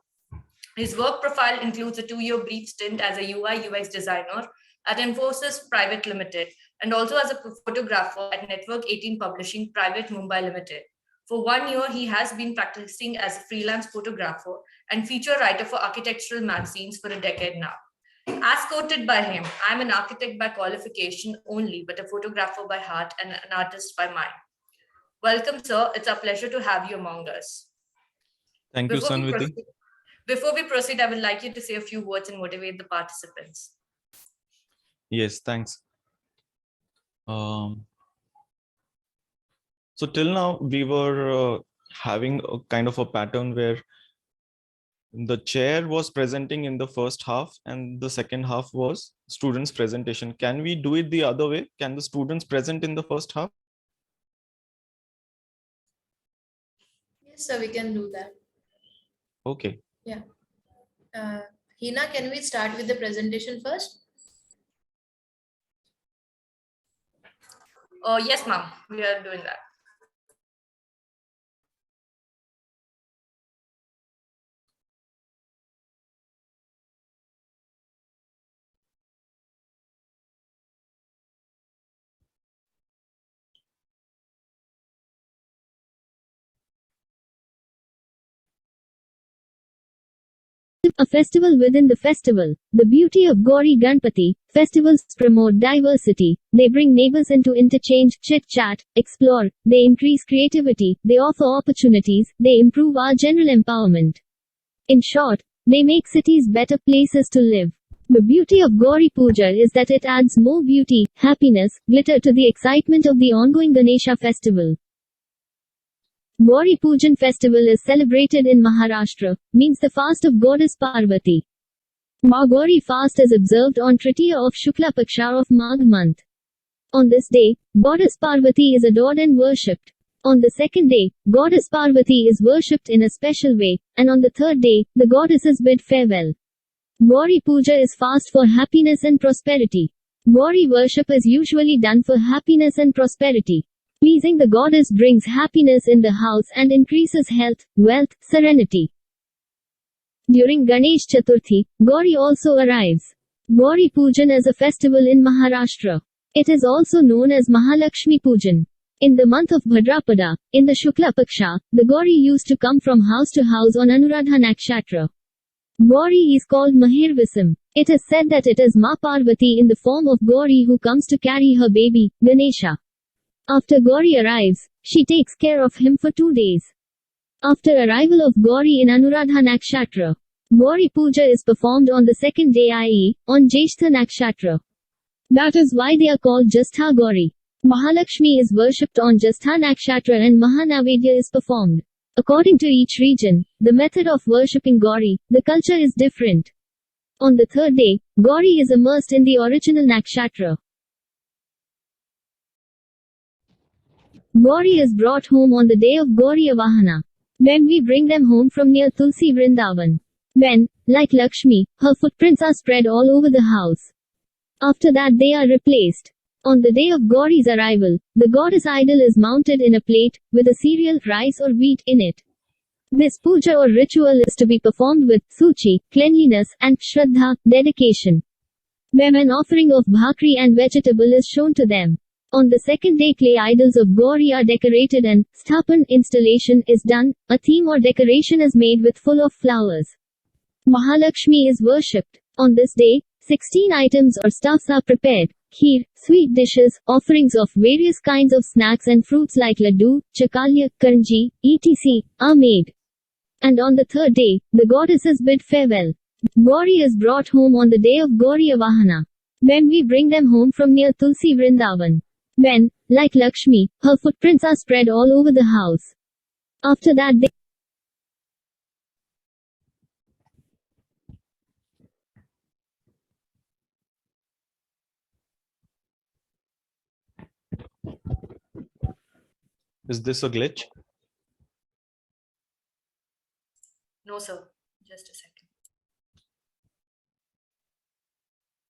His work profile includes a 2-year brief stint as a UI UX designer at Infosys Private Limited and also as a photographer at Network 18 Publishing Private Mumbai Limited. For 1 year, he has been practicing as a freelance photographer and feature writer for architectural magazines for a decade now. As quoted by him, I'm an architect by qualification only, but a photographer by heart and an artist by mind. Welcome, sir. It's a pleasure to have you among us. Thank you, Sanviti. Before we proceed, I would like you to say a few words and motivate the participants. Yes, thanks. So till now, we were having a kind of a pattern where the chair was presenting in the first half and the second half was students' presentation. Can we do it the other way? Can the students present in the first half? Yes, sir, we can do that. Okay. Yeah. Hina, can we start with the presentation first? Yes, ma'am. We are doing that. A festival within the festival. The beauty of Gauri Ganpati, festivals promote diversity, they bring neighbors into interchange, chit-chat, explore, they increase creativity, they offer opportunities, they improve our general empowerment. In short, they make cities better places to live. The beauty of Gauri Puja is that it adds more beauty, happiness, glitter to the excitement of the ongoing Ganesha festival. Gauri Pujan festival is celebrated in Maharashtra, means the fast of goddess Parvati. Gauri fast is observed on Tritiya of Shukla Paksha of Magh month. On this day, goddess Parvati is adored and worshipped. On the second day, goddess Parvati is worshipped in a special way, and on the third day, the goddesses bid farewell. Gauri Puja is fast for happiness and prosperity. Gauri worship is usually done for happiness and prosperity. Pleasing the goddess brings happiness in the house and increases health, wealth, serenity. During Ganesh Chaturthi, Gauri also arrives. Gauri Pujan is a festival in Maharashtra. It is also known as Mahalakshmi Pujan. In the month of Bhadrapada, in the Shukla Paksha, the Gauri used to come from house to house on Anuradha Nakshatra. Gauri is called Mahirvisam. It is said that it is Ma Parvati in the form of Gauri who comes to carry her baby, Ganesha. After Gauri arrives, she takes care of him for 2 days. After arrival of Gauri in Anuradha Nakshatra, Gauri Puja is performed on the second day, i.e., on Jeshtha Nakshatra. That is why they are called Jastha Gauri. Mahalakshmi is worshipped on Jastha Nakshatra and Mahanavedya is performed. According to each region, the method of worshipping Gauri, the culture is different. On the third day, Gauri is immersed in the original Nakshatra. Gauri is brought home on the day of Gauri Avahana. Then we bring them home from near Tulsi Vrindavan. When, like Lakshmi, her footprints are spread all over the house. After that they are replaced. On the day of Gauri's arrival, the goddess idol is mounted in a plate, with a cereal, rice or wheat in it. This puja or ritual is to be performed with suchi, cleanliness, and shraddha, dedication. When an offering of bhakri and vegetable is shown to them. On the second day, clay idols of Gauri are decorated and Sthapan installation is done. A theme or decoration is made with full of flowers. Mahalakshmi is worshipped. On this day, 16 items or stuffs are prepared. Kheer, sweet dishes, offerings of various kinds of snacks and fruits like laddu, chakalya, kanji, etc. are made. And on the third day, the goddesses bid farewell. Gauri is brought home on the day of Gauri Avahana. When we bring them home from near Tulsi Vrindavan. When, like Lakshmi, her footprints are spread all over the house. After that they Is this a glitch? No, sir. Just a second.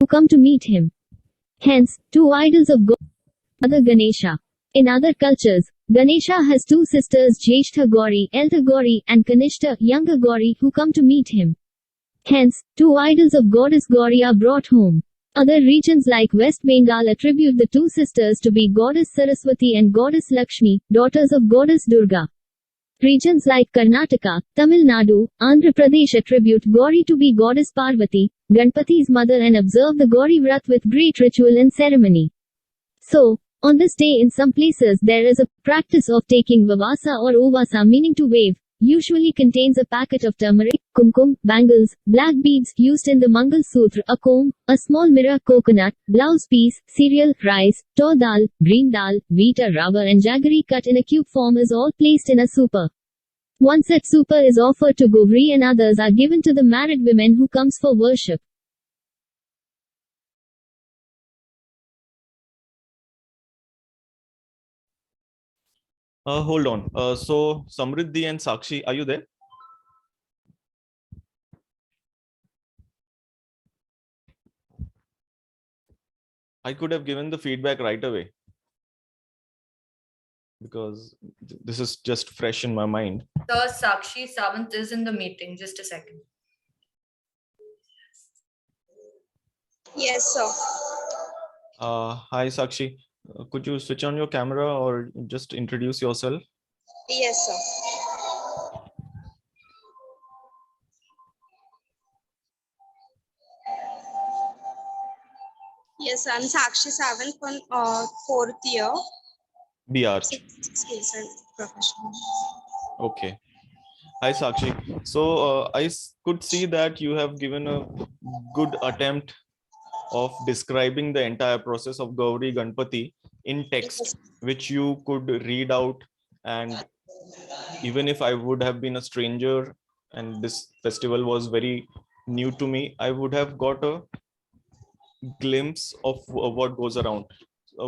who come to meet him. Hence, two idols of God. Mother Ganesha. In other cultures, Ganesha has two sisters Jyeshtha Gauri, Elder Gauri, and Kanishta, younger Gauri, who come to meet him. Hence, two idols of goddess Gauri are brought home. Other regions like West Bengal attribute the two sisters to be goddess Saraswati and goddess Lakshmi, daughters of goddess Durga. Regions like Karnataka, Tamil Nadu, Andhra Pradesh attribute Gauri to be goddess Parvati, Ganpati's mother, and observe the Gauri Vrat with great ritual and ceremony. So, on this day in some places there is a practice of taking Vavasa or Ovasa, meaning to wave, usually contains a packet of turmeric, kumkum, bangles, black beads used in the Mangal Sutra, a comb, a small mirror, coconut, blouse piece, cereal, rice, tur dal, green dal, wheat or rava and jaggery cut in a cube form is all placed in a super. One set super is offered to Gauri and others are given to the married women who comes for worship. Hold on. So Samriddhi and Sakshi, are you there? I could have given the feedback right away because this is just fresh in my mind. Sir, Sakshi Sawant is in the meeting. Just a second. Yes, sir. Hi, Sakshi. Could you switch on your camera or just introduce yourself? Yes, sir. Yes, I'm Sakshi Sawant from 4th year. B.Arch. Skills and professionals. Okay. Hi, Sakshi. So I could see that you have given a good attempt of describing the entire process of Gauri Ganpati in text, which you could read out. And even if I would have been a stranger and this festival was very new to me, I would have got a glimpse of what goes around.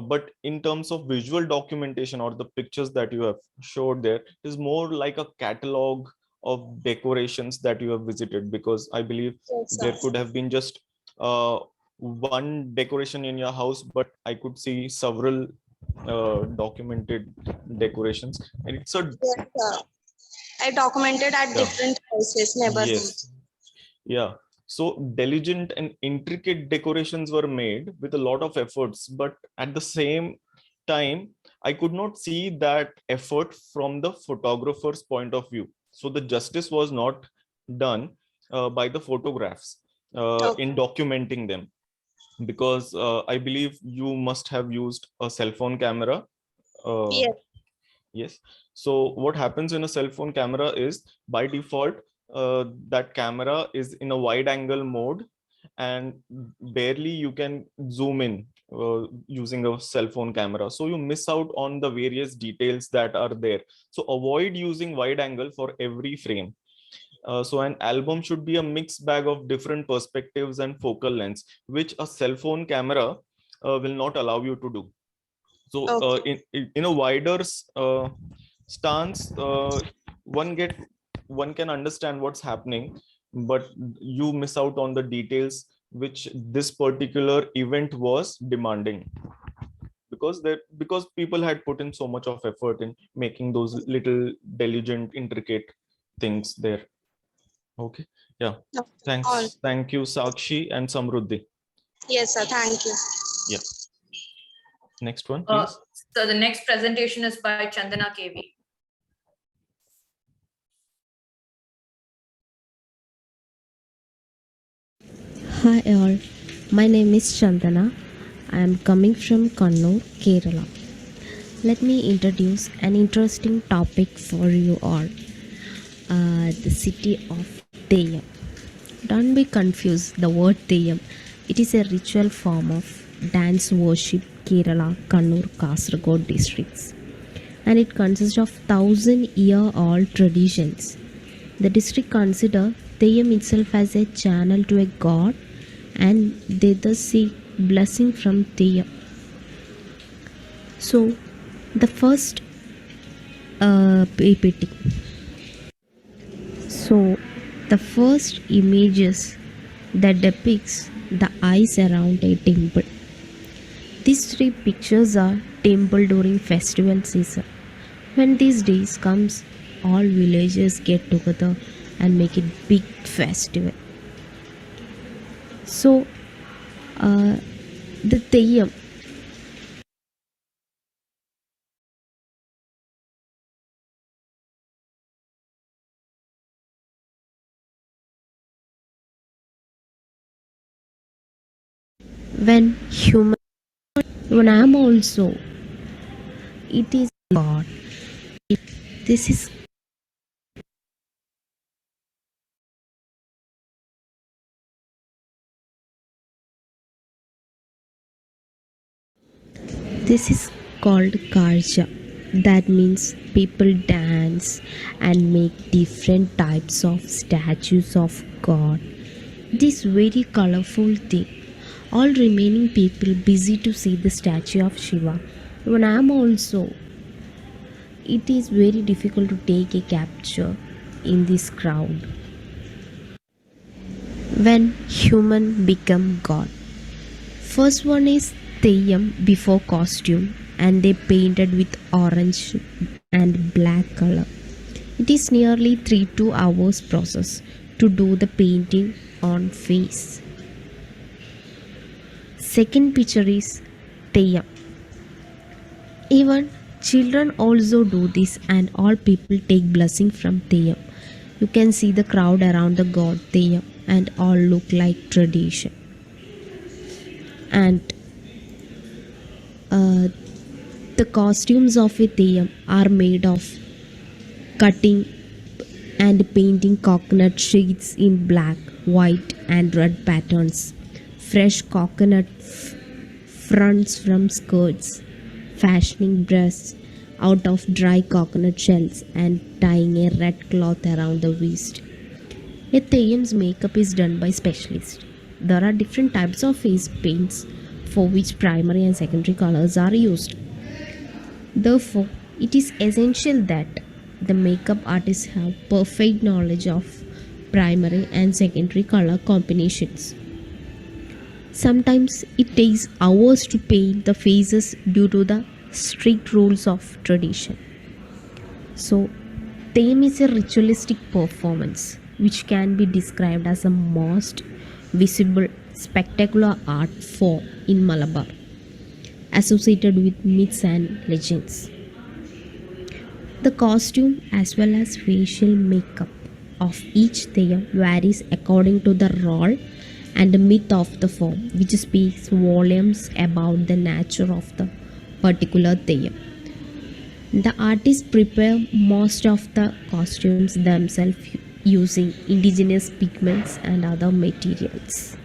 But in terms of visual documentation or the pictures that you have showed there is more like a catalog of decorations that you have visited, because I believe there could have been just one decoration in your house, but I could see several documented decorations, and it's a Yes, sir. I documented at different houses, neighborhoods. yes, yeah. So diligent and intricate decorations were made with a lot of efforts, but at the same time, I could not see that effort from the photographer's point of view. So the justice was not done by the photographs in documenting them, because I believe you must have used a cell phone camera. Yes. Yes. So what happens in a cell phone camera is by default, that camera is in a wide angle mode and barely you can zoom in using a cell phone camera. So you miss out on the various details that are there. So avoid using wide angle for every frame. So an album should be a mixed bag of different perspectives and focal lengths, which a cell phone camera will not allow you to do. So in a wider stance, one can understand what's happening, but you miss out on the details which this particular event was demanding, because people had put in so much of effort in making those little diligent, intricate things there. Okay, yeah. Thanks. Thank you, Sakshi and Samruddhi. Yes, sir. Thank you. Yeah. Next one, please. So the next presentation is by Chandana KV. Hi all, my name is Chandana. I am coming from Kannur, Kerala. Let me introduce an interesting topic for you all. The city of Theyyam. Don't be confused, the word Theyyam. It is a ritual form of dance worship Kerala, Kannur, Kasaragod districts. And it consists of 1,000-year-old traditions. The district consider Theyyam itself as a channel to a god, and they thus seek blessing from Theyyam. So, the first PPT. So, the first images that depicts the eyes around a temple. These three pictures are temple during festival season. When these days comes, all villagers get together and make it big festival. So, the Theyyam. When I am also, it is God. This is called Karja. That means people dance and make different types of statues of God. This very colorful thing. All remaining people busy to see the statue of Shiva. When I am also, it is very difficult to take a capture in this crowd. When human become God. First one is Theyyam before costume, and they painted with orange and black color. It is nearly 3 to 2 hours process to do the painting on face. Second picture is Theyyam. Even children also do this, and all people take blessing from Theyyam. You can see the crowd around the god Theyyam, and all look like tradition. And the costumes of a Theyyam are made of cutting and painting coconut sheets in black, white and red patterns, fresh coconut fronts from skirts, fashioning breasts out of dry coconut shells and tying a red cloth around the waist. A Theyyam's makeup is done by specialists. There are different types of face paints for which primary and secondary colors are used. Therefore, it is essential that the makeup artists have perfect knowledge of primary and secondary color combinations. Sometimes it takes hours to paint the faces due to the strict rules of tradition. So, Theyyam is a ritualistic performance which can be described as the most visible spectacular art form in Malabar, associated with myths and legends. The costume as well as facial makeup of each Theyyam varies according to the role and the myth of the form, which speaks volumes about the nature of the particular Theyyam. The artists prepare most of the costumes themselves using indigenous pigments and other materials.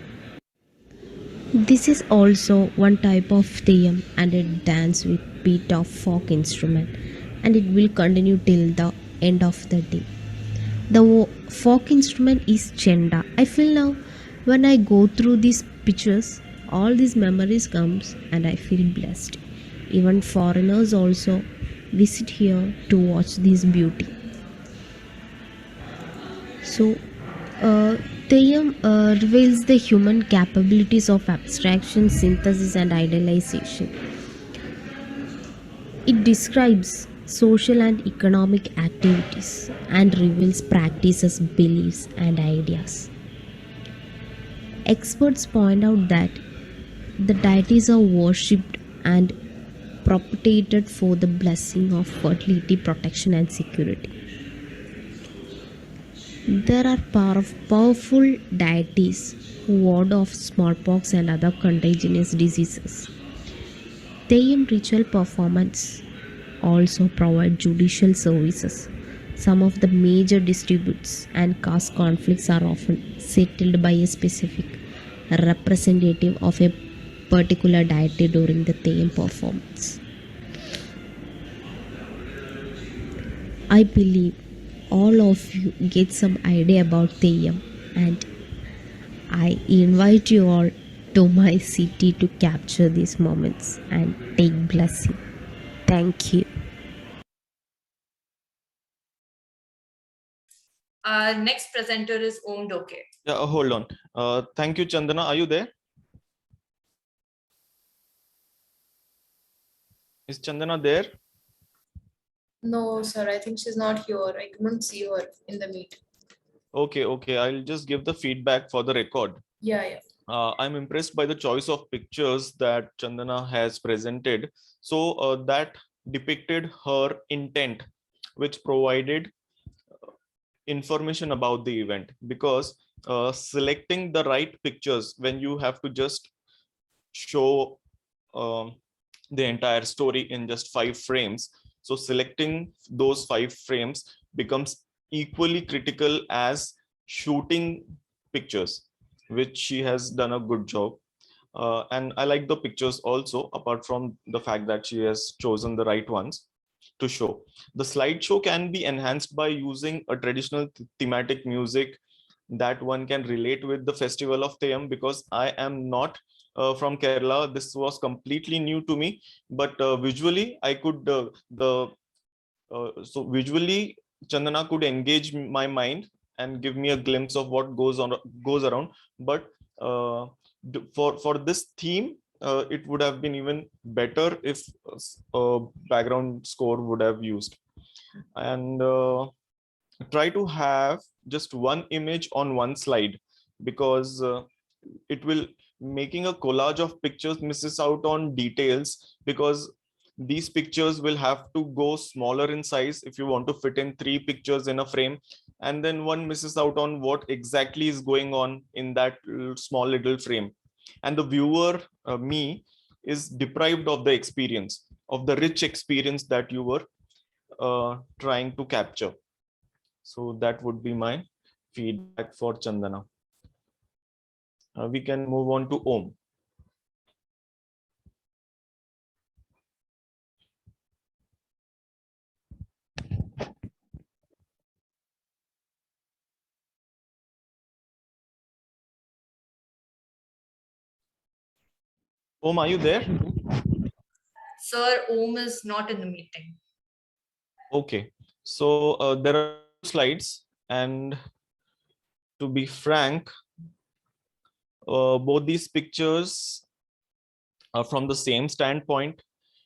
This is also one type of Theyyam, and it dances with beat of folk instrument, and it will continue till the end of the day. The folk instrument is Chenda. I feel now when I go through these pictures, all these memories comes and I feel blessed. Even foreigners also visit here to watch this beauty. So, Theyyam reveals the human capabilities of abstraction, synthesis and idealization. It describes social and economic activities and reveals practices, beliefs and ideas. Experts point out that the deities are worshipped and propagated for the blessing of fertility, protection, and security. There are powerful deities who ward off smallpox and other contagious diseases. Theyyam ritual performance also provide judicial services. Some of the major disputes and caste conflicts are often settled by a specific representative of a particular deity during the Theyyam performance. I believe all of you get some idea about Theyyam, and I invite you all to my city to capture these moments and take blessing. Thank you. Our next presenter is Om Doke. Yeah, hold on. Thank you, Chandana. Are you there? Is Chandana there? No, sir, I think she's not here. I couldn't see her in the meet. Okay, I'll just give the feedback for the record. Yeah. I'm impressed by the choice of pictures that Chandana has presented. So that depicted her intent, which provided information about the event, because selecting the right pictures when you have to just show the entire story in just 5 frames. So selecting those 5 frames becomes equally critical as shooting pictures, which she has done a good job. And I like the pictures also, apart from the fact that she has chosen the right ones to show. The slideshow can be enhanced by using a traditional thematic music that one can relate with the festival of Theyyam, because I am not from Kerala. This was completely new to me, but visually I could so visually Chandana could engage my mind and give me a glimpse of what goes around. But for this theme, it would have been even better if a background score would have used. And try to have just one image on one slide, because it will making a collage of pictures misses out on details, because these pictures will have to go smaller in size if you want to fit in 3 pictures in a frame, and then one misses out on what exactly is going on in that small little frame, and the viewer, me, is deprived of the experience, of the rich experience that you were trying to capture. So that would be my feedback for Chandana. We can move on to Om. Om, are you there? Sir, Om is not in the meeting. Okay, so there are 2 slides, and to be frank, both these pictures are from the same standpoint.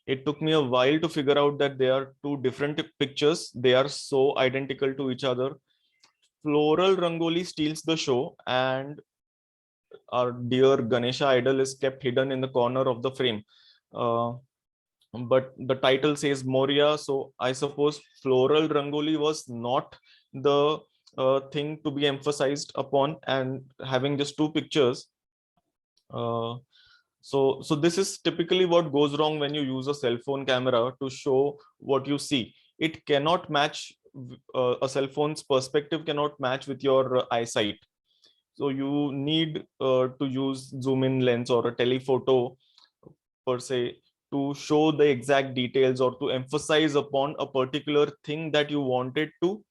It took me a while to figure out that they are 2 different pictures. They are so identical to each other. Floral Rangoli steals the show, and our dear Ganesha idol is kept hidden in the corner of the frame. But the title says Moria, so I suppose floral Rangoli was not the thing to be emphasized upon, and having just 2 pictures. So this is typically what goes wrong when you use a cell phone camera to show what you see. It cannot match, a cell phone's perspective cannot match with your eyesight. So you need to use zoom in lens or a telephoto per se to show the exact details, or to emphasize upon a particular thing that you wanted to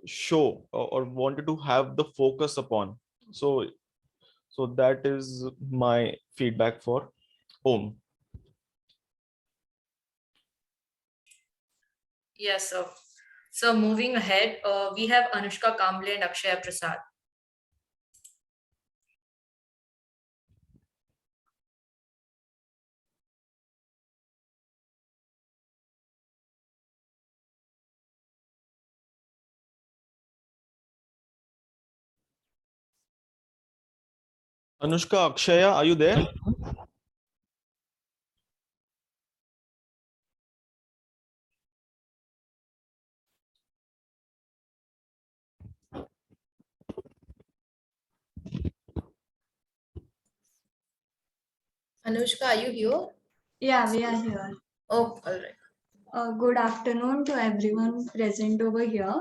show, or wanted to have the focus upon. So that is my feedback for Om. Yes, sir. So moving ahead, we have Anushka Kamble and Akshaya Prasad. Anushka, Akshaya, are you there? Anushka, are you here? Yeah, we are here. Oh, all right. Good afternoon to everyone present over here.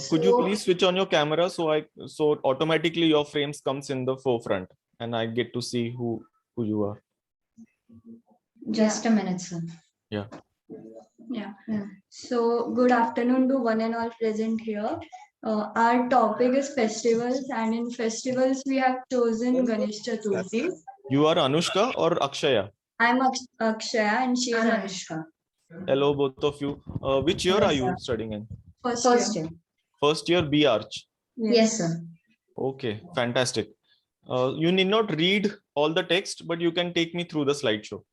Could you please switch on your camera so automatically your frames comes in the forefront and I get to see who you are. Just a minute, sir. Yeah. Yeah. So good afternoon to one and all present here. Our topic is festivals, and in festivals we have chosen Ganesh Chaturthi. You are Anushka or Akshaya? I'm Akshaya and she is Anushka. Hello, both of you. Which year are you studying in? First year. First year B.Arch. Yes, sir. Okay, fantastic. You need not read all the text, but you can take me through the slideshow.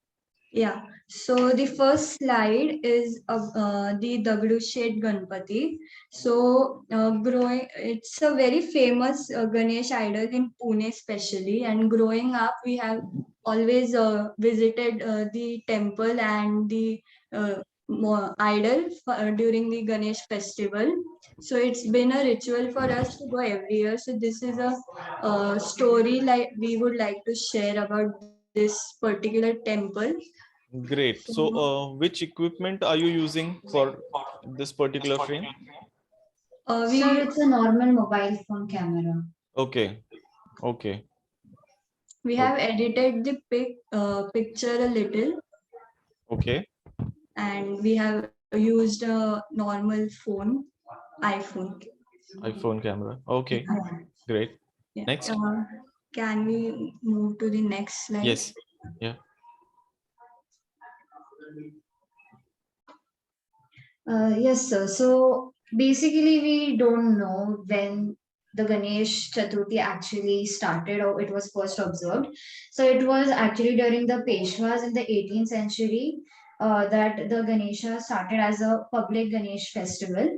Yeah, so the first slide is the Dagdushet Ganpati. So it's a very famous Ganesh idol in Pune especially, and growing up we have always visited the temple and the idol during the Ganesh festival. So it's been a ritual for us to go every year. So this is a story like we would like to share about this particular temple. Great. So, which equipment are you using for this particular frame? Sir, it's a normal mobile phone camera. Okay. Okay. We have edited the picture a little. Okay. And we have used a normal phone, iPhone. iPhone camera. Okay. Great. Yeah. Next. Can we move to the next slide? Yes. Yeah. Yes, sir. So basically, we don't know when the Ganesh Chaturthi actually started or it was first observed. So it was actually during the Peshwas in the 18th century that the Ganesha started as a public Ganesh festival.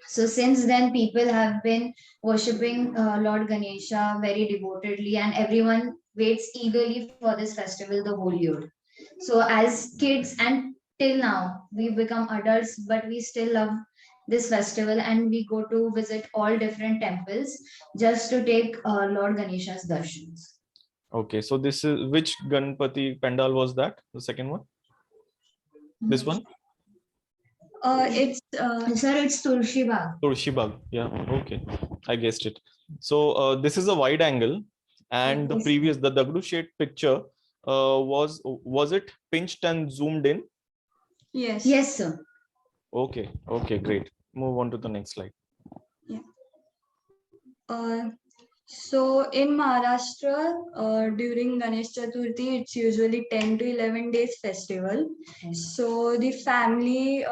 So since then, people have been worshipping Lord Ganesha very devotedly, and everyone waits eagerly for this festival the whole year. So as kids and till now, we become adults, but we still love this festival, and we go to visit all different temples just to take Lord Ganesha's darshans. Okay. So this is which Ganpati Pandal was that? The second one? This one? Sir, it's Tulshi Bagh. Tulshi Bagh. Yeah. Okay. I guessed it. So this is a wide angle, and the previous the Dagdushet picture was it pinched and zoomed in? Yes. Yes, sir. Okay. Okay. Great. Move on to the next slide. So in Maharashtra, during Ganesh Chaturthi, it's usually 10 to 11 days festival. So the family,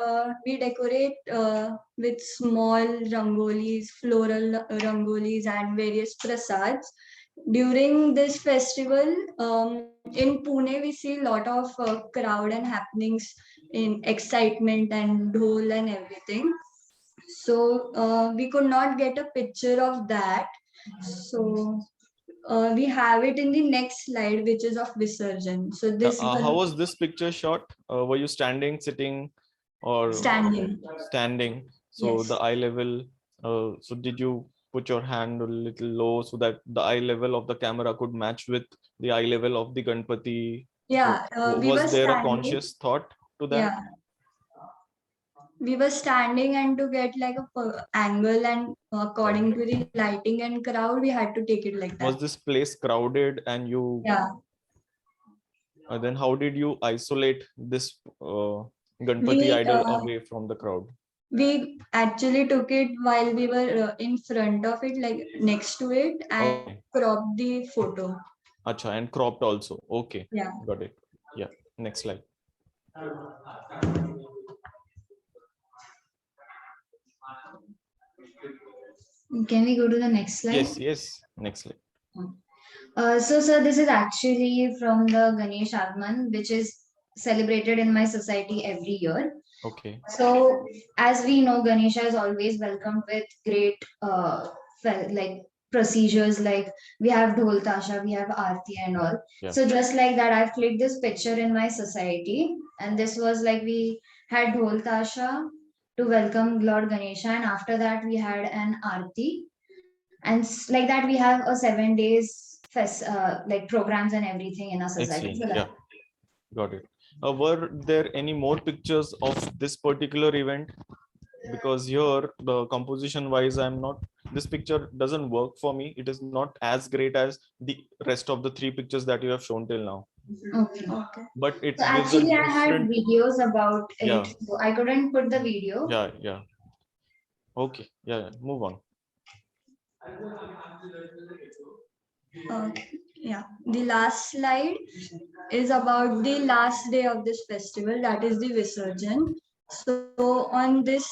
we decorate with small rangolis, floral rangolis and various prasads. During this festival, in Pune, we see a lot of crowd and happenings in excitement and dhol and everything. So we could not get a picture of that. So we have it in the next slide, which is of Visarjan. So this How was this picture shot? Were you standing, sitting, or standing? Standing. So Yes. the eye level. So did you put your hand a little low so that the eye level of the camera could match with the eye level of the Ganpati? Yeah. We Was were there a standing. conscious thought to that? Yeah. We were standing, and to get like a angle and according to the lighting and crowd, we had to take it like that. Was this place crowded and you? Yeah. Then how did you isolate this Ganpati idol away from the crowd? We actually took it while we were in front of it, like next to it, and cropped the photo. Acha, and cropped also. Okay. Yeah. Got it. Yeah. Next slide. Can we go to the next slide? Yes. Yes. Next slide. So, sir, this is actually from the Ganesh Agman, which is celebrated in my society every year. Okay. So, as we know, Ganesha is always welcomed with great like procedures, like we have dhol tasha, we have aarti and all. Yeah. So just like that, I've clicked this picture in my society, and this was like we had dhol tasha to welcome Lord Ganesha, and after that we had an aarti, and like that we have a 7 days like programs and everything in our society. Excellent. So Yeah, got it. Were there any more pictures of this particular event? Because here the composition wise, I'm not, this picture doesn't work for me. It is not as great as the rest of the 3 pictures that you have shown till now. okay. But it So gives a actually, I had different, videos about yeah, it, so I couldn't put the video. yeah. Okay, yeah, move on. Yeah, the last slide is about the last day of this festival, that is the Visarjan. So on this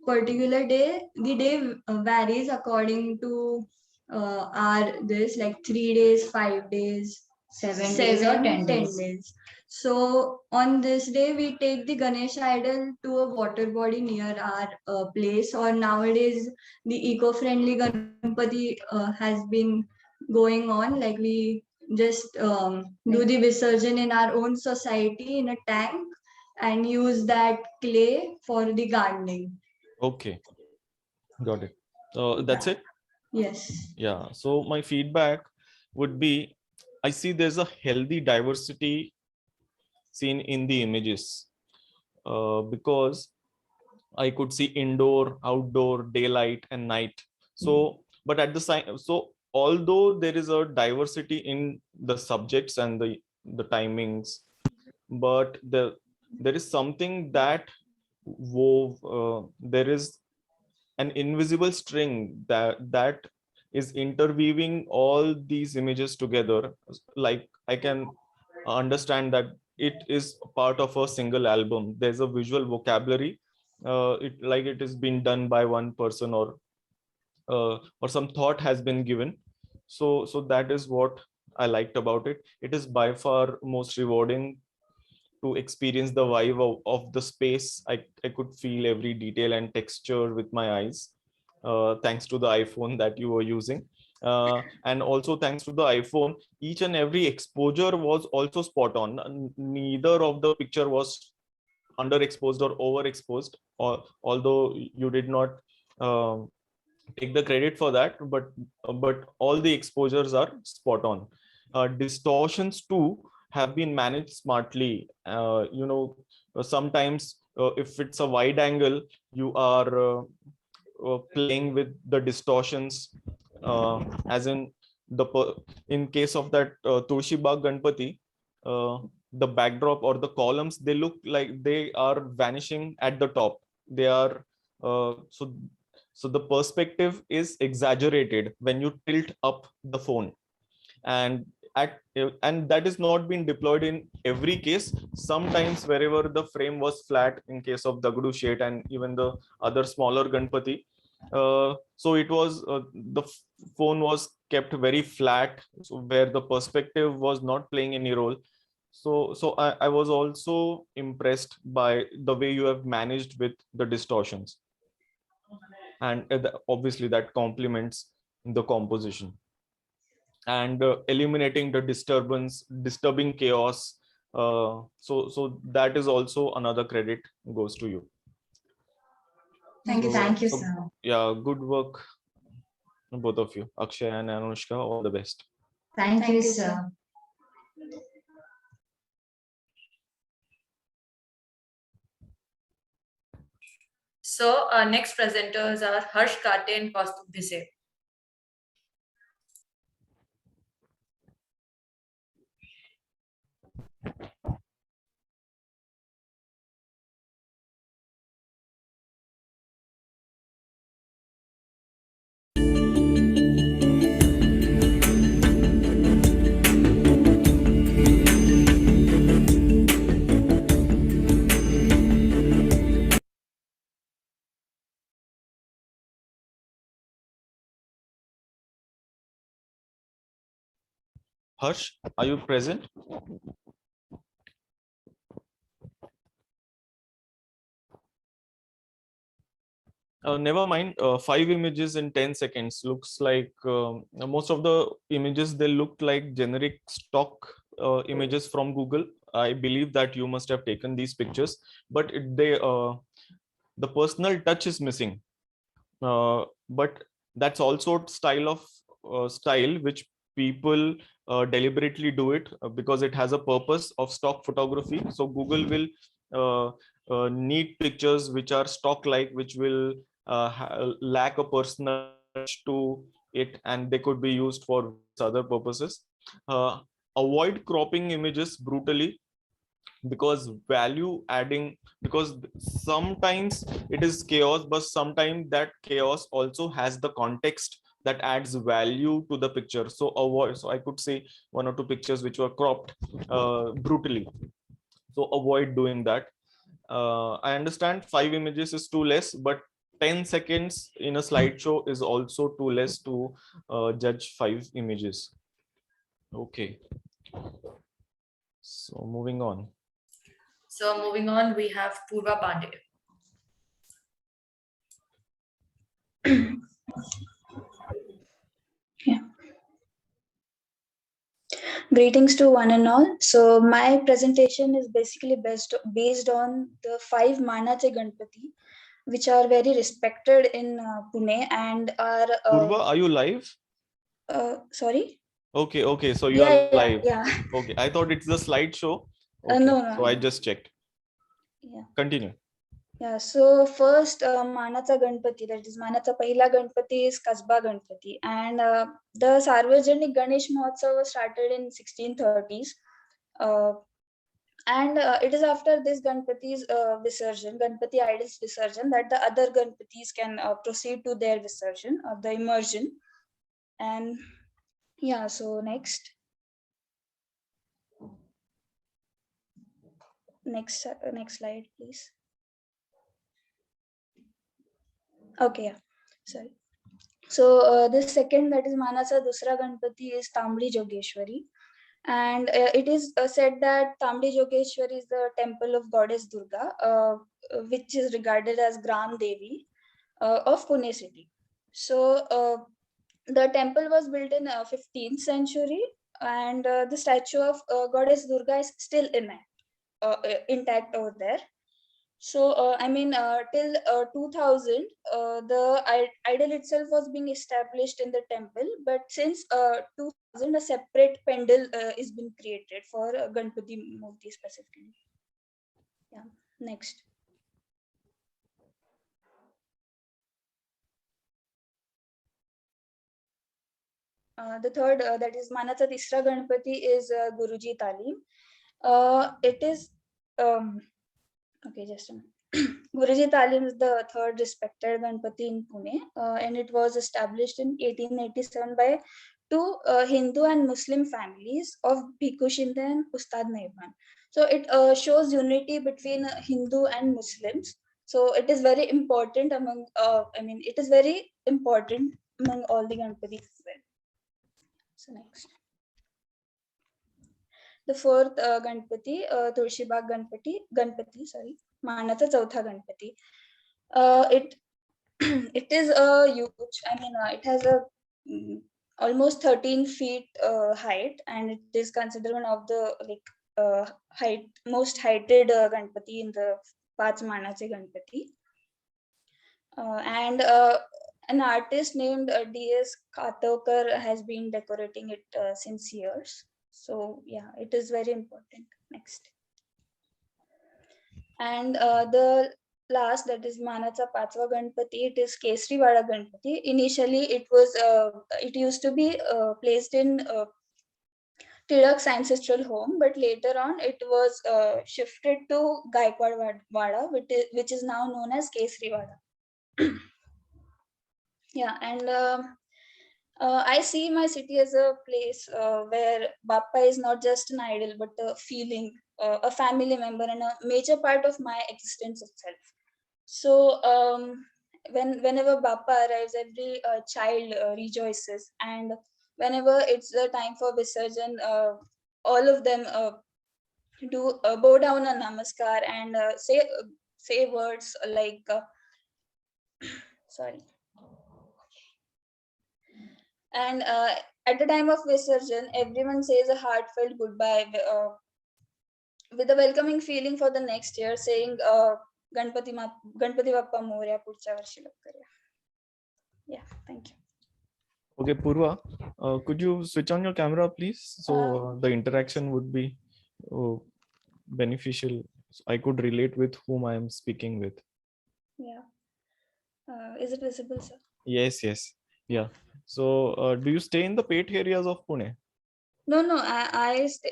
particular day, the day varies according to our this like 3 days, 5 days, 7 days or 10 10 days. days. So on this day, we take the Ganesh idol to a water body near our place, or nowadays the eco-friendly Ganpati has been going on. Like we just do the Visarjan in our own society in a tank and use that clay for the gardening. Okay, got it. That's it. Yes. Yeah, so my feedback would be, I see there's a healthy diversity seen in the images, because I could see indoor, outdoor, daylight and night. So, but at the same, so although there is a diversity in the subjects and the timings, but there is something that wove, there is an invisible string that is interweaving all these images together. Like I can understand that it is part of a single album. There's a visual vocabulary, it like it is being done by one person, or some thought has been given. So that is what I liked about it. It is by far most rewarding to experience the vibe of the space. I could feel every detail and texture with my eyes, thanks to the iPhone that you were using. And also thanks to the iPhone, each and every exposure was also spot on. Neither of the picture was underexposed or overexposed, or although you did not take the credit for that, but all the exposures are spot on. Distortions too have been managed smartly. Sometimes if it's a wide angle, you are playing with the distortions, as in case of that Tulsi Bagh Ganpati, the backdrop or the columns, they look like they are vanishing at the top. They are so the perspective is exaggerated when you tilt up the phone, and and that is not been deployed in every case. Sometimes wherever the frame was flat, in case of Dagdu Shet and even the other smaller Ganpati, so it was the phone was kept very flat, so where the perspective was not playing any role. So I was also impressed by the way you have managed with the distortions, and obviously that complements the composition, and eliminating the disturbing chaos. So that is also another credit goes to you. Thank you, So, sir. yeah, good work, both of you, Akshay and Anushka. All the best. Thank you, sir. So our next presenters are Harsh Kate and Kaustubh Dhise. Harsh, are you present? Never mind. 5 images in 10 seconds looks like most of the images, they look like generic stock images from Google. I believe that you must have taken these pictures, but the personal touch is missing. But that's also style which people deliberately do it because it has a purpose of stock photography. So Google will need pictures which are stock like, which will lack a personal touch to it, and they could be used for other purposes. Avoid cropping images brutally, because value adding, because sometimes it is chaos, but sometimes that chaos also has the context that adds value to the picture. So avoid, so I could say one or two pictures which were cropped brutally, so avoid doing that. I understand 5 images is too less, but 10 seconds in a slideshow is also too less to judge 5 images. Okay, so moving on. So moving on, we have Purva Pandey. Greetings to one and all. So my presentation is basically based on the 5 Manache Ganpati, which are very respected in Pune and are. Purva, are you live? Sorry. Okay, so you are live. Yeah. Okay, I thought it's the slideshow. Okay, No. so I just checked. Yeah. Continue. Yeah, so first Manacha Ganpati, that is Manacha Pahila Ganpati is Kasba Ganpati, and the Sarvajanik Ganesh Mahotsav was started in 1630s, and it is after this Ganpati's Visarjan, Ganpati idols Visarjan, that the other Ganpatis can proceed to their Visarjan or the immersion. And yeah, so next slide, please. Okay, yeah, sorry. So the second, that is Manacha Dusra Ganpati, is Tambli Jogeshwari, and it is said that Tambli Jogeshwari is the temple of goddess Durga, which is regarded as Gram Devi of Pune city. So the temple was built in 15th century, and the statue of goddess Durga is still intact over there. So till 2000, the idol itself was being established in the temple, but since 2000, a separate pendle is being created for Ganpati Murti specifically. Yeah, next. The third, that is Manacha Tisra Ganpati, is Guruji Talim. It is okay, just a minute. Guruji Talim is the third respected Ganpati in Pune, and it was established in 1887 by two Hindu and Muslim families of Bhikkhu Shinde and Ustad Mehban. So it shows unity between Hindu and Muslims. So it is very important among, it is very important among all the Ganpatis as well. So next. The fourth Ganpati, Tulshibag Ganpati, sorry, Manacha Chautha Ganpati. It is a huge, it has a almost 13 feet height, and it is considered one of the most heighted Ganpati in the Pach Manache Ganpati. And an artist named D.S. Katokar has been decorating it since years. So yeah, it is very important. Next. And the last, that is Manacha Pachwa Ganpati, it is Kesriwada Ganpati. Initially, it used to be placed in Tilak's ancestral home, but later on it was shifted to Gaikwad Wada, which is now known as Kesriwada. Yeah, and I see my city as a place where Bappa is not just an idol, but a feeling, a family member, and a major part of my existence itself. So whenever Bappa arrives, every child rejoices, and whenever it's the time for Visarjan, all of them do bow down a namaskar and say words like sorry. And at the time of Visarjan, everyone says a heartfelt goodbye with a welcoming feeling for the next year, saying Ganpati Bappa Moria Pudcha Varshi Lakkarya. Yeah, thank you. Okay, Purva, could you switch on your camera, please? So the interaction would be beneficial. So I could relate with whom I am speaking with. Yeah. Is it visible, sir? Yes, yes. Yeah. So do you stay in the pet areas of Pune? No,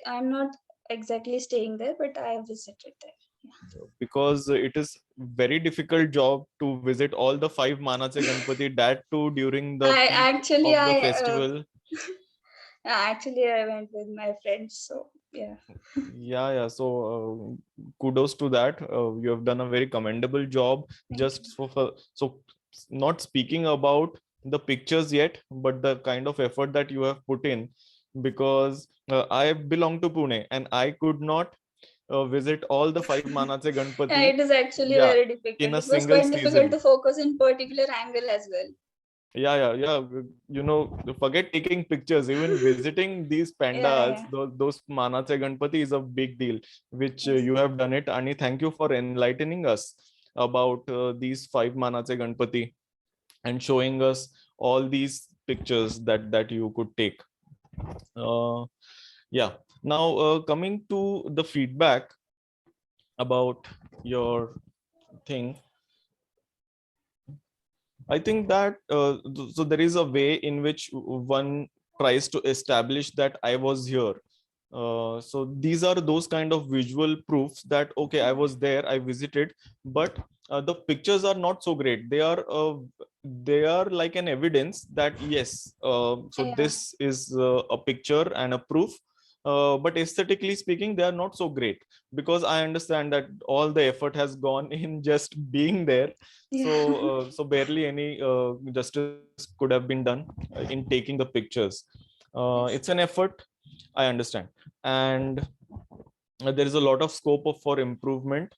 I'm not exactly staying there, but I have visited there. Yeah. Because it is very difficult job to visit all the 5 Manache Ganpati, that too during the peak of the festival. Actually, I went with my friends, so yeah. Yeah. So kudos to that. You have done a very commendable job. Just so not speaking about the pictures yet, but the kind of effort that you have put in, because I belong to Pune and I could not visit all the 5 Manache Ganpati. Yeah, it is actually Yeah, very difficult. in a It was single quite difficult season. to focus in particular angle as well. Yeah. You know, forget taking pictures, even visiting these pandals, those Manache Ganpati is a big deal, which you have done it. Ani, thank you for enlightening us about these 5 Manache Ganpati and showing us all these pictures that you could take. Yeah. Now coming to the feedback about your thing, I think that so there is a way in which one tries to establish that I was here. So these are those kind of visual proofs that okay, I was there, I visited, but the pictures are not so great. They are like an evidence that yes, so this is a picture and a proof. But aesthetically speaking, they are not so great, because I understand that all the effort has gone in just being there. So barely any justice could have been done in taking the pictures. It's an effort, I understand, and there is a lot of scope for improvement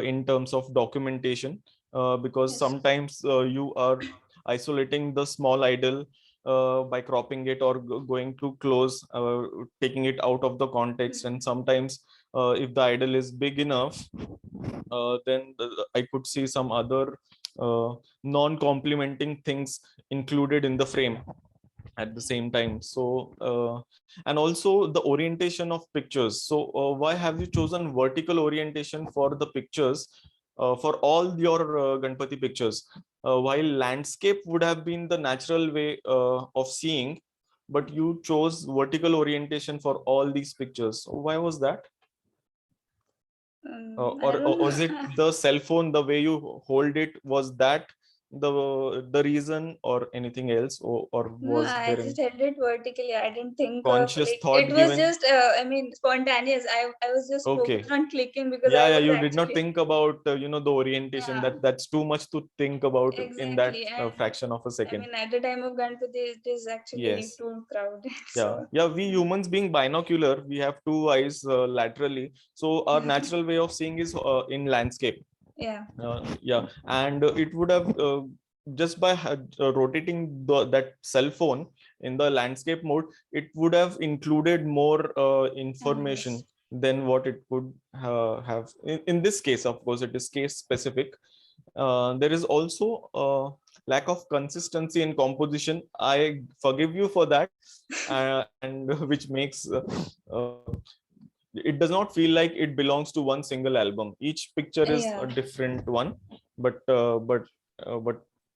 in terms of documentation, because sometimes you are isolating the small idol by cropping it or going too close, taking it out of the context, and sometimes if the idol is big enough, then I could see some other non-complementing things included in the frame at the same time. So and also the orientation of pictures. So why have you chosen vertical orientation for the pictures for all your Ganpati pictures, while landscape would have been the natural way of seeing, but you chose vertical orientation for all these pictures? So why was that? Or was it the cell phone, the way you hold it, was that the reason, or anything else, or No, was I there just any held it vertically. I didn't think of conscious like thought it was given? just spontaneous. I was just Okay. focused on clicking because Yeah, I was you did not actually think about the orientation. That's too much to think about in that exactly. And fraction of a I second. mean, at the time of Ganpati, it is actually Yes. too crowded. Yeah, So we humans being binocular, we have two eyes laterally, so our natural way of seeing is in landscape. yeah. Yeah, and it would have just by rotating that cell phone in the landscape mode, it would have included more information than what it could have. In this case, of course, it is case specific. There is also lack of consistency in composition. I forgive you for that, and which makes it does not feel like it belongs to one single album. Each picture is a different one, but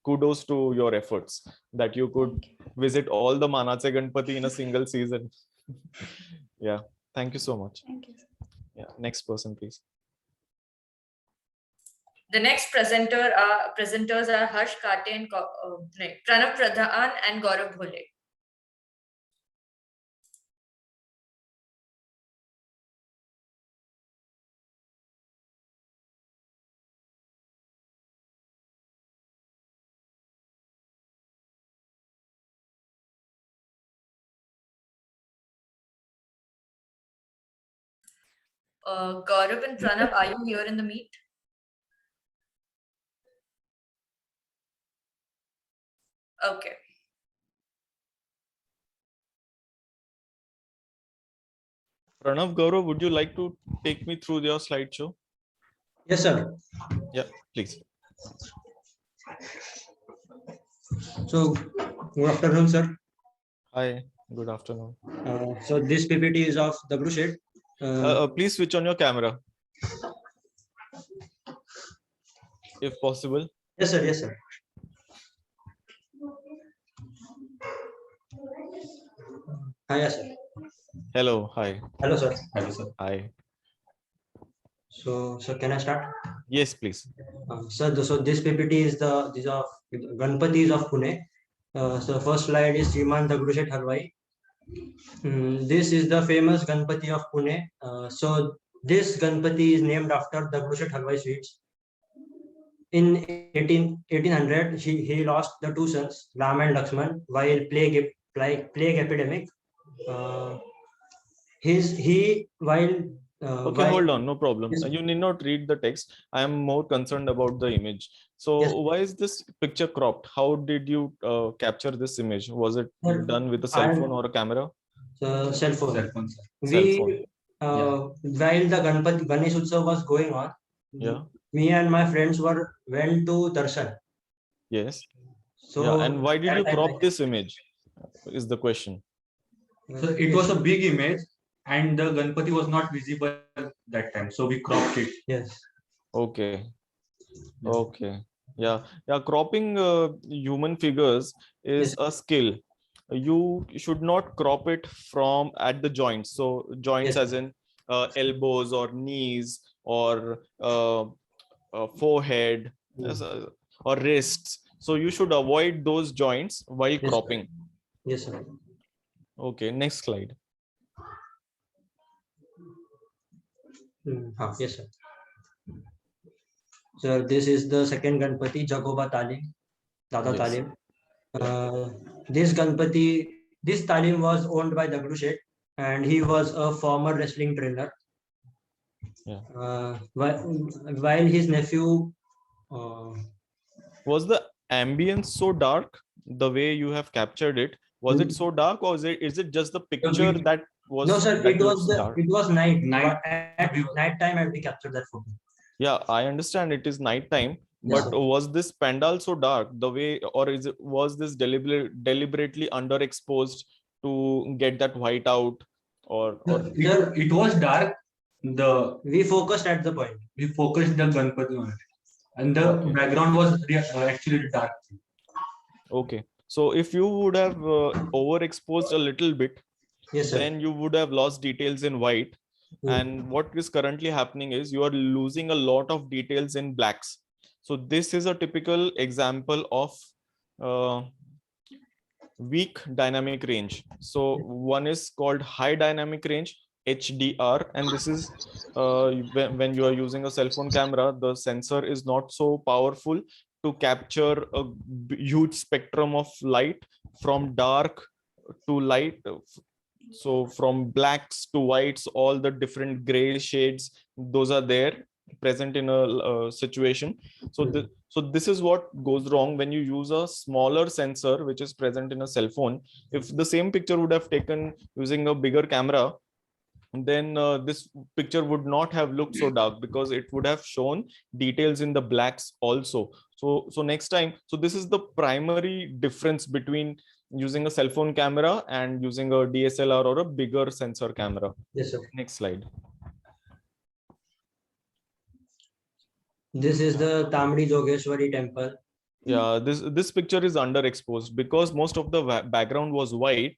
kudos to your efforts that you could visit all the Manache Ganpati in a single season. Yeah, thank you so much. Thank you. Yeah, next person, please. The next presenters are Harsh Kate and Pranav Pradhan and Gaurav Bhole. Gaurav and Pranav, are you here in the meet? Okay. Pranav, Gaurav, would you like to take me through your slideshow? Yes, sir. Yeah, please. So, good afternoon, sir. Hi, good afternoon. So this PPT is of the blue shed. Please switch on your camera, if possible. Yes, sir. Yes, sir. Hi, yes, sir. Hello, hi. Hello, sir. Hello, sir. Hi. So, can I start? Yes, please. So this PPT is these are Ganpatis of Pune. So first slide is Sriman Dagdushet Halwai. This is the famous Ganpati of Pune. So this Ganpati is named after Dagdushet Halwai sweets. In 1800, he lost the two sons, Ram and Lakshman, while plague epidemic. Okay, hold on, no problem. You need not read the text. I am more concerned about the image. So why is this picture cropped? How did you capture this image? Was it done with a cell phone or a camera? Cell phone. Cell phone. While the Ganesh Utsav was going on, me and my friends went to Darshan. Yes. So and why did you crop this image? Is the question. So it was a big image, and the Ganpati was not visible that time, so we cropped it. Yes. Okay. Okay. Yeah. Cropping human figures is a skill. You should not crop it from at the joints. So joints as in elbows or knees or forehead or wrists. So you should avoid those joints while cropping. Yes, sir. Okay, next slide. Yes, sir. So this is the second Ganpati, Jagoba Talim, Dada Talim. This Talim was owned by Dagdu Shet, and he was a former wrestling trainer. While his nephew. Was the ambience so dark the way you have captured it? Was it so dark, or is it just the picture that was? No, sir. It was night. At night time, I captured that photo. Yeah, I understand it is night time, but was this pandal so dark the way, or was this deliberately underexposed to get that white out, or it was dark. We focused at the point. We focused the Ganpati on it, and the background was actually dark. Okay, so if you would have overexposed a little bit, then you would have lost details in white. And what is currently happening is you are losing a lot of details in blacks. So this is a typical example of weak dynamic range. So one is called high dynamic range, HDR, and this is when you are using a cell phone camera, the sensor is not so powerful to capture a huge spectrum of light from dark to light. So from blacks to whites, all the different gray shades, those are there present in a situation. So this is what goes wrong when you use a smaller sensor which is present in a cell phone. If the same picture would have taken using a bigger camera, then this picture would not have looked so dark, because it would have shown details in the blacks also. So next time, so this is the primary difference between using a cell phone camera and using a DSLR or a bigger sensor camera. Yes, sir. Next slide. This is the Tamdi Jogeshwari temple. Yeah, this picture is underexposed because most of the background was white.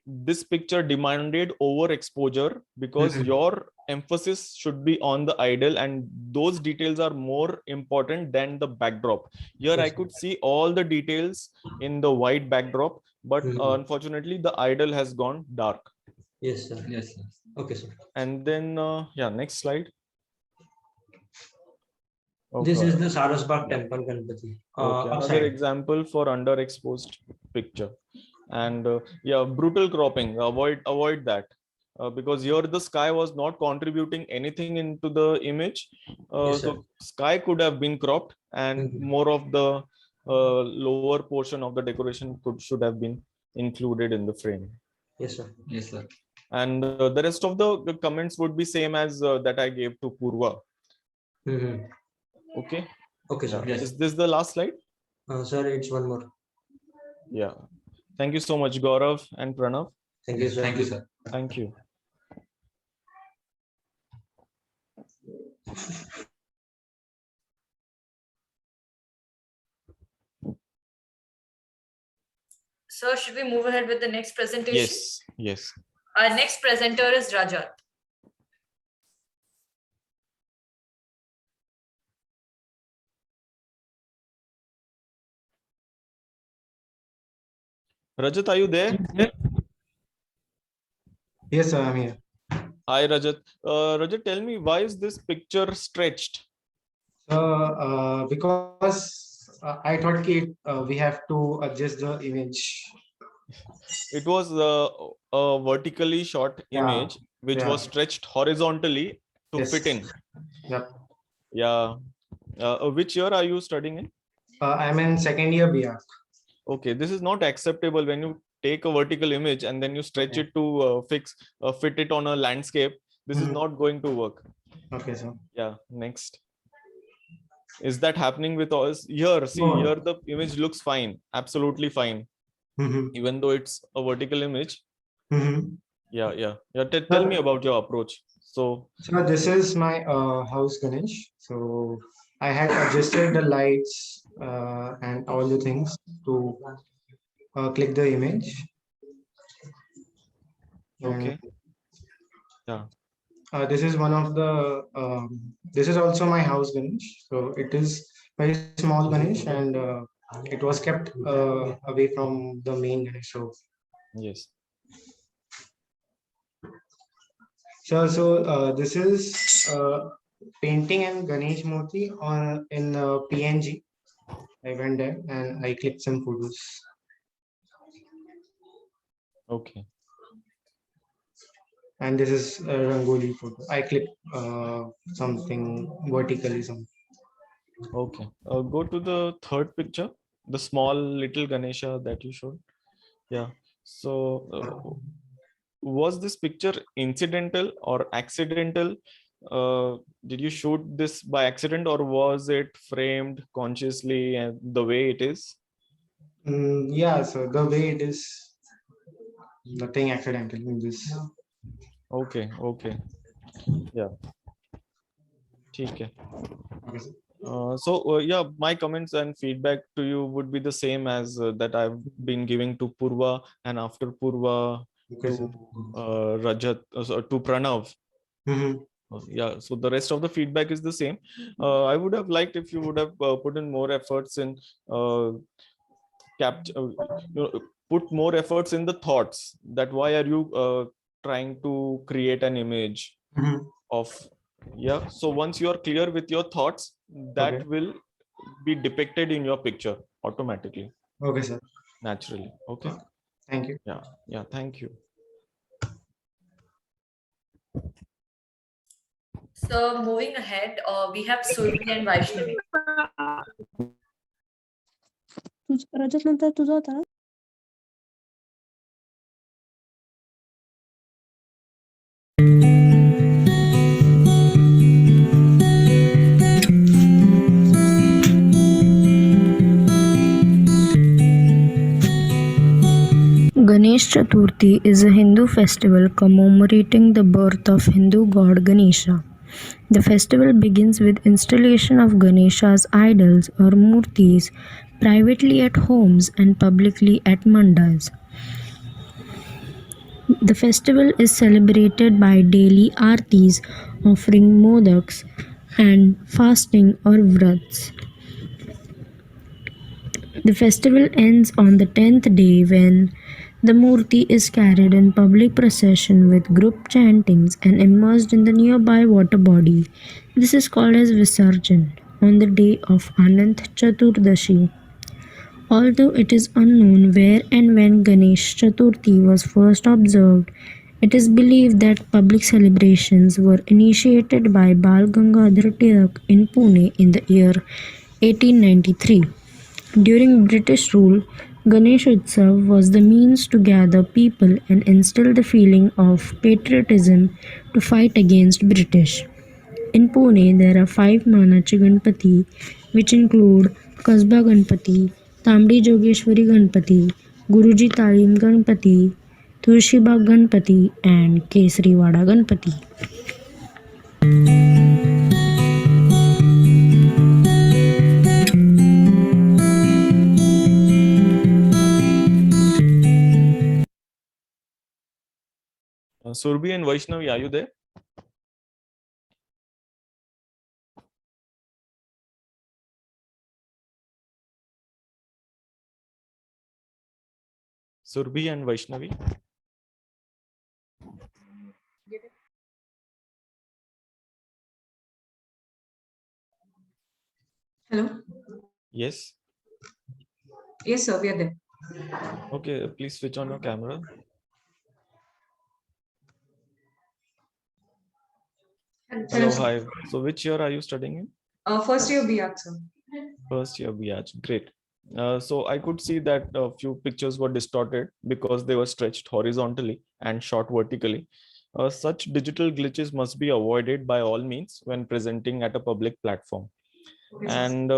This picture demanded overexposure because your emphasis should be on the idol, and those details are more important than the backdrop. Here I could see all the details in the white backdrop, but unfortunately the idol has gone dark. Yes, sir. Yes, sir. Okay, sir. And then next slide. Okay. This is the Sarasbag temple Ganpati. Another example for underexposed picture. And brutal cropping, avoid that, because here the sky was not contributing anything into the image. So sky could have been cropped, and more of the lower portion of the decoration should have been included in the frame. Yes, sir. Yes, sir. And the rest of the comments would be same as that I gave to Purva. Okay. Okay, sir. Yes. Is this the last slide? Sir, it's one more. Yeah. Thank you so much, Gaurav and Pranav. Thank you, sir. Thank you, sir. Thank you. So should we move ahead with the next presentation? Yes, yes. Our next presenter is Rajat. Rajat, are you there? Yes, sir, I'm here. Hi, Rajat. Rajat, tell me, why is this picture stretched? Because I thought we have to adjust the image. It was a vertically shot image which was stretched horizontally to fit in. Yep. Yeah. Which year are you studying in? I'm in second year B.Arch. Okay, this is not acceptable when you take a vertical image and then you stretch it to fit it on a landscape. This is not going to work. Okay, sir. Yeah, next. Is that happening with us? Here, see, here the image looks fine, absolutely fine. Even though it's a vertical image. Yeah. Tell me about your approach. So this is my house Ganesh. So I had adjusted the lights and all the things to click the image. Okay. Yeah. This is one of the. This is also my house Ganesh. So it is very small Ganesh, and it was kept away from the main Ganesh. So yes. So this is painting and Ganesh Murti on in PNG. I went there and I clicked some photos. Okay. And this is a Rangoli photo. I clicked something vertically. Okay. Go to the third picture, the small little Ganesha that you showed. Yeah. So was this picture incidental or accidental? Did you shoot this by accident or was it framed consciously and the way it is? Yeah, so the way it is, nothing accidental in this. Okay. Yeah. Okay. Yeah, my comments and feedback to you would be the same as that I've been giving to Purva and after Purva to Rajat, to Pranav. Yeah, so the rest of the feedback is the same. I would have liked if you would have put in more efforts in put more efforts in the thoughts that why are you trying to create an image of. Yeah, so once you are clear with your thoughts, that will be depicted in your picture automatically. Okay, sir. Naturally. Okay. Thank you. Yeah, thank you. So moving ahead, we have Survi and Vaishnavi. रजत नंतर तुझा होता ना. Ganesh Chaturthi is a Hindu festival commemorating the birth of Hindu god Ganesha. The festival begins with installation of Ganesha's idols or murtis privately at homes and publicly at mandas. The festival is celebrated by daily aartis, offering modaks, and fasting or vrats. The festival ends on the 10th day when the murti is carried in public procession with group chantings and immersed in the nearby water body. This is called as Visarjan on the day of Anant Chaturdashi. Although it is unknown where and when Ganesh Chaturthi was first observed, it is believed that public celebrations were initiated by Bal Gangadhar Tilak in Pune in the year 1893. During British rule, Ganesh Utsav was the means to gather people and instill the feeling of patriotism to fight against British. In Pune, there are 5 Manache Ganpati, which include Kasba Ganpati, Tamdi Jogeshwari Ganpati, Guruji Talim Ganpati, Tulshibag Ganpati, and Kesariwada Ganpati. Surbhi and Vaishnavi, are you there? Surbhi and Vaishnavi. Hello. Yes. Yes, sir. We are there. Okay, please switch on your camera. Hello, sir. hi. So which year are you studying in? First year B.Arch, sir. First year B.Arch, great. So I could see that a few pictures were distorted because they were stretched horizontally and shot vertically. Such digital glitches must be avoided by all means when presenting at a public platform. And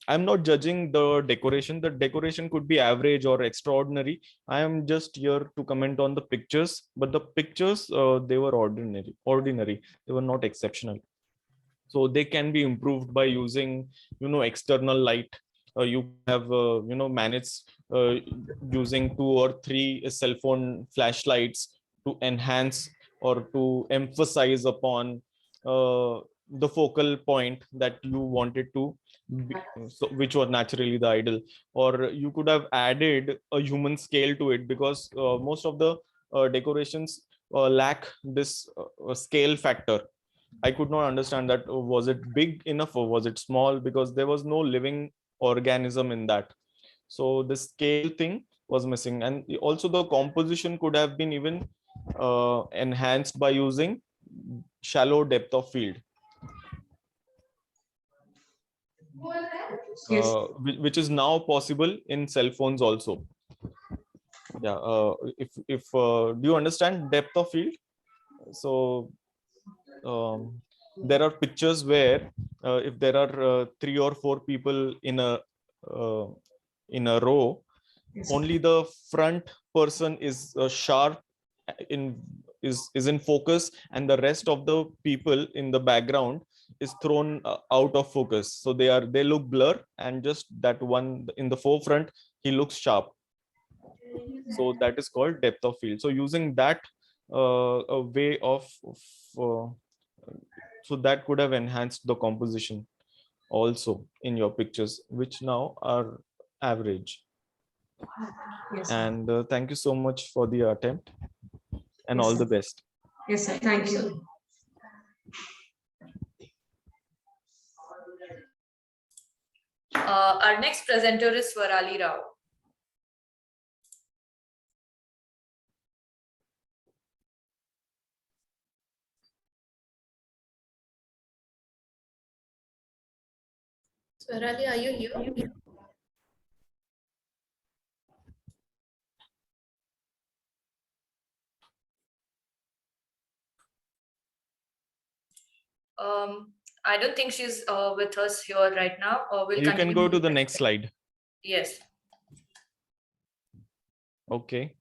I'm not judging the decoration. The decoration could be average or extraordinary. I am just here to comment on the pictures, but the pictures, they were ordinary. They were not exceptional. So they can be improved by using, external light. You have, managed using 2 or 3 cell phone flashlights to enhance or to emphasize upon the focal point that you wanted to be, so which was naturally the idol. Or you could have added a human scale to it, because most of the decorations lack this scale factor. I could not understand that. Was it big enough or was it small? Because there was no living organism in that. So the scale thing was missing. And also the composition could have been even enhanced by using shallow depth of field. Yes. Which is now possible in cell phones also. Yeah. If do you understand depth of field? So there are pictures where if there are 3 or 4 people uh, in a row, Yes. only the front person is sharp is in focus, and the rest of the people in the background is thrown out of focus. So they look blur, and just that one in the forefront, he looks sharp. So that is called depth of field. So using that a way of uh, so that could have enhanced the composition also in your pictures, which now are average. Yes. And thank you so much for the attempt, and Yes, all sir. the best. Yes, sir. Thank you. Our next presenter is Swarali Rao. Swarali, are you here? I don't think she's with us here right now. We'll You can continue. go to the next slide. Yes. Okay.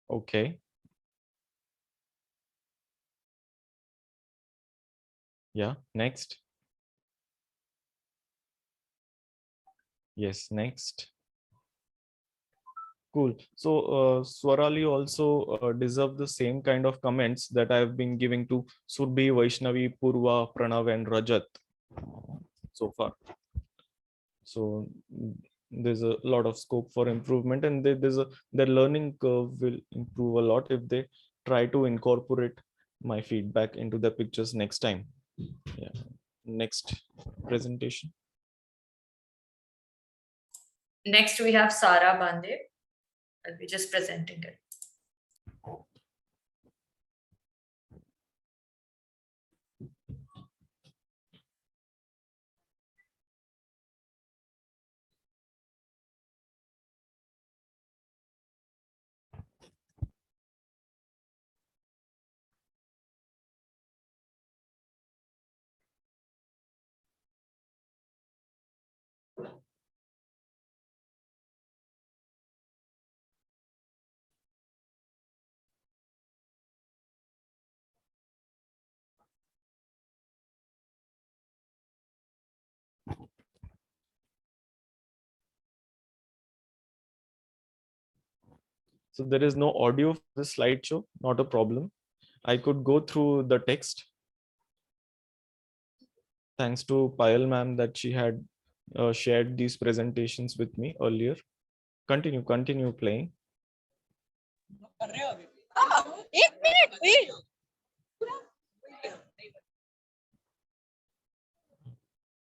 Okay. Yeah, next. Yes, next. Cool. So Swarali also deserve the same kind of comments that I've been giving to Surbhi, Vaishnavi, Purva, Pranav, and Rajat so far. So there's a lot of scope for improvement, and their learning curve will improve a lot if they try to incorporate my feedback into the pictures next time. Yeah. Next presentation. Next, we have Sara Bande. I'll be just presenting it. So there is no audio for this slideshow, not a problem. I could go through the text. Thanks to Payal ma'am that she had shared these presentations with me earlier. Continue playing.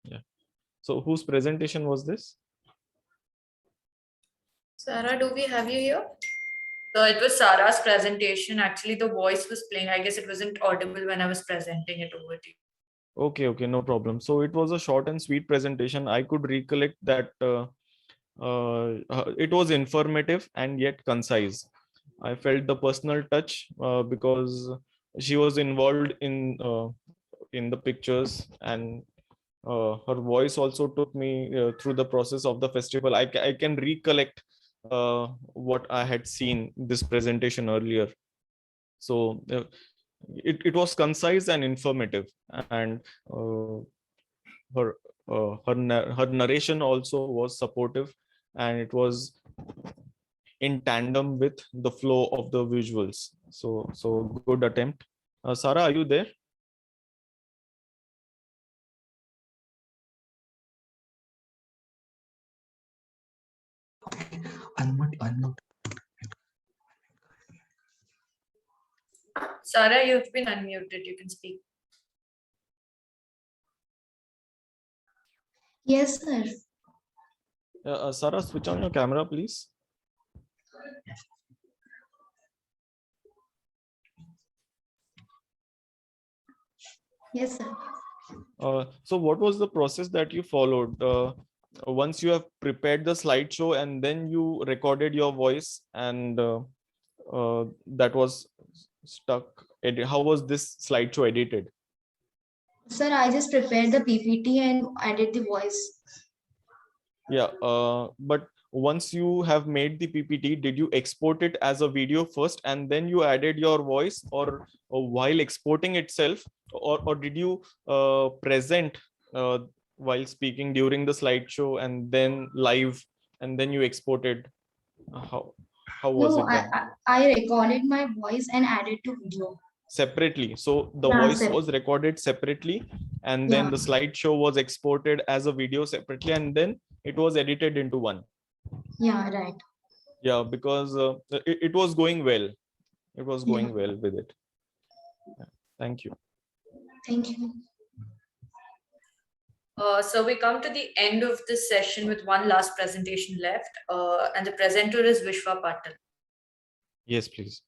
Yeah. So whose presentation was this? Sarah, do we have you here? So it was Sarah's presentation. Actually, the voice was playing. I guess it wasn't audible when I was presenting it over to you. Okay, no problem. So it was a short and sweet presentation. I could recollect that it was informative and yet concise. I felt the personal touch because she was involved in the pictures, and her voice also took me through the process of the festival. I can recollect what I had seen this presentation earlier. So it was concise and informative, and her narration also was supportive, and it was in tandem with the flow of the visuals. So good attempt. Sarah, are you there? Unmute. Sarah, you've been unmuted. You can speak. Yes, sir. Sarah, switch on your camera, please. Yes, sir. So what was the process that you followed? Once you have prepared the slideshow and then you recorded your voice, and that was stuck. How was this slideshow edited? Sir, I just prepared the PPT and added the voice. Yeah, but once you have made the PPT, did you export it as a video first and then you added your voice, or while exporting itself, or did you present while speaking during the slideshow and then live and then you exported? How was No, it done? I recorded my voice and added to video. Separately. So the Yeah, voice sir. was recorded separately, and then Yeah. the slideshow was exported as a video separately, and then it was edited into one. Yeah, right. Yeah, because it was going well. It was going well with it. Yeah. Thank you. Thank you. So we come to the end of this session with one last presentation left, and the presenter is Vishwa Patil. Yes, please.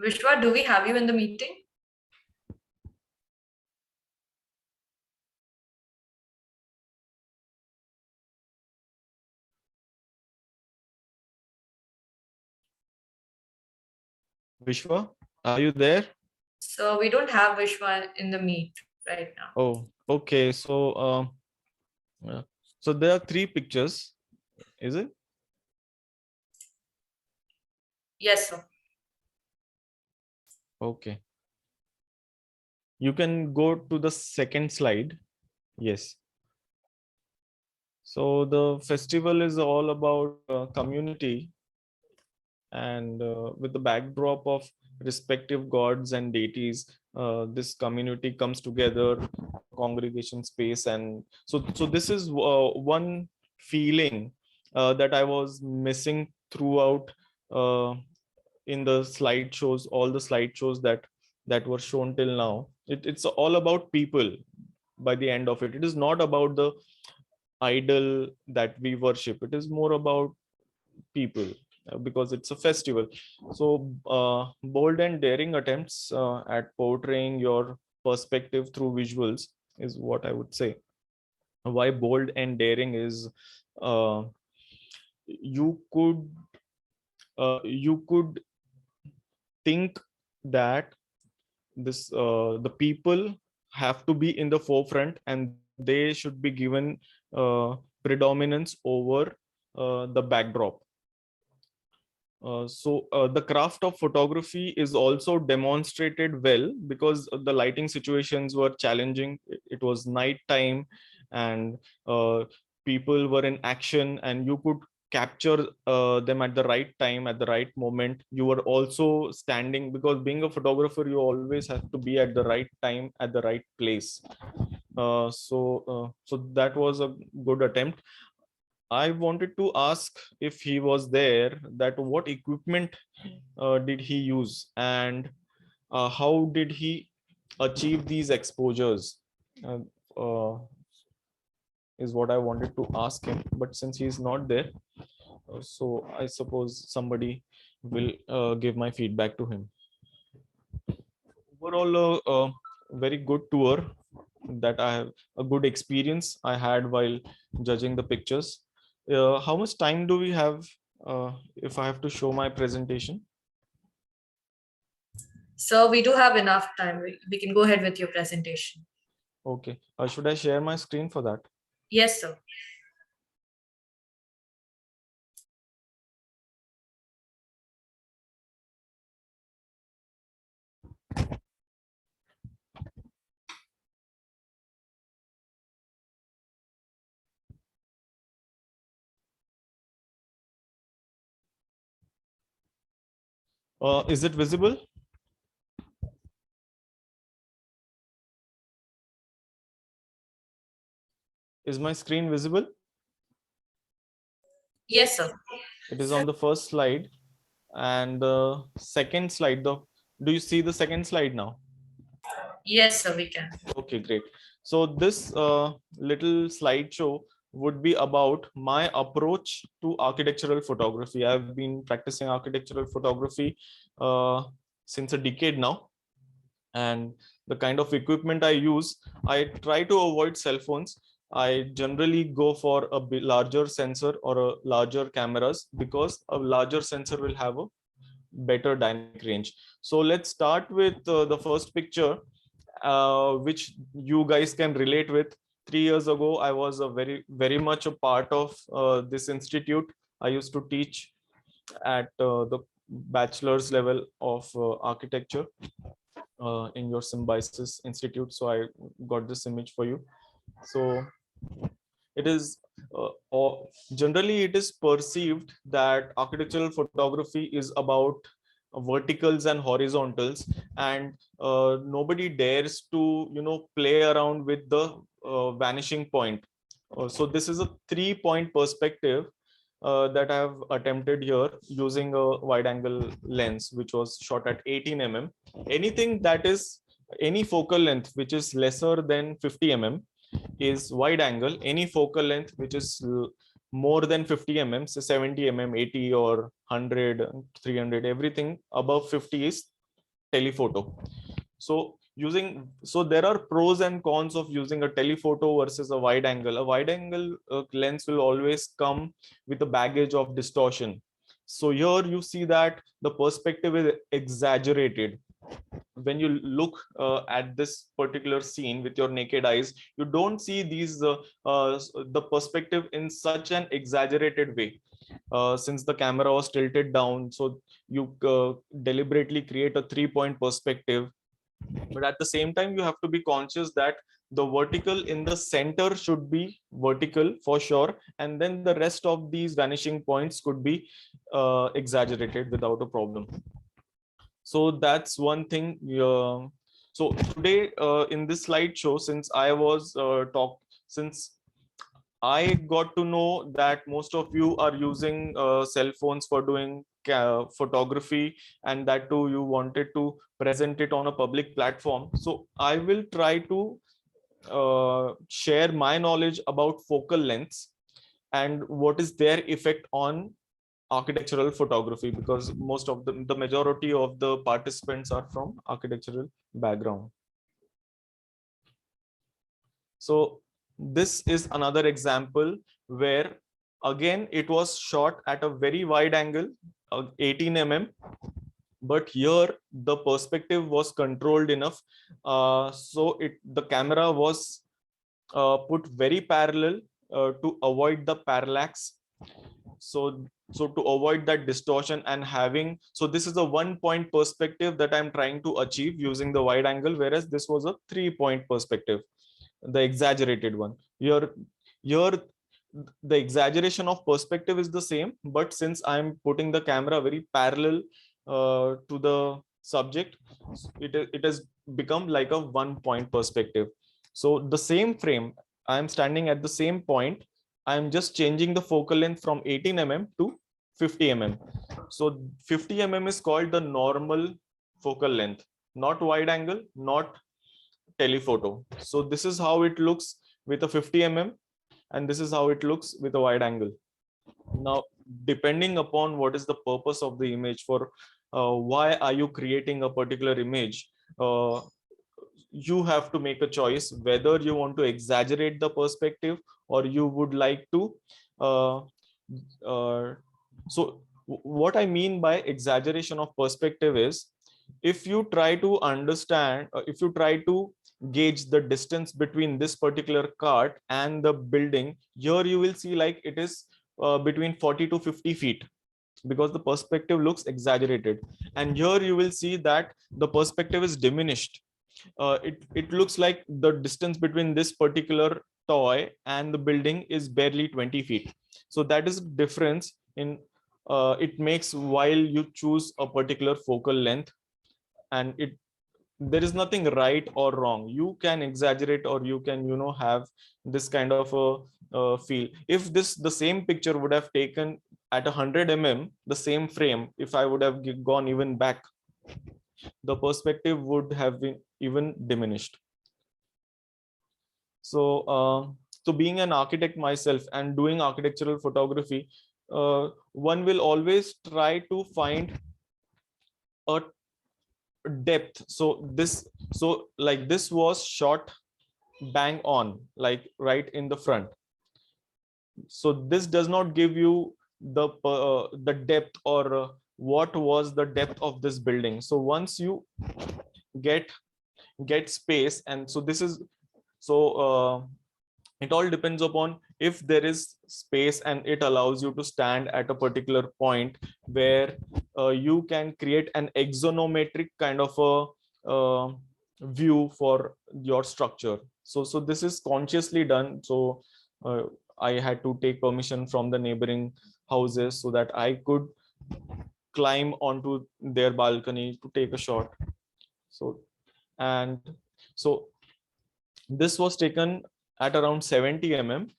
Vishwa, do we have you in the meeting? Vishwa, are you there? So we don't have Vishwa in the meet right now. Oh, okay. So so there are 3 pictures, is it? Yes, sir. Okay. You can go to the second slide. Yes. So the festival is all about community, and with the backdrop of respective gods and deities, this community comes together, congregation space, and so this is one feeling that I was missing throughout in the slideshows, all the slideshows that were shown till now. It's all about people. By the end of it, it is not about the idol that we worship. It is more about people, because it's a festival. So bold and daring attempts at portraying your perspective through visuals is what I would say. Why bold and daring is, uh, you could think that the people have to be in the forefront, and they should be given predominance over the backdrop. The craft of photography is also demonstrated well because the lighting situations were challenging. It was night time, and people were in action, and you could capture them at the right time, at the right moment. You were also standing, because being a photographer, you always have to be at the right time, at the right place. So that was a good attempt. I wanted to ask, if he was there, that what equipment did he use, and how did he achieve these exposures, uh, uh, is what I wanted to ask him. But since he is not there, so I suppose somebody will give my feedback to him. Overall, a very good tour, that I have a good experience I had while judging the pictures. How much time do we have if I have to show my presentation? So we do have enough time. We can go ahead with your presentation. Okay. Should I share my screen for that? Yes, sir. Is it visible? Is my screen visible? Yes, sir. It is on the first slide, and the second slide. Do you see the second slide now? Yes, sir, we can. Okay, great. So this little slideshow would be about my approach to architectural photography. I've been practicing architectural photography since a decade now. And the kind of equipment I use, I try to avoid cell phones. I generally go for a larger sensor or a larger cameras, because a larger sensor will have a better dynamic range. So let's start with the first picture, which you guys can relate with. 3 years ago, I was a very much a part of this institute. I used to teach at the bachelor's level of architecture in your Symbiosis Institute. So I got this image for you. So it is generally it is perceived that architectural photography is about verticals and horizontals, and nobody dares to play around with the vanishing point. So this is a 3-point perspective that I have attempted here using a wide angle lens, which was shot at 18 mm. Anything that is any focal length which is lesser than 50 mm is wide angle. Any focal length which is more than 50 mm, so 70 mm, 80 or 100, 300, everything above 50 is telephoto. So there are pros and cons of using a telephoto versus a wide angle. A wide angle lens will always come with a baggage of distortion. So here you see that the perspective is exaggerated. When you look at this particular scene with your naked eyes, you don't see the perspective in such an exaggerated way, since the camera was tilted down. So you deliberately create a 3-point perspective, but at the same time you have to be conscious that the vertical in the center should be vertical for sure, and then the rest of these vanishing points could be exaggerated without a problem. So that's one thing. So today in this slideshow, since I got to know that most of you are using cell phones for doing photography, and that too you wanted to present it on a public platform. So I will try to share my knowledge about focal lengths and what is their effect on architectural photography, because most of the majority of the participants are from architectural background. So this is another example where again it was shot at a very wide angle, 18 mm, but here the perspective was controlled enough, so the camera was put very parallel to avoid the parallax. so to avoid that distortion and having, so this is a 1-point perspective that I'm trying to achieve using the wide angle, whereas this was a 3-point perspective, the exaggerated one. Here the exaggeration of perspective is the same, but since I'm putting the camera very parallel to the subject, it has become like a 1-point perspective. So the same frame, I'm standing at the same point, I'm just changing the focal length from 18 mm to 50 mm. So 50 mm is called the normal focal length, not wide angle, not telephoto. So this is how it looks with a 50 mm, and this is how it looks with a wide angle. Now, depending upon what is the purpose of the image, for why are you creating a particular image, you have to make a choice whether you want to exaggerate the perspective or you would like to so what I mean by exaggeration of perspective is, if you try to understand, if you try to gauge the distance between this particular cart and the building, here you will see like it is between 40 to 50 feet, because the perspective looks exaggerated. And here you will see that the perspective is diminished. It looks like the distance between this particular toy and the building is barely 20 feet. So that is difference in it makes while you choose a particular focal length. And there is nothing right or wrong. You can exaggerate or you can, have this kind of a feel. If the same picture would have taken at 100 mm, the same frame, if I would have gone even back, the perspective would have been even diminished. So being an architect myself and doing architectural photography, one will always try to find a depth. Like this was shot bang on, like right in the front. So this does not give you the depth, or what was the depth of this building. So once you get space, and so this is it all depends upon if there is space and it allows you to stand at a particular point where you can create an axonometric kind of a view for your structure. So this is consciously done. So I had to take permission from the neighboring houses so that I could climb onto their balcony to take a shot. So this was taken at around 70 mm,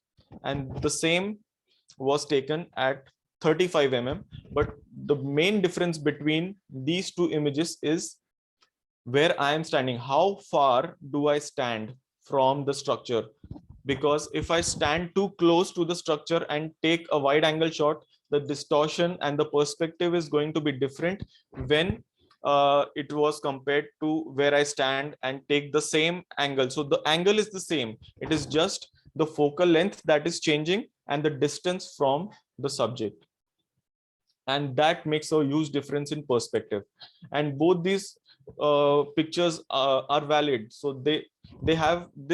and the same was taken at 35 mm. But the main difference between these two images is where I am standing. How far do I stand from the structure? Because if I stand too close to the structure and take a wide angle shot, the distortion and the perspective is going to be different when it was compared to where I stand and take the same angle. So the angle is the same. It is just the focal length that is changing and the distance from the subject. And that makes a huge difference in perspective. And both these pictures are valid. So they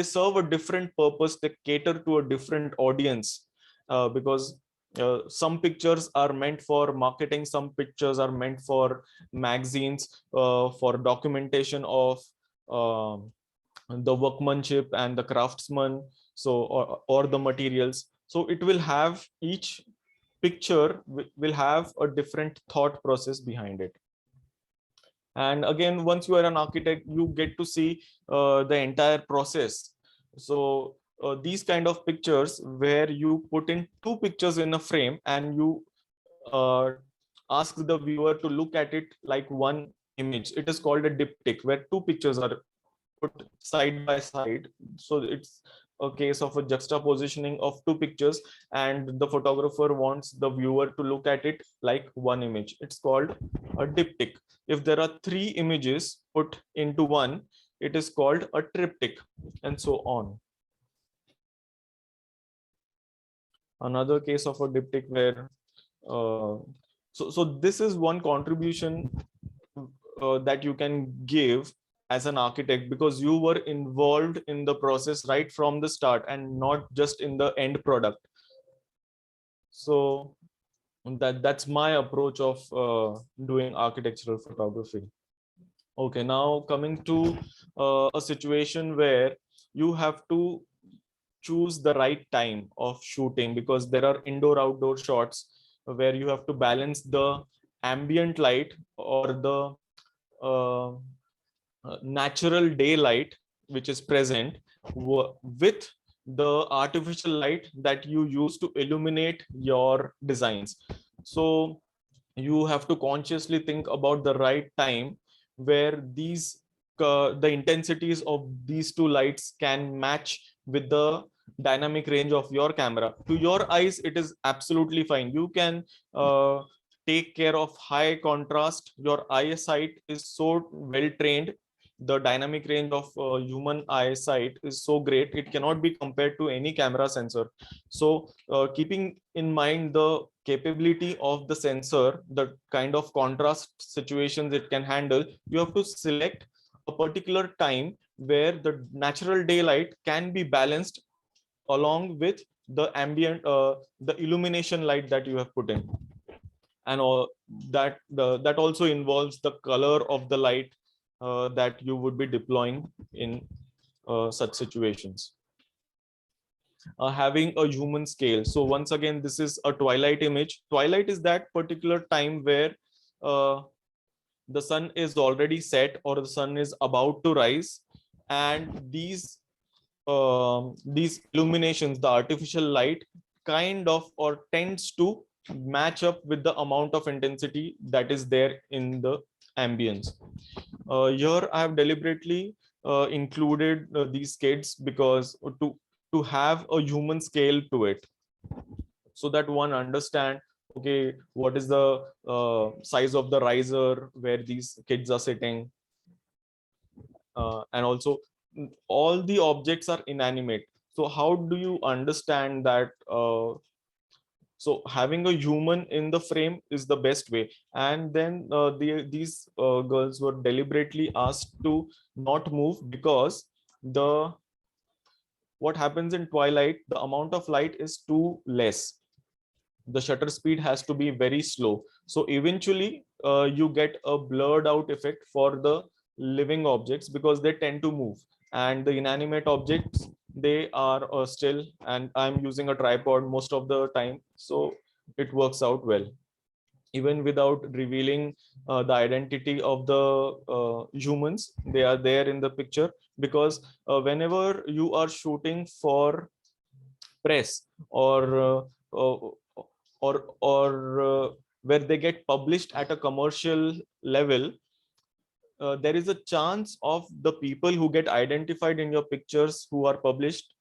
serve a different purpose. They cater to a different audience, because some pictures are meant for marketing, some pictures are meant for magazines, for documentation of the workmanship and the craftsman, or the materials. So it will have, each picture will have a different thought process behind it. And again, once you are an architect, you get to see the entire process. So these kind of pictures where you put in two pictures in a frame and you ask the viewer to look at it like one image, it is called a diptych, where two pictures are put side by side. So it's a case of a juxtapositioning of two pictures, and the photographer wants the viewer to look at it like one image. It's called a diptych. If there are three images put into one, it is called a triptych, and so on. Another case of a diptych where so this is one contribution that you can give as an architect, because you were involved in the process right from the start and not just in the end product. So That's my approach of doing architectural photography. Okay, now coming to a situation where you have to choose the right time of shooting, because there are indoor outdoor shots where you have to balance the ambient light or the natural daylight which is present with the artificial light that you use to illuminate your designs. So you have to consciously think about the right time where these the intensities of these two lights can match with the dynamic range of your camera. To your eyes it is absolutely fine, you can take care of high contrast, your eyesight is so well trained, the dynamic range of human eyesight is so great, it cannot be compared to any camera sensor. So keeping in mind the capability of the sensor, the kind of contrast situations it can handle, you have to select a particular time where the natural daylight can be balanced along with the ambient the illumination light that you have put in. And all that also involves the color of the light that you would be deploying in such situations. Having a human scale. So once again, this is a twilight image. Twilight is that particular time where the sun is already set or the sun is about to rise, and these illuminations, the artificial light, kind of or tends to match up with the amount of intensity that is there in the ambience. Here I have deliberately included these kids because to have a human scale to it, so that one understand, okay, what is the size of the riser where these kids are sitting, and also all the objects are inanimate. So how do you understand that? So having a human in the frame is the best way. And then these girls were deliberately asked to not move because what happens in twilight, the amount of light is too less, the shutter speed has to be very slow, so eventually you get a blurred out effect for the living objects because they tend to move, and the inanimate objects, they are still, and I'm using a tripod most of the time, so it works out well even without revealing the identity of the humans. They are there in the picture because whenever you are shooting for press or where they get published at a commercial level, there is a chance of the people who get identified in your pictures who are published,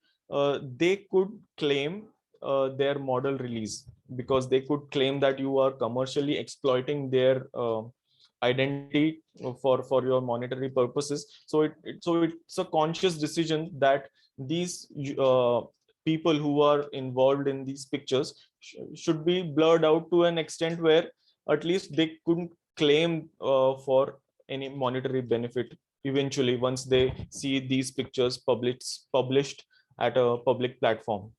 they could claim their model release, because they could claim that you are commercially exploiting their identity for your monetary purposes. So it's a conscious decision that these people who are involved in these pictures should be blurred out to an extent where at least they couldn't claim for any monetary benefit eventually once they see these pictures published at a public platform.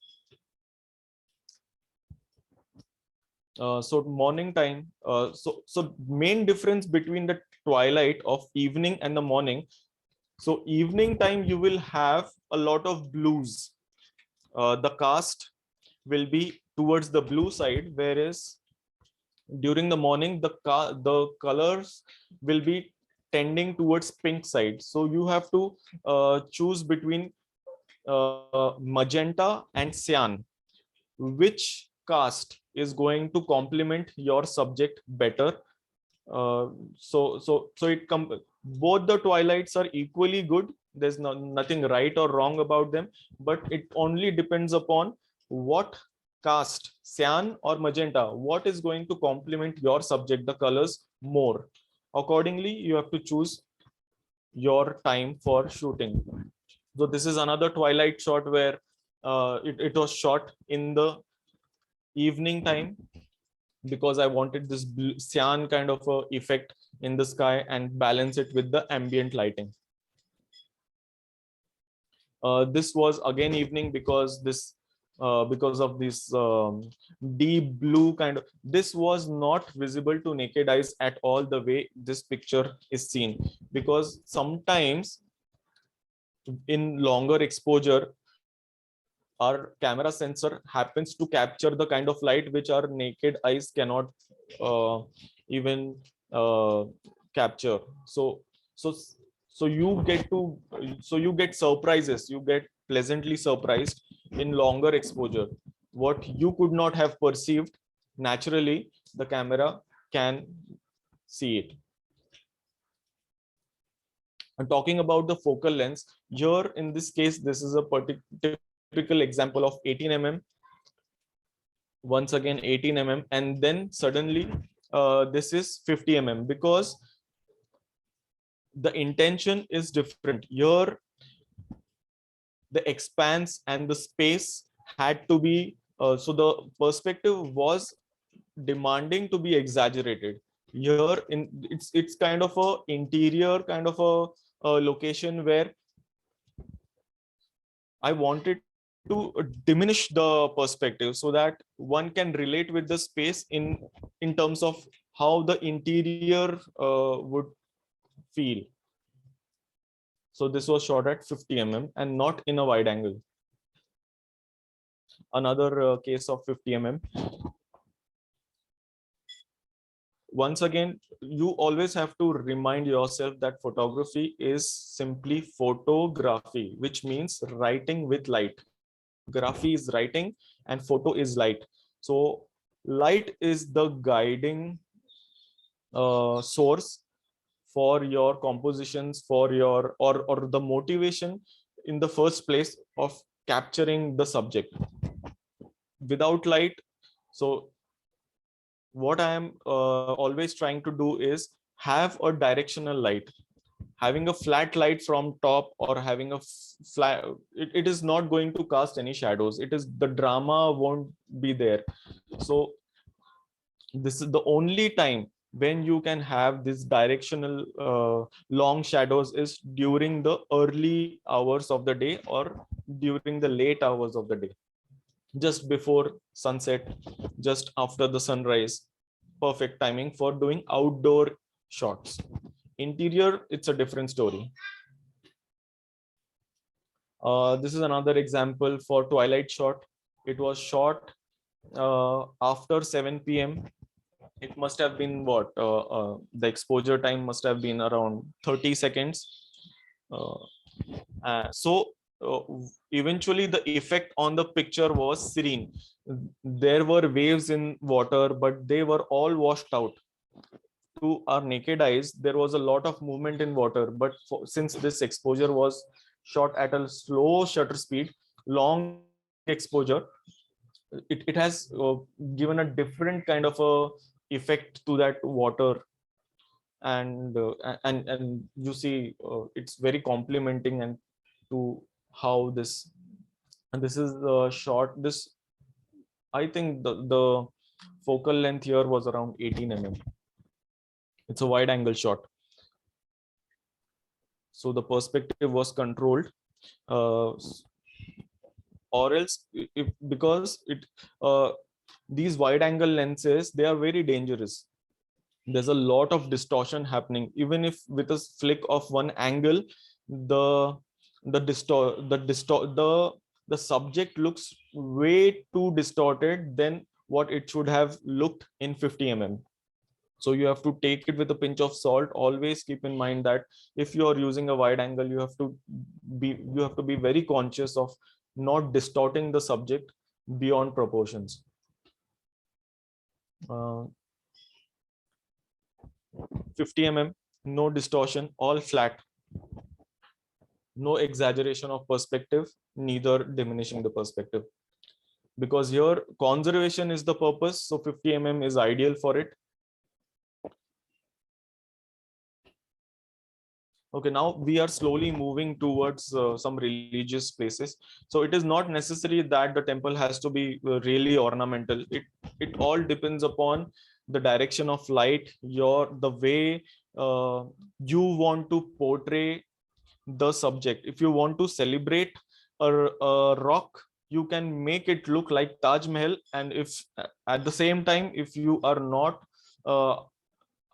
So morning time, so main difference between the twilight of evening and the morning. So evening time you will have a lot of blues, the cast will be towards the blue side, whereas during the morning the colors will be tending towards pink side. So you have to choose between magenta and cyan, which cast is going to complement your subject better. Both the twilights are equally good, there's nothing right or wrong about them, but it only depends upon what cast, cyan or magenta, what is going to complement your subject, the colors more. Accordingly you have to choose your time for shooting. So this is another twilight shot where it was shot in the evening time because I wanted this cyan kind of a effect in the sky and balance it with the ambient lighting. This was again evening because this because of this deep blue kind of, this was not visible to naked eyes at all the way this picture is seen, because sometimes in longer exposure our camera sensor happens to capture the kind of light which our naked eyes cannot even capture. So you get to, so you get surprises, you get pleasantly surprised in longer exposure. What you could not have perceived naturally, the camera can see it. And talking about the focal length, here in this case, this is a typical example of 18 mm. Once again 18 mm, and then suddenly this is 50 mm, because the intention is different. Here the expanse and the space had to be so the perspective was demanding to be exaggerated. Here in it's kind of a interior kind of a location where I wanted to diminish the perspective so that one can relate with the space in terms of how the interior would feel. So this was shot at 50 mm and not in a wide angle. Another case of 50 mm. Once again, you always have to remind yourself that photography is simply photography, which means writing with light. Graphy is writing and photo is light. So light is the guiding source for your compositions, for your or the motivation in the first place of capturing the subject. Without light, so what I am always trying to do is have a directional light. Having a flat light from top or having a flat, it is not going to cast any shadows. It is, the drama won't be there. So this is the only time when you can have this directional long shadows is during the early hours of the day or during the late hours of the day, just before sunset, just after the sunrise. Perfect timing for doing outdoor shots. Interior, it's a different story. This is another example for twilight shot. It was shot after 7 p.m. It must have been what? The exposure time must have been around 30 seconds. So eventually the effect on the picture was serene. There were waves in water, but they were all washed out. To our naked eyes, there was a lot of movement in water, but since this exposure was shot at a slow shutter speed, long exposure, it has given a different kind of a effect to that water, and you see it's very complementing and to how this, and this is the shot. This, I think the focal length here was around 18 mm. It's a wide angle shot, so the perspective was controlled, or else because these wide angle lenses, they are very dangerous. There's a lot of distortion happening. Even if with a flick of one angle, the subject looks way too distorted than what it should have looked in 50 mm. So you have to take it with a pinch of salt. Always keep in mind that if you are using a wide angle, you have to be very conscious of not distorting the subject beyond proportions. 50 mm, no distortion, all flat. No exaggeration of perspective, neither diminishing the perspective. Because here conservation is the purpose, so 50 mm is ideal for it. Okay, now we are slowly moving towards some religious places. So it is not necessary that the temple has to be really ornamental. It all depends upon the direction of light, the way you want to portray the subject. If you want to celebrate a rock, you can make it look like Taj Mahal, and if at the same time, if you are not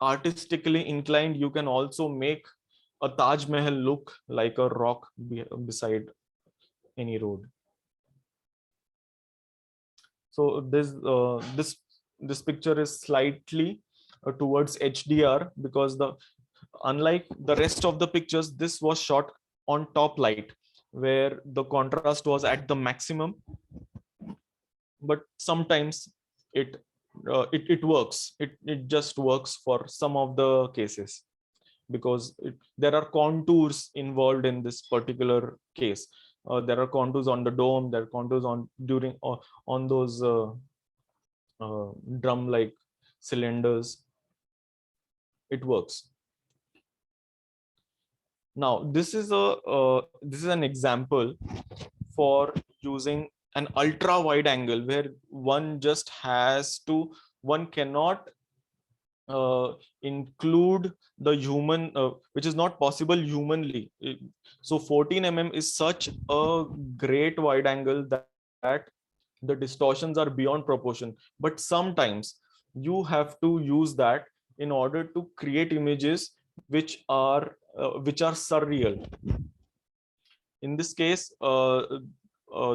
artistically inclined, you can also make a Taj Mahal look like a rock beside any road. So this picture is slightly towards HDR, because unlike the rest of the pictures, this was shot on top light where the contrast was at the maximum. But sometimes it works. It just works for some of the cases, because there are contours involved in this particular case. There are contours on the dome, there are contours on those drum like cylinders. It works. Now this is an example for using an ultra wide angle, where one cannot include the human, which is not possible humanly. So 14 mm is such a great wide angle that the distortions are beyond proportion. But sometimes you have to use that in order to create images which are surreal. In this case,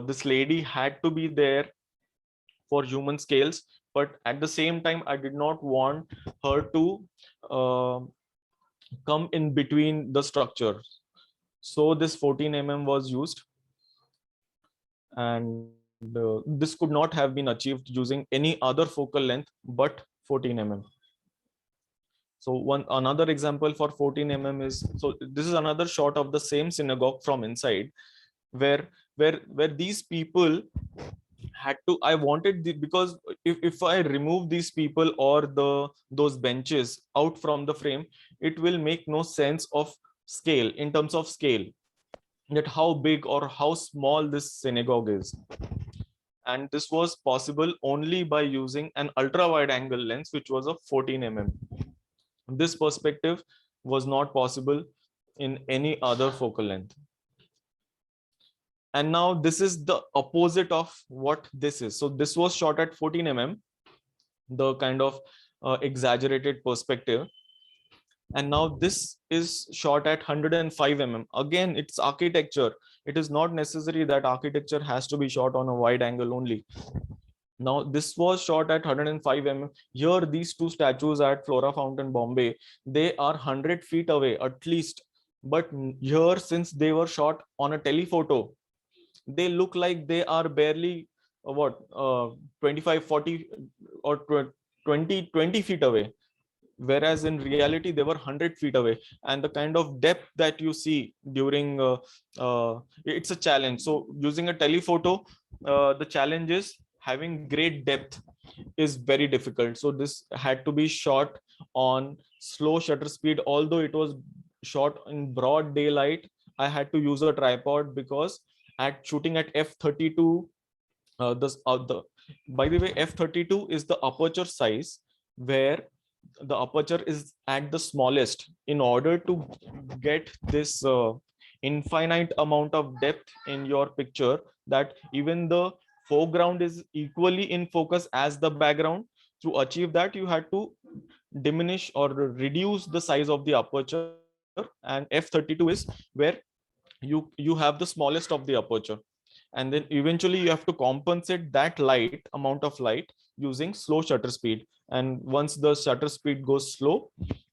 this lady had to be there for human scales, but at the same time, I did not want her to come in between the structures. So this 14 mm was used, and this could not have been achieved using any other focal length but 14 mm. So another example for 14 mm is, so this is another shot of the same synagogue from inside, where these people had to, I wanted because if I remove these people or those benches out from the frame, it will make no sense of scale, in terms of scale, that how big or how small this synagogue is. And this was possible only by using an ultra wide angle lens, which was of 14 mm. This perspective was not possible in any other focal length. And now this is the opposite of what this is. So this was shot at 14 mm, the kind of exaggerated perspective. And now this is shot at 105 mm. Again, it's architecture. It is not necessary that architecture has to be shot on a wide angle only. Now this was shot at 105 mm. Here, these two statues at Flora Fountain, Bombay, they are 100 feet away at least. But here, since they were shot on a telephoto, they look like they are barely 25, 40 or 20 feet away. Whereas in reality, they were 100 feet away. And the kind of depth that you see during, it's a challenge. So using a telephoto, the challenge is having great depth is very difficult. So this had to be shot on slow shutter speed. Although it was shot in broad daylight, I had to use a tripod, because at shooting at f32, by the way, f32 is the aperture size where the aperture is at the smallest, in order to get this infinite amount of depth in your picture, that even the foreground is equally in focus as the background. To achieve that, you had to diminish or reduce the size of the aperture, and f32 is where you have the smallest of the aperture, and then eventually you have to compensate that amount of light using slow shutter speed. And once the shutter speed goes slow,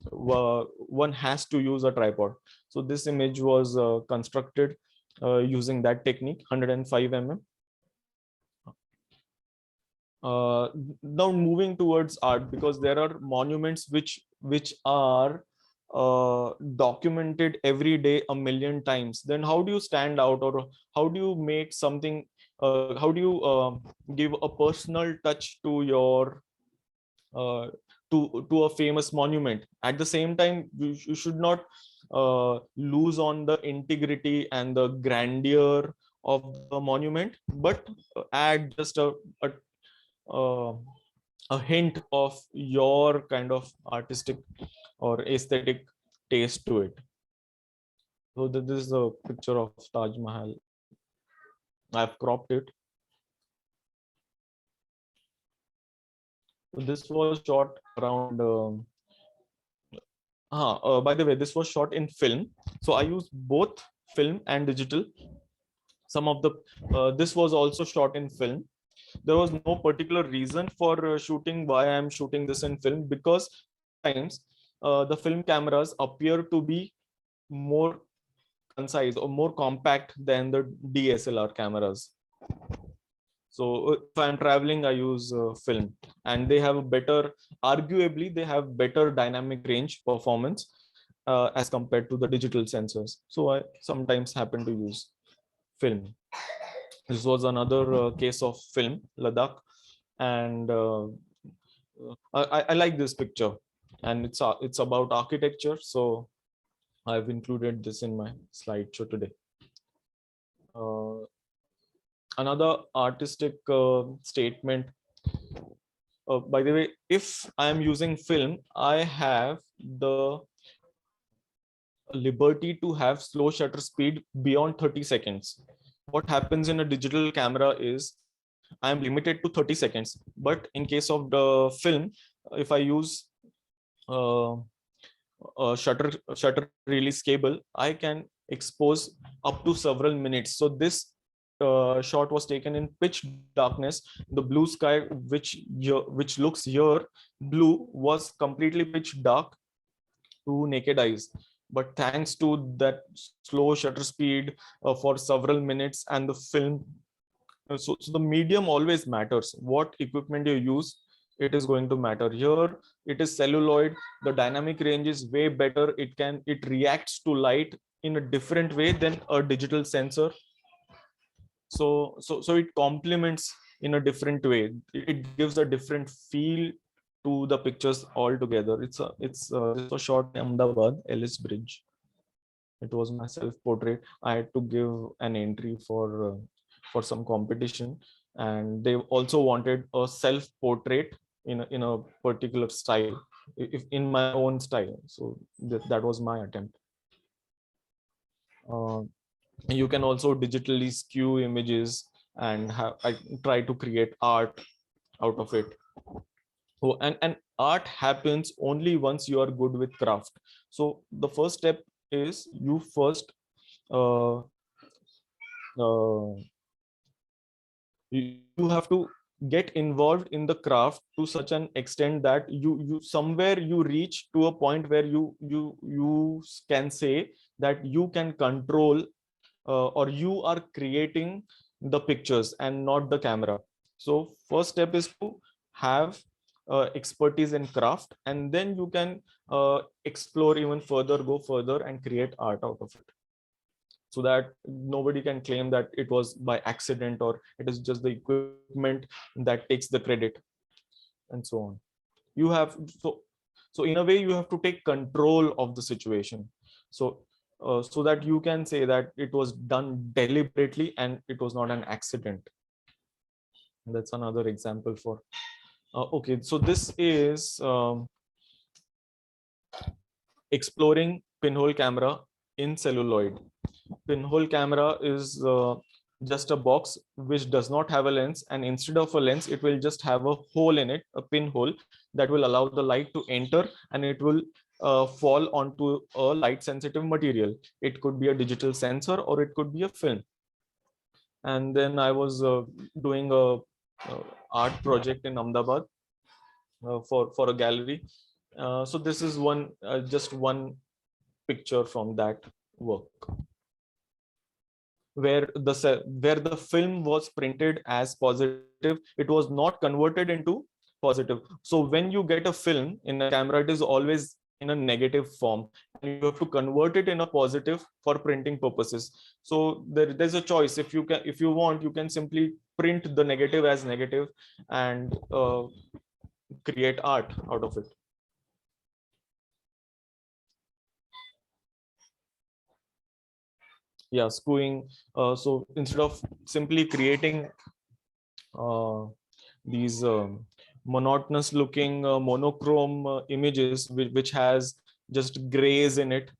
one has to use a tripod. So this image was constructed using that technique, 105 mm. Now moving towards art, because there are monuments which are documented every day a million times. Then how do you stand out, or how do you make something, how do you give a personal touch to your to a famous monument? At the same time, you should not lose on the integrity and the grandeur of the monument, but add just uh, a hint of your kind of artistic or aesthetic taste to it. So this is a picture of Taj Mahal. I've cropped it. This was shot around. By the way, this was shot in film, so I used both film and digital. Some of the this was also shot in film. There was no particular reason for shooting why I am shooting this in film, because sometimes the film cameras appear to be more concise or more compact than the DSLR cameras. So if I'm traveling, I use film, and they have a better, arguably, they have better dynamic range performance as compared to the digital sensors. So I sometimes happen to use film. This was another case of film, Ladakh, and I like this picture, and it's about architecture. So I've included this in my slideshow today. Another artistic statement. By the way, if I am using film, I have the liberty to have slow shutter speed beyond 30 seconds. What happens in a digital camera is I am limited to 30 seconds. But in case of the film, if I use shutter release cable, I can expose up to several minutes. So this shot was taken in pitch darkness. The blue sky, which looks here blue, was completely pitch dark to naked eyes. But thanks to that slow shutter speed for several minutes and the film, so the medium always matters. What equipment you use, it is going to matter. Here it is celluloid. The dynamic range is way better. It reacts to light in a different way than a digital sensor. So it complements in a different way. It gives a different feel to the pictures altogether. This was shot in Ahmedabad, Ellis Bridge. It was my self-portrait. I had to give an entry for some competition, and they also wanted a self-portrait in a particular style, if in my own style. So that was my attempt. You can also digitally skew images, and I try to create art out of it. Oh, and art happens only once you are good with craft. So the first step is you first you have to get involved in the craft to such an extent that you somewhere you reach to a point where you can say that you can control or you are creating the pictures and not the camera. So first step is to have expertise in craft, and then you can explore even further, go further and create art out of it, so that nobody can claim that it was by accident or it is just the equipment that takes the credit, and so on. You have so in a way you have to take control of the situation, so so that you can say that it was done deliberately and it was not an accident. That's another example for okay, so this is exploring pinhole camera in celluloid. Pinhole camera is just a box which does not have a lens, and instead of a lens it will just have a hole in it, a pinhole that will allow the light to enter, and it will fall onto a light sensitive material. It could be a digital sensor or it could be a film. And then I was doing a art project in Ahmedabad for a gallery. So this is one just one picture from that work, where the film was printed as positive. It was not converted into positive. So when you get a film in a camera, it is always in a negative form, and you have to convert it in a positive for printing purposes. So there's a choice. If you want, you can simply print the negative as negative and create art out of it. Yeah, skewing. So instead of simply creating these monotonous looking monochrome images which has just grays in it,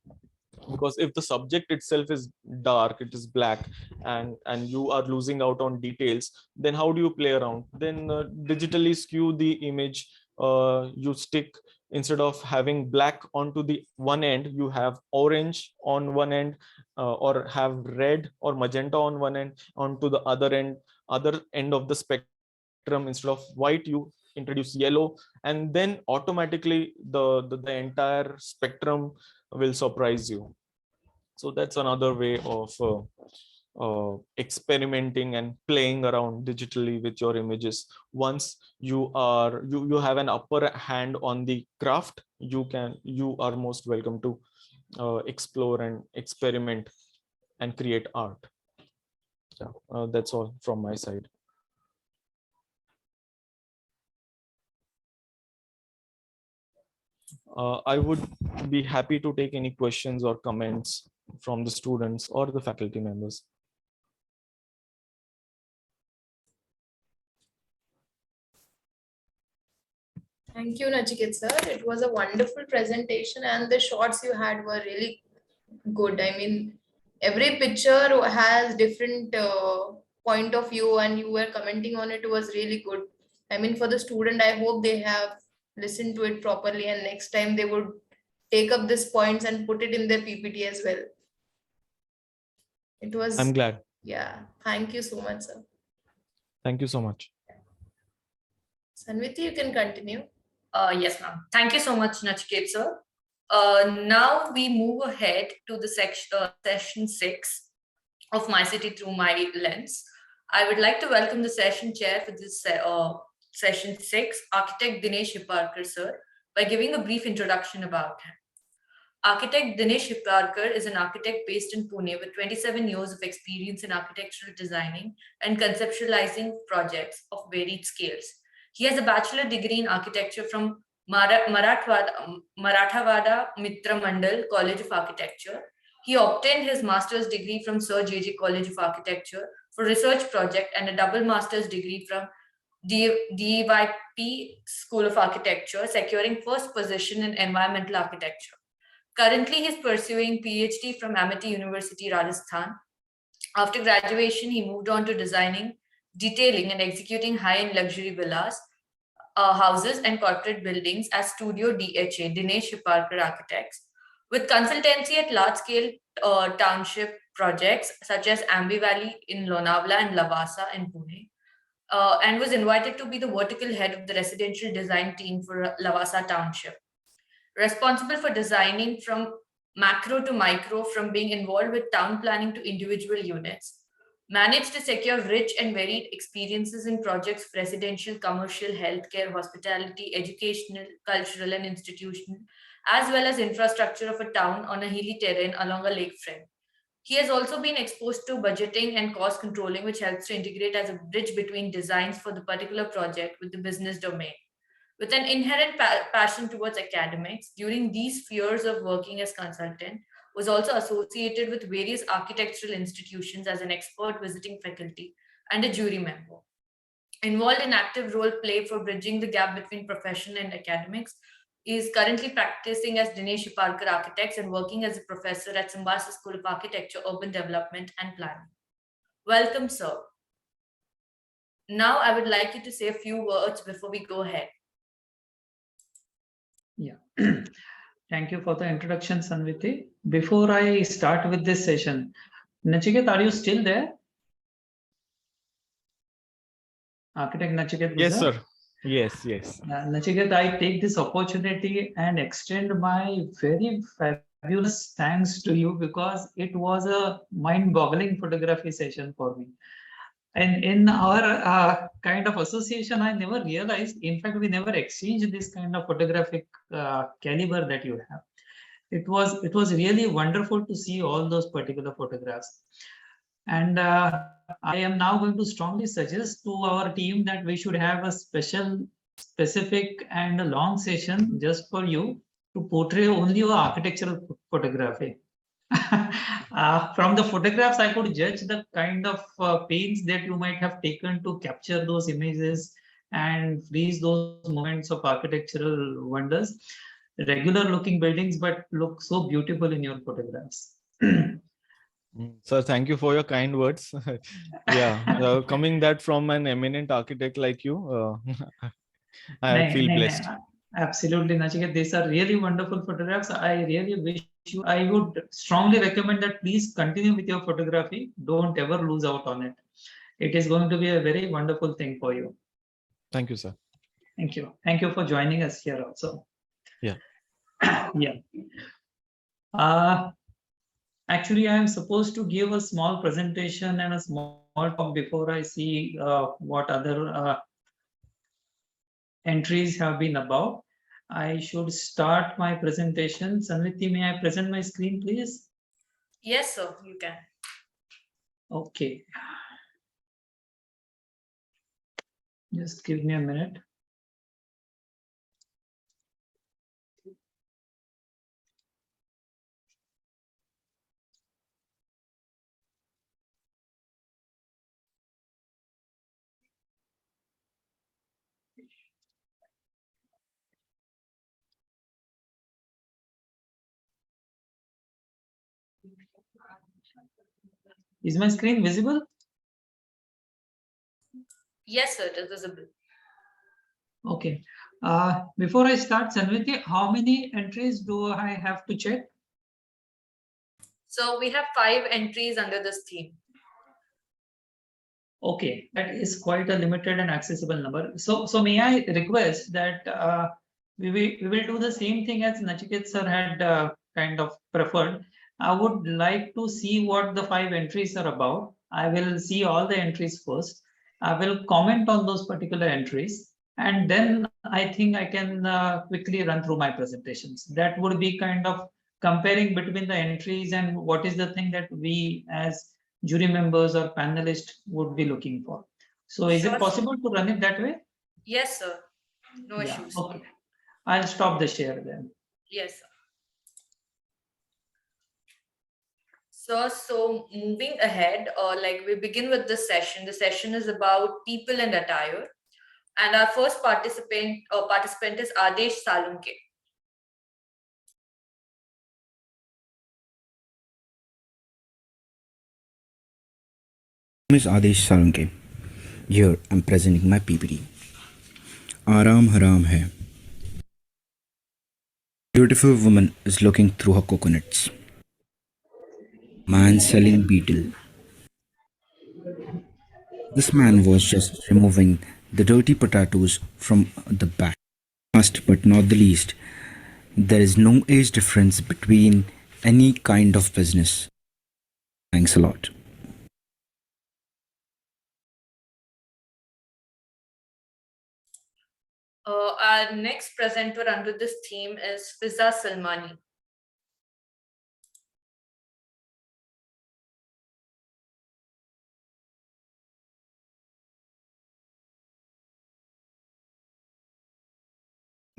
because if the subject itself is dark, it is black, and you are losing out on details, then how do you play around? Then digitally skew the image you stick, instead of having black onto the one end, you have orange on one end, or have red or magenta on one end, onto the other end of the spectrum. Instead of white, you introduce yellow, and then automatically the entire spectrum will surprise you. So that's another way of experimenting and playing around digitally with your images. Once you have an upper hand on the craft, you are most welcome to explore and experiment and create art. Yeah, that's all from my side. I would be happy to take any questions or comments from the students or the faculty members. Thank you, Nachiket sir. It was a wonderful presentation, and the shots you had were really good. I mean, every picture has different point of view, and you were commenting on it. It was really good. I mean, for the student, I hope they have listened to it properly, and next time they would take up these points and put it in their PPT as well. It was. I'm glad. Yeah. Thank you so much, sir. Thank you so much. Sanviti, you can continue. Yes, ma'am. Thank you so much, Nachiket sir. Now we move ahead to the session 6 of My City Through My Lens. I would like to welcome the session chair for this session 6, Architect Dinesh Hipparkar sir, by giving a brief introduction about him. Architect Dinesh Hipparkar is an architect based in Pune with 27 years of experience in architectural designing and conceptualizing projects of varied scales. He has a bachelor degree in architecture from Marathawada Mitra Mandal College of Architecture. He obtained his master's degree from Sir J.J. College of Architecture for research project and a double master's degree from DYP School of Architecture, securing first position in environmental architecture. Currently, he is pursuing PhD from Amity University, Rajasthan. After graduation, he moved on to designing, detailing, and executing high-end luxury villas, houses, and corporate buildings as Studio DHA, Dinesh Hipparkar Architects, with consultancy at large-scale township projects such as Ambi Valley in Lonavala and Lavasa in Pune, and was invited to be the vertical head of the residential design team for Lavasa Township. Responsible for designing from macro to micro, from being involved with town planning to individual units, managed to secure rich and varied experiences in projects of residential, commercial, healthcare, hospitality, educational, cultural, and institutional, as well as infrastructure of a town on a hilly terrain along a lakefront. He has also been exposed to budgeting and cost controlling, which helps to integrate as a bridge between designs for the particular project with the business domain. With an inherent passion towards academics, during these years of working as consultant, was also associated with various architectural institutions as an expert visiting faculty and a jury member. Involved in active role play for bridging the gap between profession and academics, is currently practicing as Dinesh Hipparkar Architects and working as a professor at Symbiosis School of Architecture, Urban Development and Planning. Welcome, sir. Now I would like you to say a few words before we go ahead. Yeah. Thank you for the introduction, Sanviti. Before I start with this session, Nachiket, are you still there? Architect Nachiket Gujjar? Yes, sir. Yes. Nachiket, I take this opportunity and extend my very fabulous thanks to you, because it was a mind-boggling photography session for me. And in our kind of association, I never realized, in fact, we never exchanged this kind of photographic caliber that you have. It was really wonderful to see all those particular photographs. And I am now going to strongly suggest to our team that we should have a specific and a long session just for you to portray only your architectural photography. From the photographs, I could judge the kind of pains that you might have taken to capture those images and freeze those moments of architectural wonders. Regular looking buildings, but look so beautiful in your photographs. Sir, thank you for your kind words. Yeah, coming that from an eminent architect like you. I feel Nahin, blessed. absolutely, Nachiket. These are really wonderful photographs. I really wish you, I would strongly recommend that please continue with your photography. Don't ever lose out on it. It is going to be a very wonderful thing for you. Thank you, sir. Thank you. Thank you for joining us here also. Yeah. Yeah. Actually, I am supposed to give a small presentation and a small talk before I see what other entries have been about. I should start my presentation. Sanviti, may I present my screen, please? Yes, sir, you can. Okay. Just give me a minute. Is my screen visible? Yes, sir, it is visible. Okay. Before I start, Sanviti, how many entries do I have to check? So we have 5 entries under this theme. Okay, that is quite a limited and accessible number. So may I request that we will do the same thing as Nachiket sir had kind of preferred. I would like to see what the 5 entries are about. I will see all the entries first. I will comment on those particular entries, and then I think I can quickly run through my presentations. That would be kind of comparing between the entries and what is the thing that we as jury members or panelists would be looking for. So is it possible to run it that way? Yes, sir. No Yeah, issues. okay. I'll stop the share then. Yes, sir. So moving ahead, like we begin with this session. The session is about people and attire. And our first participant is Adesh Salunke. My name is Adesh Salunke. Here I'm presenting my PPT. Aram Haram hai. Beautiful woman is looking through her coconuts. Man selling beetle. This man was just removing the dirty potatoes from the back. Last but not the least, there is no age difference between any kind of business. Thanks a lot. Our next presenter under this theme is Fiza Salmani.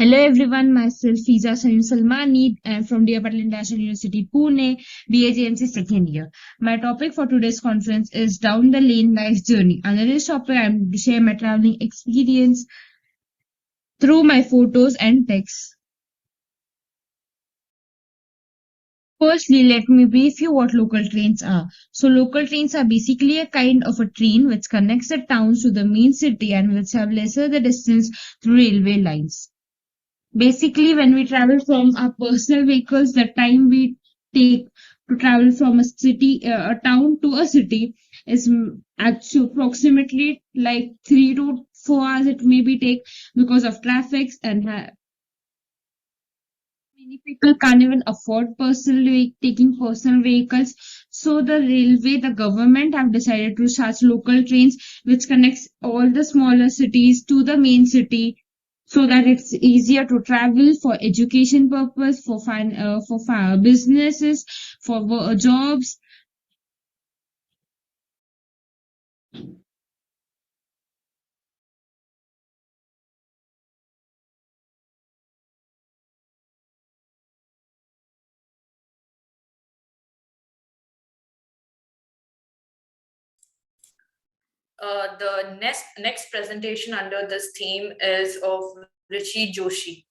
Hello everyone, myself Fiza Salmani. I'm from Dear Patel International University, Pune, BAJMC second year. My topic for today's conference is Down the Lane Life Journey. Under this topic, I'm going to share my traveling experience through my photos and texts. Firstly, let me brief you what local trains are. So local trains are basically a kind of a train which connects the towns to the main city and which have lesser the distance through railway lines. Basically, when we travel from our personal vehicles, the time we take to travel from a town to a city is actually approximately like 3 to 4 hours. It may be take because of traffic and many people can't even afford taking personal vehicles. So the railway, the government have decided to start local trains which connects all the smaller cities to the main city so that it's easier to travel for education purpose, for businesses, for jobs. The next presentation under this theme is of Rishi Joshi.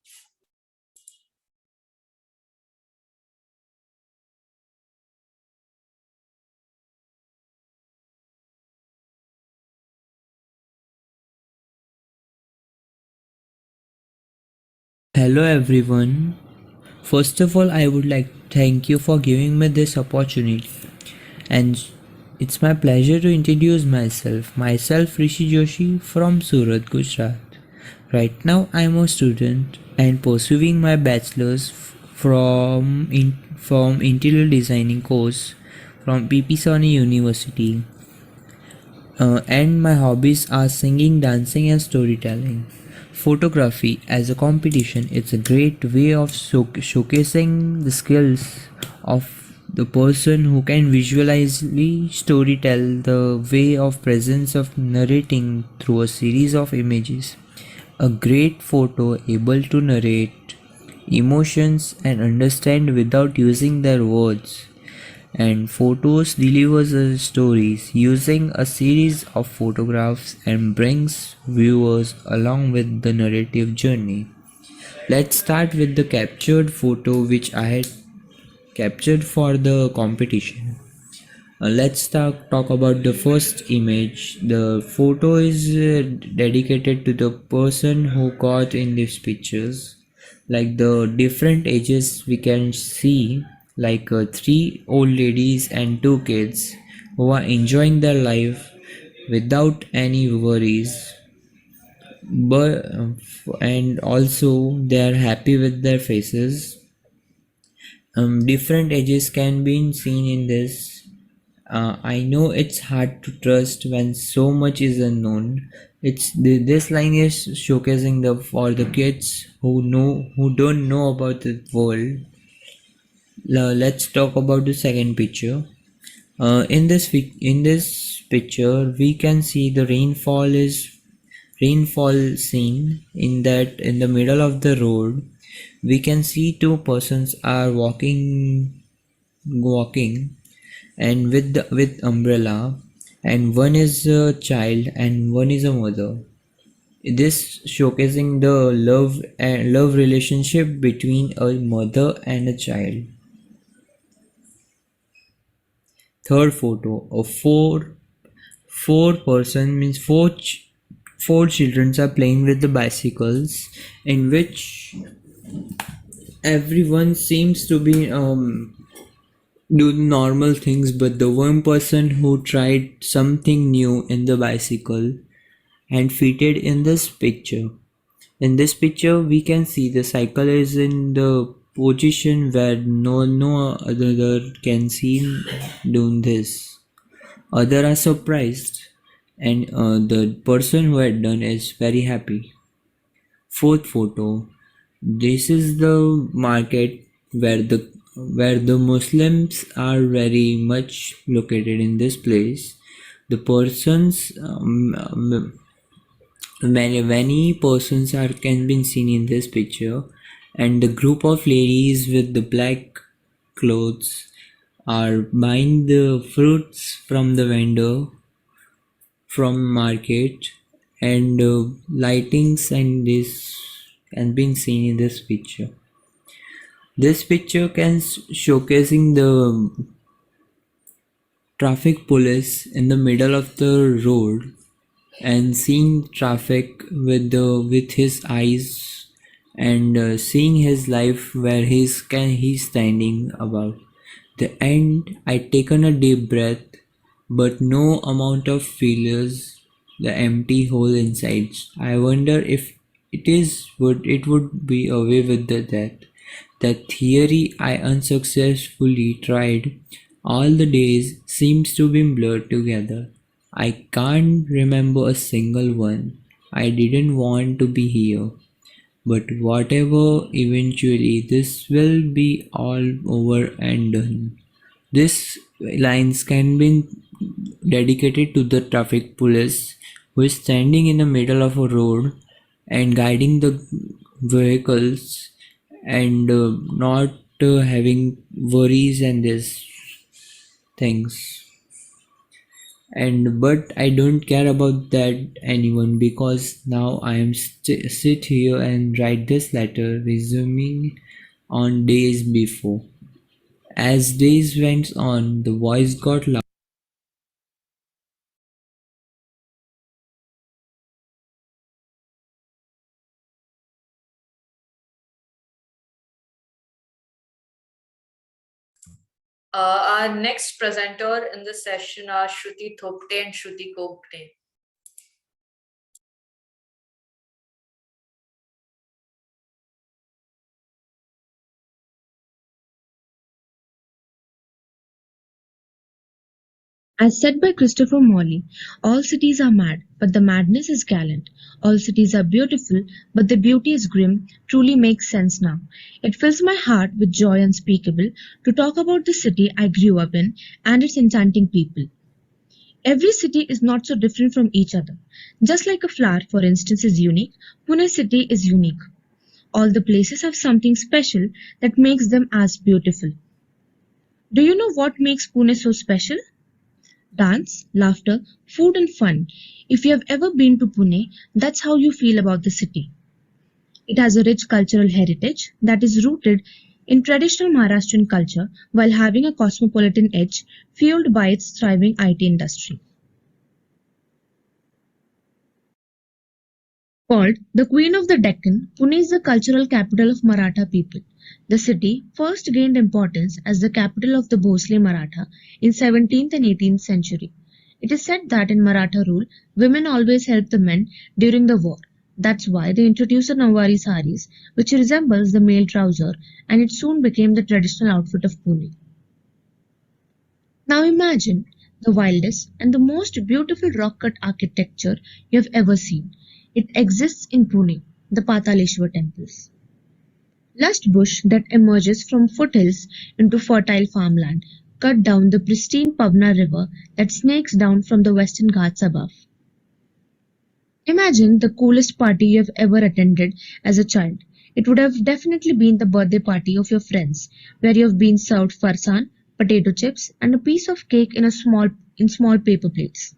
Hello everyone. First of all, I would like to thank you for giving me this opportunity. And it's my pleasure to introduce myself. Myself Rishi Joshi from Surat, Gujarat. Right now I am a student and pursuing my bachelor's from interior designing course from PP Sony University. And my hobbies are singing, dancing, and storytelling. Photography as a competition, it's a great way of showcasing the skills of the person who can visually storytell the way of presence of narrating through a series of images. A great photo able to narrate emotions and understand without using their words, and photos delivers stories using a series of photographs and brings viewers along with the narrative journey. Let's start with the captured photo which I had captured for the competition. Let's talk about the first image. The photo is dedicated to the person who got in these pictures. Like the different ages we can see, like three old ladies and two kids who are enjoying their life without any worries, but and also they are happy with their faces. Different ages can be seen in this. I know it's hard to trust when so much is unknown. This line is showcasing the for the kids who don't know about the world. Let's talk about the second picture. In this picture, we can see the rainfall scene. In the middle of the road, we can see two persons are walking and with umbrella, and one is a child and one is a mother. This showcasing the love relationship between a mother and a child. Third photo of four person means four children are playing with the bicycles, in which everyone seems to be do normal things, but the one person who tried something new in the bicycle and fitted in this picture. In this picture, we can see the cycle is in the position where no other can see doing this. Other are surprised, and the person who had done is very happy. Fourth photo. This is the market where the Muslims are very much located in this place. The persons many persons are can be seen in this picture, and the group of ladies with the black clothes are buying the fruits from the vendor from market, and lightings and this can be seen in this picture. This picture can showcasing the traffic police in the middle of the road and seeing traffic with his eyes, and seeing his life where he's standing about the end. I taken a deep breath, but no amount of feels the empty hole inside. I wonder if it would be away with the death. That theory I unsuccessfully tried. All the days seems to be blurred together. I can't remember a single one. I didn't want to be here. But whatever, eventually this will be all over and done. This lines can be dedicated to the traffic police who is standing in the middle of a road and guiding the vehicles, and not having worries and these things. And but I don't care about that anyone, because now I am sit here and write this letter resuming on days before. As days went on, the voice got louder. Our next presenter in this session are Shruti Thopte and Shruti Kopte. As said by Christopher Morley, all cities are mad, but the madness is gallant. All cities are beautiful, but the beauty is grim, truly makes sense now. It fills my heart with joy unspeakable to talk about the city I grew up in and its enchanting people. Every city is not so different from each other. Just like a flower, for instance, is unique, Pune city is unique. All the places have something special that makes them as beautiful. Do you know what makes Pune so special? Dance, laughter, food, and fun. If you have ever been to Pune, that's how you feel about the city. It has a rich cultural heritage that is rooted in traditional Maharashtrian culture while having a cosmopolitan edge fueled by its thriving IT industry. Called the Queen of the Deccan, Pune is the cultural capital of Maratha people. The city first gained importance as the capital of the Bhosle Maratha in 17th and 18th century. It is said that in Maratha rule, women always helped the men during the war. That's why they introduced the Nawari saris, which resembles the male trouser, and it soon became the traditional outfit of Pune. Now imagine the wildest and the most beautiful rock-cut architecture you have ever seen. It exists in Pune, the Pataleshwar temples. Lush bush that emerges from foothills into fertile farmland, cut down the pristine Pavna river that snakes down from the western Ghats above. Imagine the coolest party you have ever attended as a child. It would have definitely been the birthday party of your friends, where you have been served farsan, potato chips, and a piece of cake in small paper plates.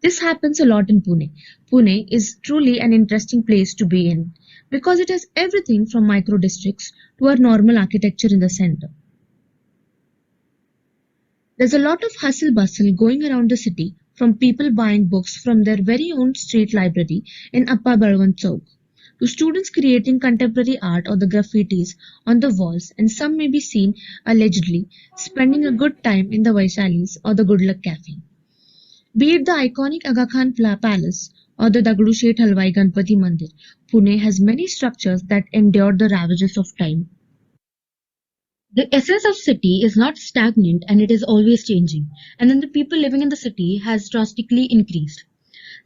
This happens a lot in Pune. Pune is truly an interesting place to be in because it has everything from micro districts to our normal architecture in the center. There's a lot of hustle bustle going around the city, from people buying books from their very own street library in Appa Balwant Chowk to students creating contemporary art or the graffitis on the walls, and some may be seen, allegedly, spending a good time in the Vaishalis or the Good Luck Cafe. Be it the iconic Aga Khan Palace or the Dagdu Shet Halwai Ganpati Mandir, Pune has many structures that endured the ravages of time. The essence of city is not stagnant and it is always changing, and then the people living in the city has drastically increased.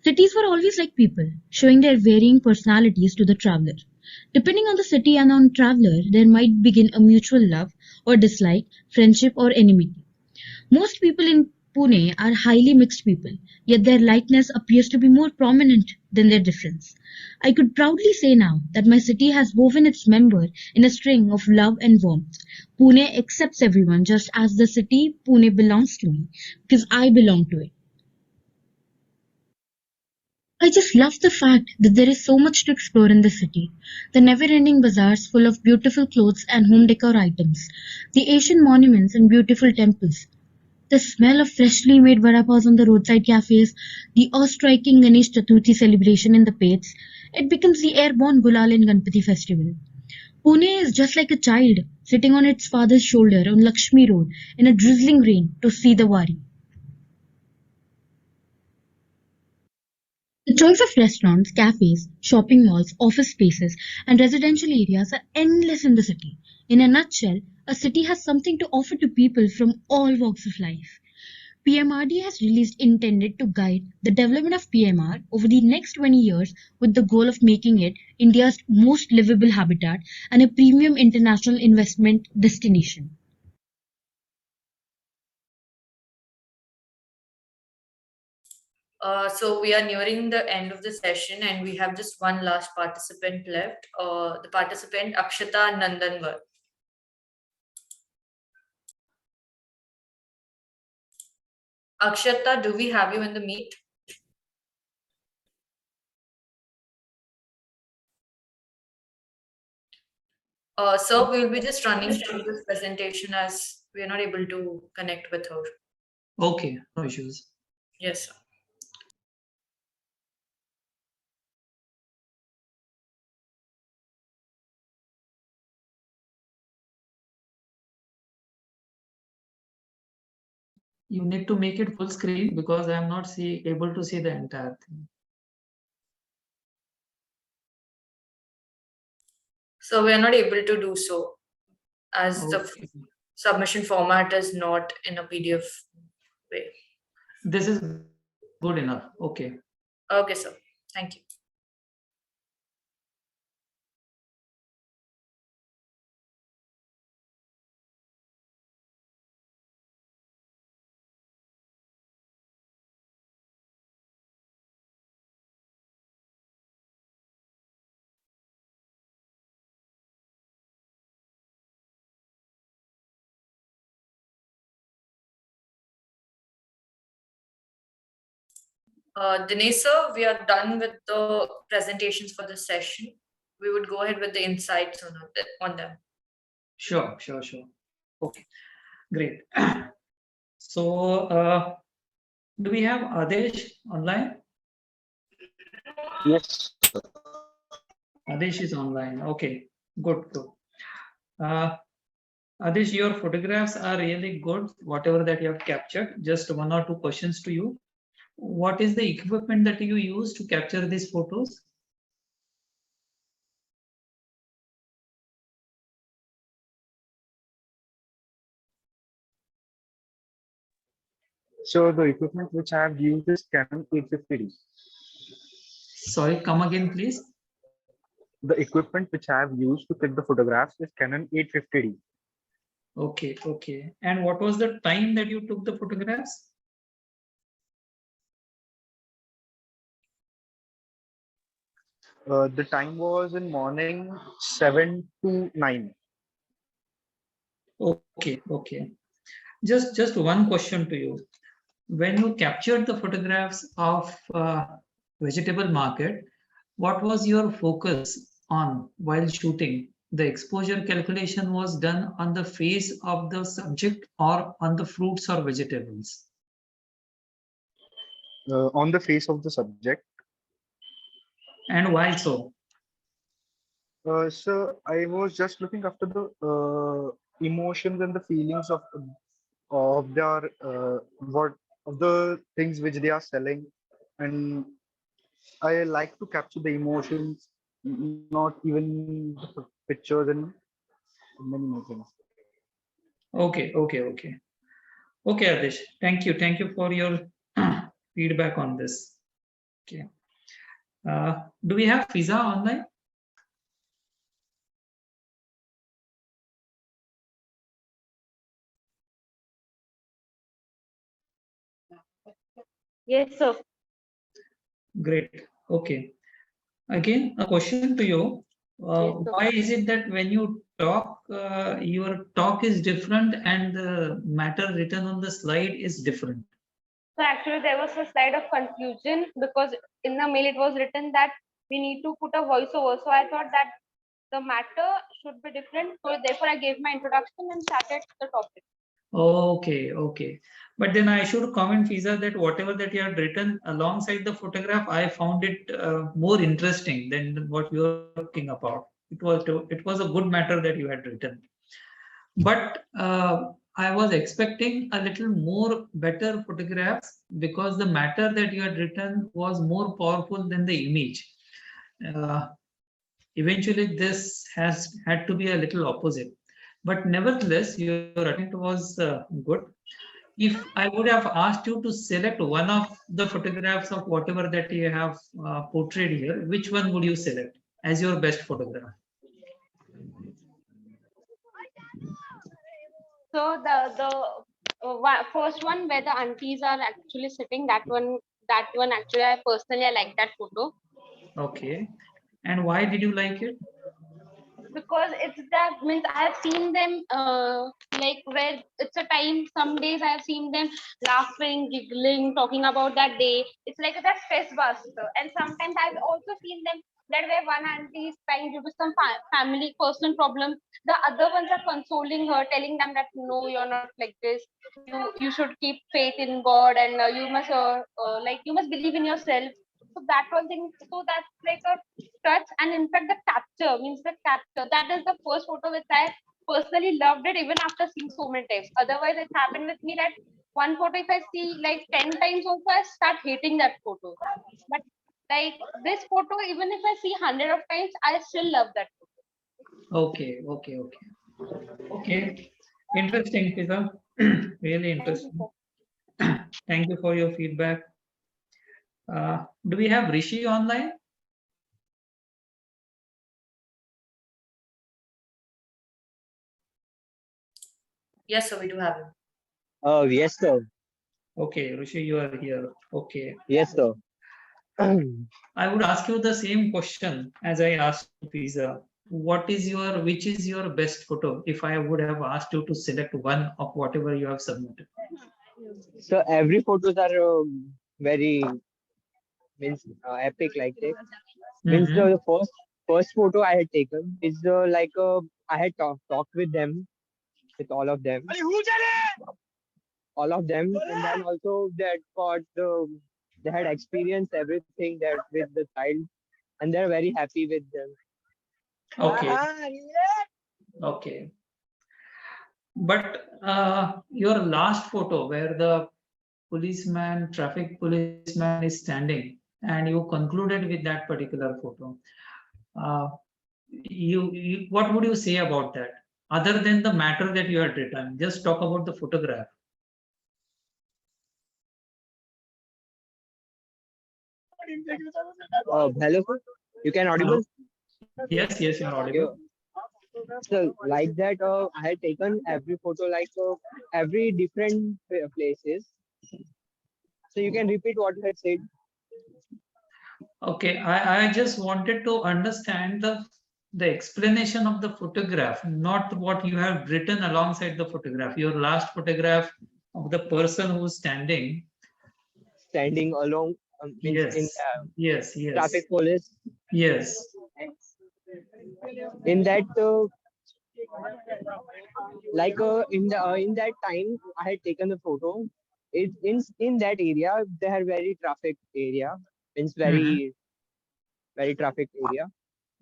Cities were always like people, showing their varying personalities to the traveler. Depending on the city and on traveler, there might begin a mutual love or dislike, friendship or enmity. Most people in Pune are highly mixed people, yet their likeness appears to be more prominent than their difference. I could proudly say now that my city has woven its member in a string of love and warmth. Pune accepts everyone just as the city Pune belongs to me, because I belong to it. I just love the fact that there is so much to explore in the city. The never-ending bazaars full of beautiful clothes and home decor items, the ancient monuments and beautiful temples, the smell of freshly made vada paos on the roadside cafes, the awe-striking Ganesh Chaturthi celebration in the Pets, it becomes the airborne Gulal in Ganpati festival. Pune is just like a child sitting on its father's shoulder on Lakshmi Road in a drizzling rain to see the Wari. The choice of restaurants, cafes, shopping malls, office spaces, and residential areas are endless in the city. In a nutshell, a city has something to offer to people from all walks of life. PMRD has released intended to guide the development of PMR over the next 20 years with the goal of making it India's most livable habitat and a premium international investment destination. So we are nearing the end of the session and we have just one last participant left, the participant Akshata Nandanwar. Akshata, do we have you in the meet? So we'll be just running through this presentation as we are not able to connect with her. Okay, no issues. Yes, sir. You need to make it full screen because I am not able to see the entire thing. So we are not able to do so as the Okay. submission format is not in a PDF way. This is good enough. Okay. Okay, sir. Thank you. Dinesh sir, we are done with the presentations for this session. We would go ahead with the insights on them. Sure. Okay, great. So, do we have Adesh online? Yes. Adesh is online. Okay, good. Adesh, your photographs are really good, whatever that you have captured. Just one or two questions to you. What is the equipment that you use to capture these photos? So the equipment which I have used is Canon 850D. Sorry, come again, please. The equipment which I have used to click the photographs is Canon 850D. Okay. And what was the time that you took the photographs? The time was in morning 7 to 9. Okay. Just one question to you. When you captured the photographs of vegetable market, what was your focus on while shooting? The exposure calculation was done on the face of the subject or on the fruits or vegetables? On the face of the subject. And why so? So I was just looking after the emotions and the feelings of their what of the things which they are selling, and I like to capture the emotions, not even the pictures and many more things. Okay, Adesh. Thank you for your feedback on this. Okay. Do we have Fiza online? Yes, sir. Great. Okay. Again, a question to you. Why is it that when you talk, your talk is different and the matter written on the slide is different? So actually there was a slide of confusion because in the mail it was written that we need to put a voiceover. So I thought that the matter should be different. So therefore I gave my introduction and started the topic. Okay. But then I should comment, Fiza, that whatever that you had written alongside the photograph, I found it more interesting than what you were talking about. It was a good matter that you had written. But I was expecting a little more better photographs because the matter that you had written was more powerful than the image. Eventually, this has had to be a little opposite. But nevertheless, your attempt was good. If I would have asked you to select one of the photographs of whatever that you have portrayed here, which one would you select as your best photograph? So the first one where the aunties are actually sitting, that one actually I personally like that photo. Okay. And why did you like it? Because it's that means I have seen them like where it's a time, some days I have seen them laughing, giggling, talking about that day. It's like that stress buster. And sometimes I've also seen them that where one auntie is crying due to some family personal problem, the other ones are consoling her, telling them that no, you're not like this, you should keep faith in God, and you must like you must believe in yourself. So that one thing, so that's like a touch. And in fact the capture means the capture, that is the first photo which I personally loved it even after seeing so many times. Otherwise it happened with me that one photo, if I see like 10 times also, I start hating that photo. But like this photo, even if I see 100 of times, I still love that photo. Okay. Interesting, Fiza. Really interesting. Thank you for your feedback. Do we have Rishi online? Yes, sir, we do have him. Oh, yes, sir. Okay, Rishi, you are here. Okay. Yes, sir. I would ask you the same question as I asked Fiza. Which is your best photo? If I would have asked you to select one of whatever you have submitted. So every photos are very means epic like that. Means the first photo I had taken is like I had talked with them, with all of them, and then also they had experienced everything that with the child, and they're very happy with them. Okay. But your last photo where the traffic policeman is standing, and you concluded with that particular photo. What would you say about that? Other than the matter that you had written, just talk about the photograph. Hello, sir. You can audible? Yes, you're audible. So like that, I had taken every photo like every different places. So you can repeat what I had said. Okay, I just wanted to understand the explanation of the photograph, not what you have written alongside the photograph. Your last photograph of the person who's standing Along yes. in Yes. traffic police. Yes. In that in that time I had taken the photo. In that area they are very traffic area. It's very traffic area.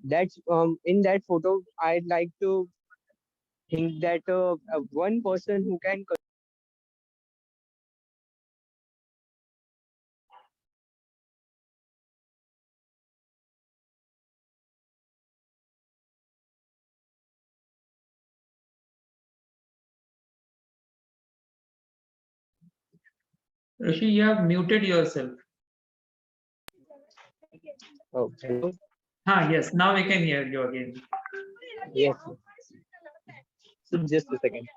That's in that photo I'd like to think that one person who can Rishi, you have muted yourself. Oh, hello. Yes, now we can hear you again. Yes. So just a second.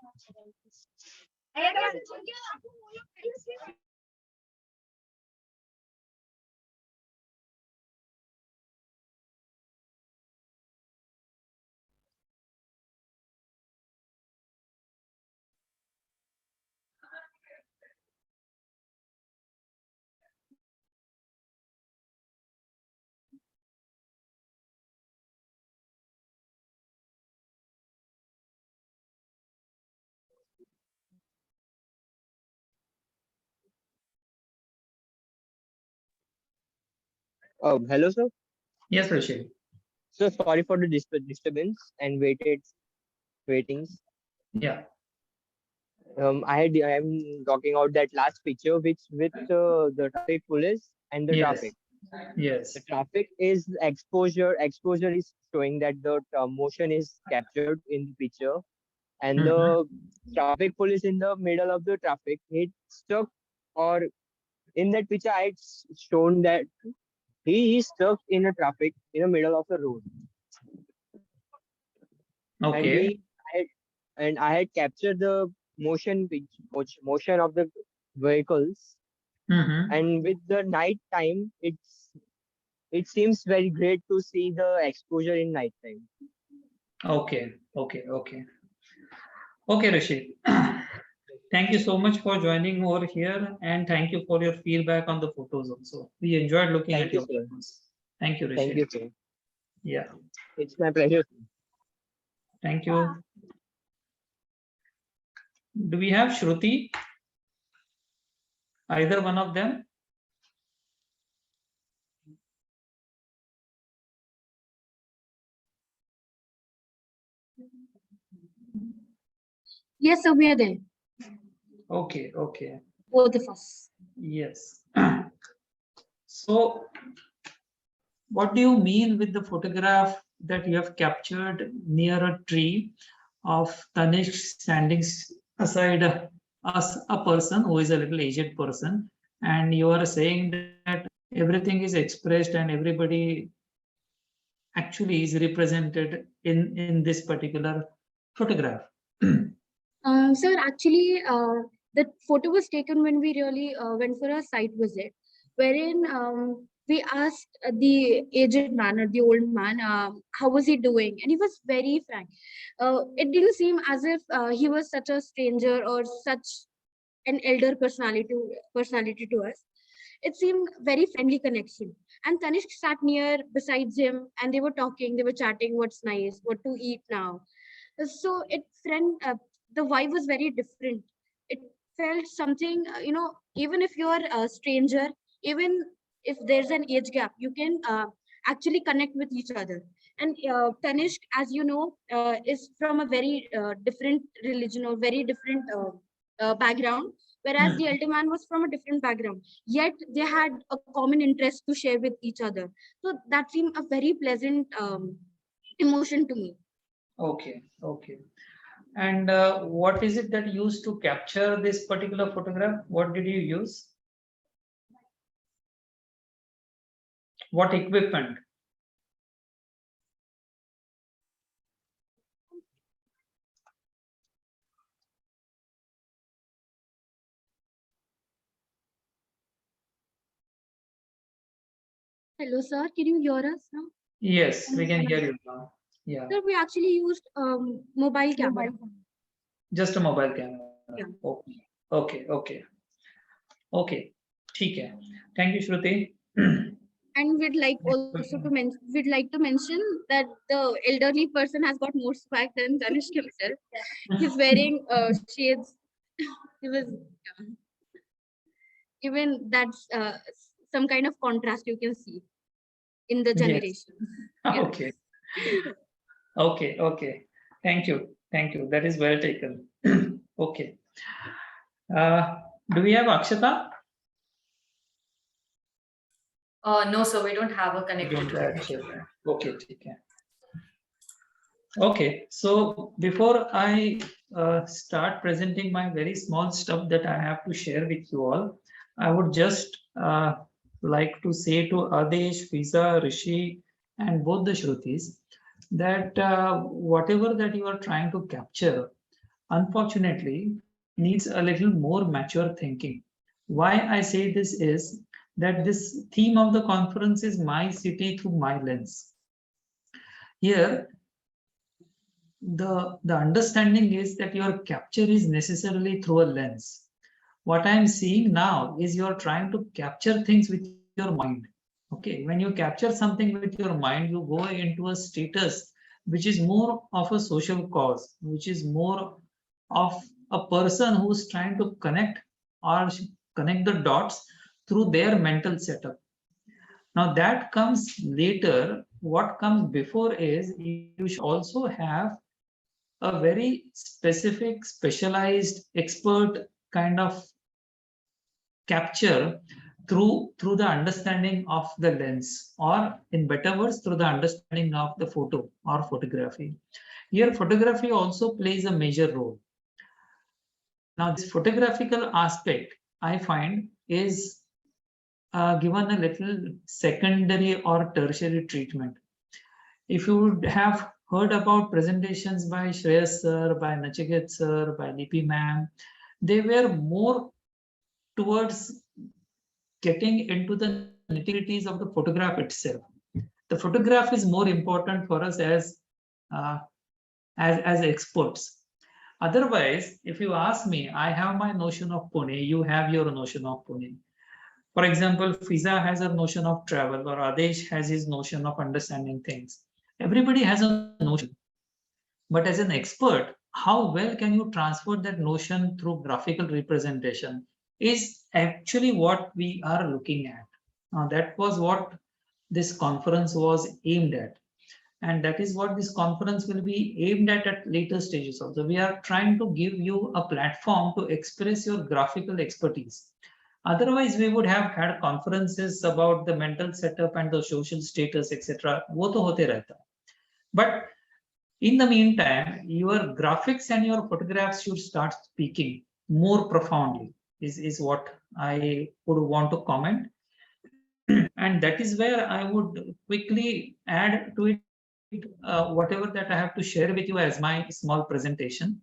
Oh, hello, sir. Yes, Rishi. So sorry for the disturbance and waitings. Yeah. I am talking about that last picture, which with the traffic police and the traffic. Yes. The traffic is exposure. Exposure is showing that the motion is captured in the picture, and the traffic police in the middle of the traffic. It stuck, or in that picture, I had shown that he is stuck in a traffic in the middle of the road. Okay. And I had captured the motion of the vehicles. And with the night time, it seems very great to see the exposure in night time. Okay, Rishi. Thank you so much for joining over here, and thank you for your feedback on the photos also. We enjoyed looking at your photos. Thank you, Rishi. Thank you, sir. Yeah. It's my pleasure. Thank you. Do we have Shruti? Either one of them? Yes, sir, we are there. Okay, okay. Both of us. Yes. So, what do you mean with the photograph that you have captured near a tree of Tanishq standing aside a person who is a little aged person, and you are saying that everything is expressed and everybody actually is represented in this particular photograph? Sir, actually, the photo was taken when we really went for a site visit, wherein we asked the aged man or the old man, how was he doing? And he was very frank. It didn't seem as if he was such a stranger or such an elder personality to us. It seemed very friendly connection. And Tanishq sat near besides him, and they were talking, they were chatting, what's nice, what to eat now. So the vibe was very different. It felt something, even if you're a stranger, even if there's an age gap, you can actually connect with each other. And Tanishq, as you know, is from a very different religion or very different background, whereas the elder man was from a different background. Yet they had a common interest to share with each other. So that seemed a very pleasant emotion to me. Okay, okay. And what is it that you used to capture this particular photograph? What did you use? What equipment? Hello, sir. Can you hear us now? Yes, we can hear you now. Yeah, Sir, we actually used mobile camera. just a mobile camera. Yeah. Okay, okay, okay. Okay, ठीक है. Thank you, Shruti. And we'd like to mention that the elderly person has got more swag than Tanishq himself. He's wearing shades. He was even that's some kind of contrast you can see in the Yes. generation. Yeah. Okay, okay, okay. Thank you, thank you. That is well taken. Okay. Do we have Akshata? No, sir, we don't have a We connected don't to have the Akshata. Okay, ठीक है. Okay, so before I start presenting my very small stuff that I have to share with you all, I would just like to say to Adesh, Fiza, Rishi, and both the Shrutis that whatever that you are trying to capture, unfortunately, needs a little more mature thinking. Why I say this is that this theme of the conference is my city through my lens. Here, the understanding is that your capture is necessarily through a lens. What I'm seeing now is you're trying to capture things with your mind. Okay, when you capture something with your mind, you go into a status which is more of a social cause, which is more of a person who's trying to connect or connect the dots through their mental setup. Now that comes later. What comes before is you should also have a very specific, specialized, expert kind of capture through the understanding of the lens, or in better words, through the understanding of the photo or photography. Here, photography also plays a major role. Now, this photographical aspect, I find, is given a little secondary or tertiary treatment. If you would have heard about presentations by Shreyas sir, by Nachiket sir, by Lipi ma'am, they were more towards getting into the nitty-gritties of the photograph itself. The photograph is more important for us as experts. Otherwise, if you ask me, I have my notion of Pune, you have your notion of Pune. For example, Fiza has a notion of travel, or Adesh has his notion of understanding things. Everybody has a notion. But as an expert, how well can you transfer that notion through graphical representation is actually what we are looking at. That was what this conference was aimed at. And that is what this conference will be aimed at later stages also. We are trying to give you a platform to express your graphical expertise. Otherwise, we would have had conferences about the mental setup and the social status, etc. वो तो होते रहता. But in the meantime, your graphics and your photographs should start speaking more profoundly, is what I would want to comment. And that is where I would quickly add to it whatever that I have to share with you as my small presentation.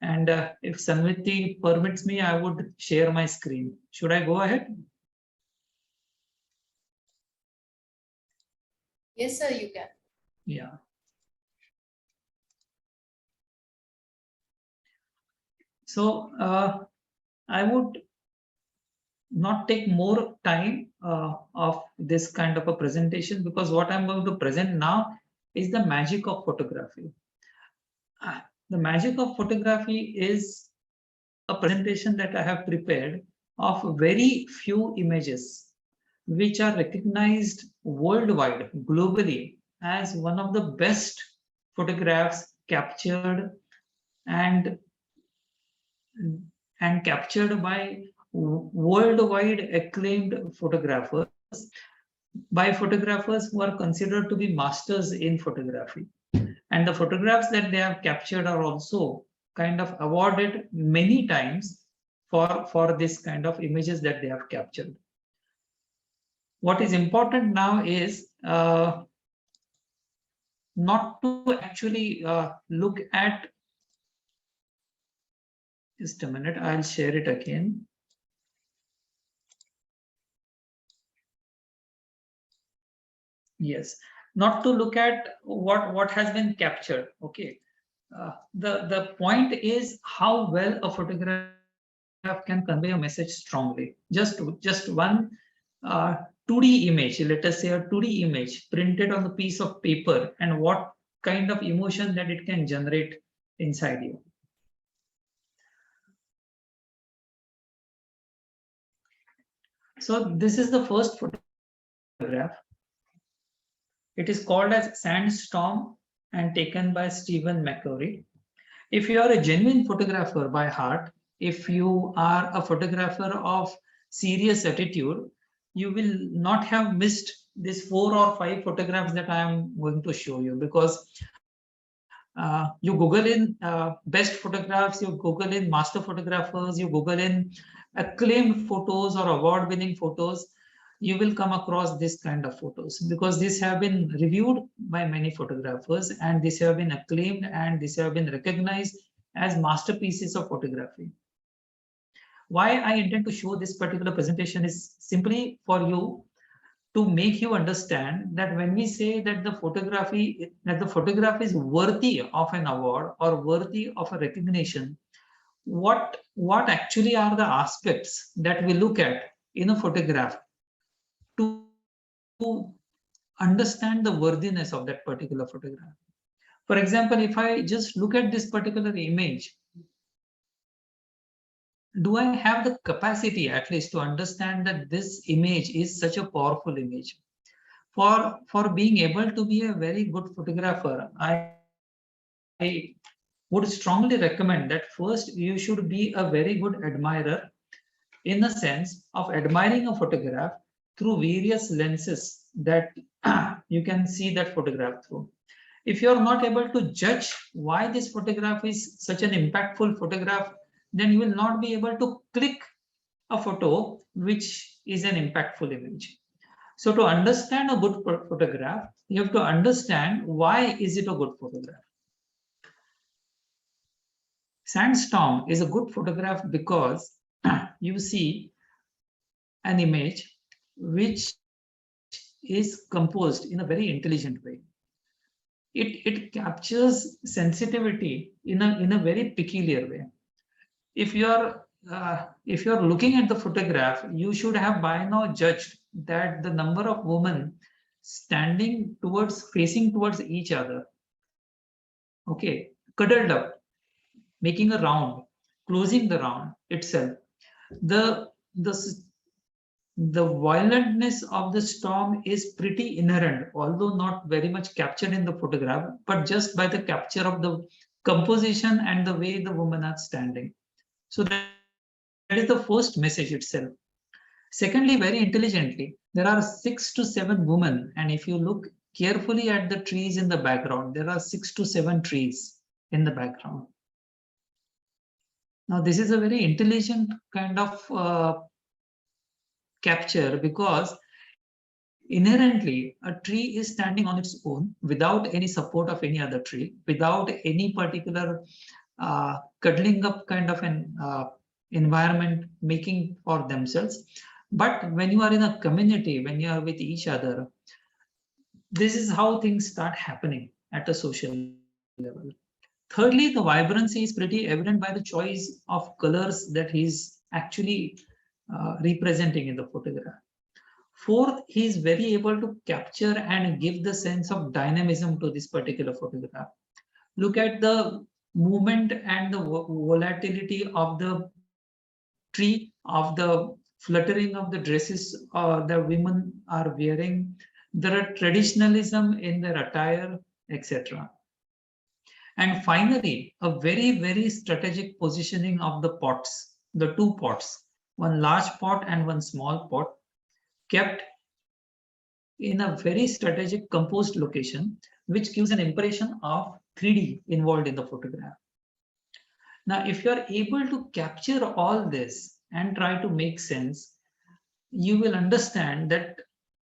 And if Sanviti permits me, I would share my screen. Should I go ahead? Yes, sir, you can. Yeah. So I would not take more time of this kind of a presentation, because what I'm going to present now is the magic of photography. The magic of photography is a presentation that I have prepared of very few images which are recognized worldwide, globally, as one of the best photographs captured and captured by worldwide acclaimed photographers, by photographers who are considered to be masters in photography. And the photographs that they have captured are also kind of awarded many times for this kind of images that they have captured. What is important now is not to actually look at, just a minute, I'll share it again. Yes, not to look at what has been captured. Okay, the point is how well a photograph can convey a message strongly. Just one 2D image, let us say a 2D image printed on a piece of paper, and what kind of emotion that it can generate inside you. So this is the first photograph. It is called as Sandstorm and taken by Stephen McCurry. If you are a genuine photographer by heart, if you are a photographer of serious attitude, you will not have missed these 4 or 5 photographs that I am going to show you, because you Google in best photographs, you Google in master photographers, you Google in acclaimed photos or award-winning photos, you will come across this kind of photos, because these have been reviewed by many photographers, and these have been acclaimed, and these have been recognized as masterpieces of photography. Why I intend to show this particular presentation is simply for you to make you understand that when we say that the photograph is worthy of an award or worthy of a recognition, what actually are the aspects that we look at in a photograph to understand the worthiness of that particular photograph. For example, if I just look at this particular image, do I have the capacity at least to understand that this image is such a powerful image? For being able to be a very good photographer, I would strongly recommend that first you should be a very good admirer, in the sense of admiring a photograph through various lenses that you can see that photograph through. If you are not able to judge why this photograph is such an impactful photograph, then you will not be able to click a photo which is an impactful image. So to understand a good photograph, you have to understand why is it a good photograph. Sandstorm is a good photograph because you see an image which is composed in a very intelligent way. It captures sensitivity in a very peculiar way. If you're looking at the photograph, you should have by now judged that the number of women facing towards each other, okay, cuddled up, making a round, closing the round itself, the the violentness of the storm is pretty inherent, although not very much captured in the photograph, but just by the capture of the composition and the way the women are standing. So that is the first message itself. Secondly, very intelligently, there are 6 to 7 women, and if you look carefully at the trees in the background, there are 6 to 7 trees in the background. Now, this is a very intelligent kind of capture, because inherently a tree is standing on its own without any support of any other tree, without any particular cuddling up kind of an environment making for themselves. But when you are in a community, when you are with each other, this is how things start happening at a social level. Thirdly, the vibrancy is pretty evident by the choice of colors that he's actually representing in the photograph. Fourth, he is very able to capture and give the sense of dynamism to this particular photograph. Look at the movement and the volatility of the tree, of the fluttering of the dresses the women are wearing. There are traditionalism in their attire, etc. And finally, a very, very strategic positioning of the pots, the 2 pots, one large pot and one small pot, kept in a very strategic composed location, which gives an impression of 3D involved in the photograph. Now, if you are able to capture all this and try to make sense, you will understand that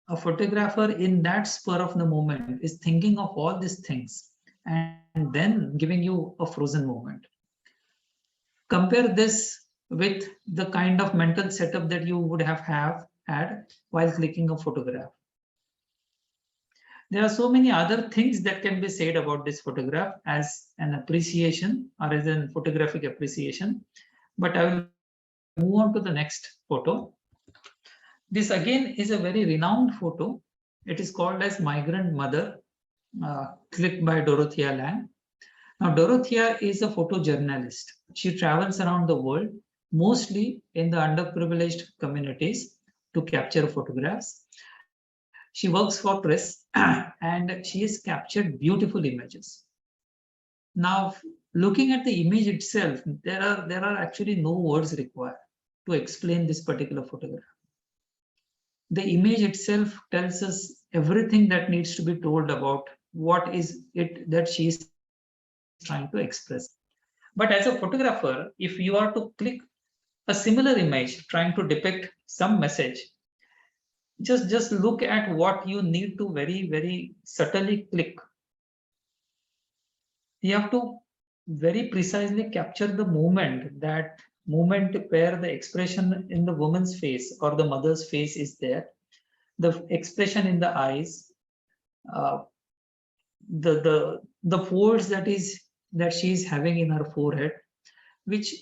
a photographer in that spur of the moment is thinking of all these things and then giving you a frozen moment. Compare this with the kind of mental setup that you would have had while clicking a photograph. There are so many other things that can be said about this photograph as an appreciation or as a photographic appreciation, but I will move on to the next photo. This again is a very renowned photo. It is called as Migrant Mother, clicked by Dorothea Lange. Now, Dorothea is a photojournalist. She travels around the world, mostly in the underprivileged communities, to capture photographs. She works for press and she has captured beautiful images. Now, looking at the image itself, there are actually no words required to explain this particular photograph. The image itself tells us everything that needs to be told about what is it that she is trying to express. But as a photographer, if you are to click a similar image trying to depict some message, just look at what you need to very, very subtly click. You have to very precisely capture the moment, that moment where the expression in the woman's face or the mother's face is there, the expression in the eyes, the folds that she is having in her forehead, which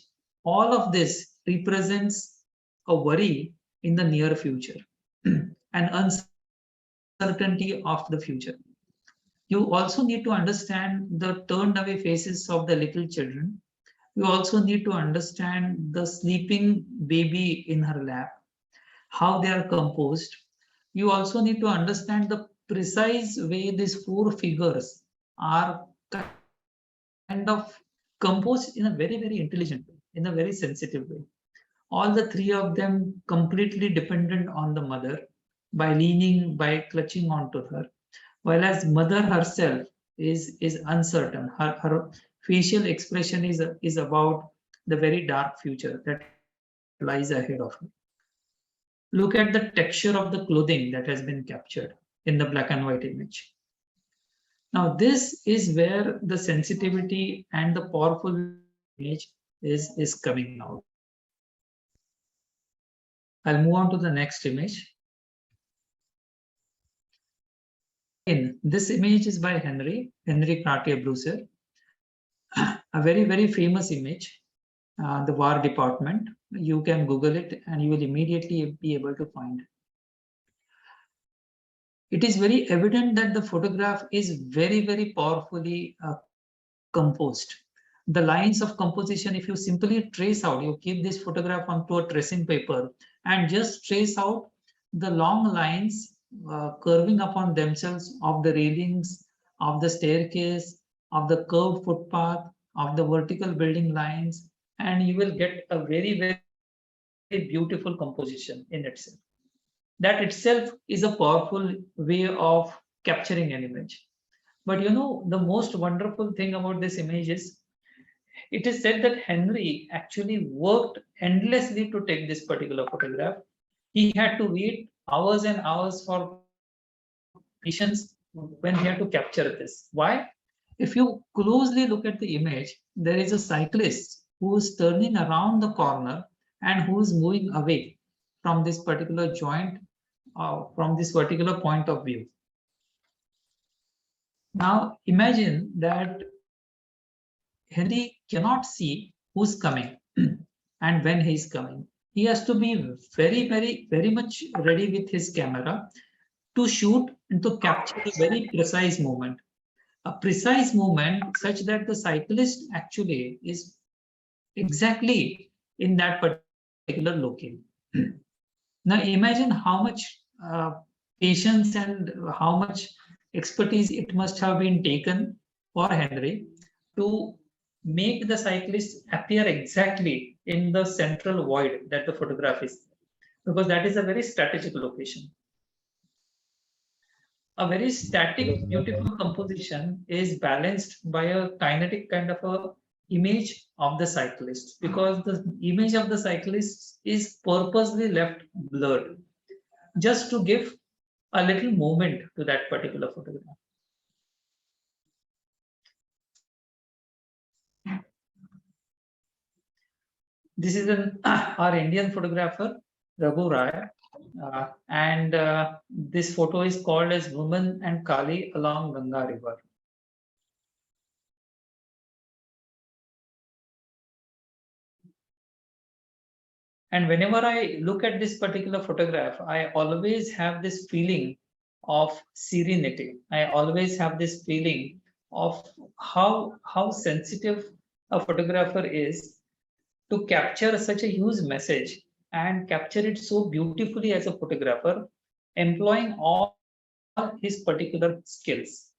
all of this represents a worry in the near future, an uncertainty of the future. You also need to understand the turned away faces of the little children. You also need to understand the sleeping baby in her lap, how they are composed. You also need to understand the precise way these 4 figures are kind of composed in a very, very intelligent way, in a very sensitive way. All the 3 of them completely dependent on the mother, by leaning, by clutching onto her, while as mother herself is uncertain. Her facial expression is about the very dark future that lies ahead of her. Look at the texture of the clothing that has been captured in the black and white image. Now, this is where the sensitivity and the powerful image is coming out. I'll move on to the next image. This image is by Henry Cartier-Bresson, a very, very famous image, the War Department. You can Google it and you will immediately be able to find it. It is very evident that the photograph is very, very powerfully composed. The lines of composition, if you simply trace out, you keep this photograph onto a tracing paper and just trace out the long lines curving upon themselves of the railings, of the staircase, of the curved footpath, of the vertical building lines, and you will get a very, very beautiful composition in itself. That itself is a powerful way of capturing an image. But you know, the most wonderful thing about this image is it is said that Henry actually worked endlessly to take this particular photograph. He had to wait hours and hours for patience when he had to capture this. Why? If you closely look at the image, there is a cyclist who is turning around the corner and who is moving away from this particular joint, from this particular point of view. Now imagine that Henry cannot see who's coming and when he's coming. He has to be very much ready with his camera to shoot and to capture a very precise moment. A precise moment such that the cyclist actually is exactly in that particular location. Now imagine how much patience and how much expertise it must have been taken for Henry to make the cyclist appear exactly in the central void that the photograph is, because that is a very strategic location. A very static, beautiful composition is balanced by a kinetic kind of a image of the cyclist, because the image of the cyclist is purposely left blurred just to give a little moment to that particular photograph. This is our Indian photographer, Raghu Rai, and this photo is called as Woman and Kali along Ganga River. And whenever I look at this particular photograph, I always have this feeling of serenity. I always have this feeling of how sensitive a photographer is to capture such a huge message and capture it so beautifully as a photographer, employing all his particular skills.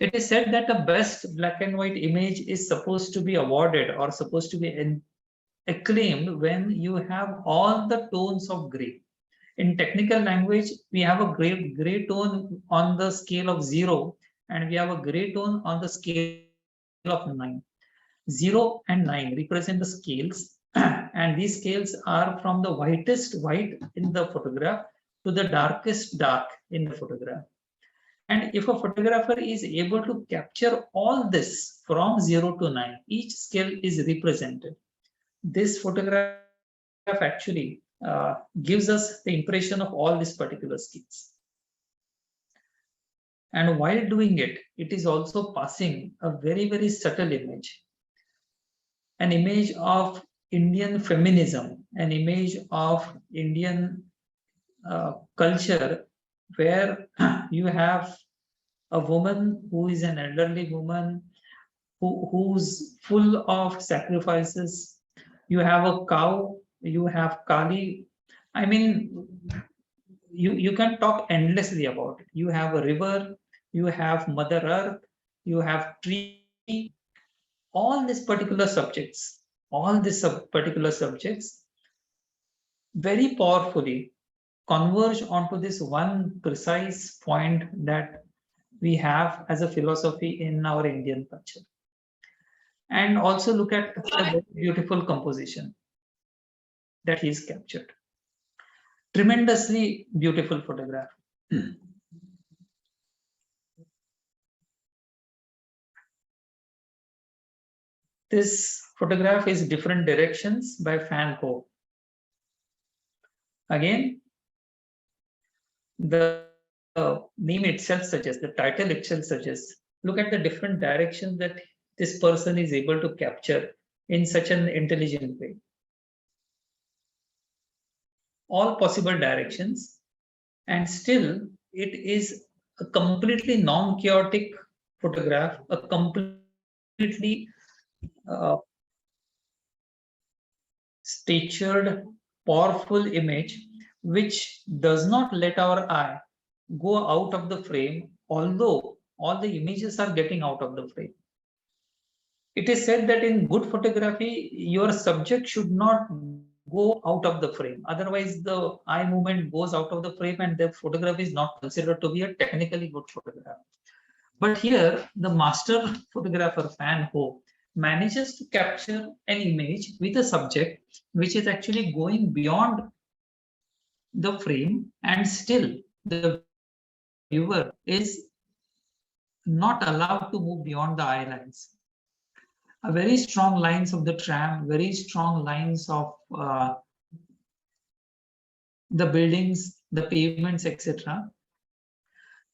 It is said that the best black and white image is supposed to be awarded or supposed to be acclaimed when you have all the tones of gray. In technical language, we have a gray tone on the scale of 0, and we have a gray tone on the scale of 9. 0 and 9 represent the scales, and these scales are from the whitest white in the photograph to the darkest dark in the photograph. And if a photographer is able to capture all this from 0 to 9, each scale is represented. This photograph actually gives us the impression of all these particular skills. And while doing it, it is also passing a very subtle image. An image of Indian feminism, an image of Indian culture, where you have a woman who is an elderly woman who's full of sacrifices. You have a cow, you have Kali. I mean, you can talk endlessly about it. You have a river, you have Mother Earth, you have tree. All these particular subjects, very powerfully converge onto this one precise point that we have as a philosophy in our Indian culture. And also look at the very beautiful composition that he's captured. Tremendously beautiful photograph. This photograph is Different Directions by Van Gogh. Again, the name itself suggests, the title itself suggests, look at the different directions that this person is able to capture in such an intelligent way. All possible directions, and still it is a completely non-chaotic photograph, a completely statured, powerful image which does not let our eye go out of the frame, although all the images are getting out of the frame. It is said that in good photography, your subject should not go out of the frame. Otherwise, the eye movement goes out of the frame and the photograph is not considered to be a technically good photograph. But here, the master photographer Fan Ho manages to capture an image with a subject which is actually going beyond the frame, and still the viewer is not allowed to move beyond the eye lines. A very strong lines of the tram, very strong lines of the buildings, the pavements, etc.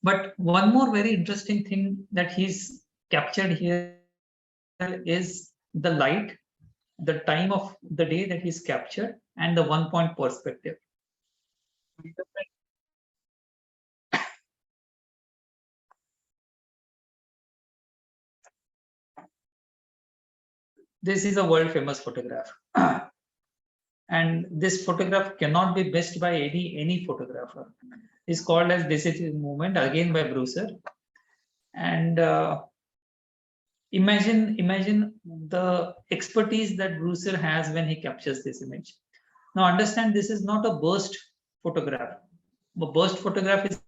But one more very interesting thing that he's captured here is the light, the time of the day that he's captured, and the 1-point perspective. This is a world famous photograph. And this photograph cannot be missed by any photographer. It's called as Decisive Movement, again by Brucer. And imagine the expertise that Brucer has when he captures this image. Now understand, this is not a burst photograph. A burst photograph is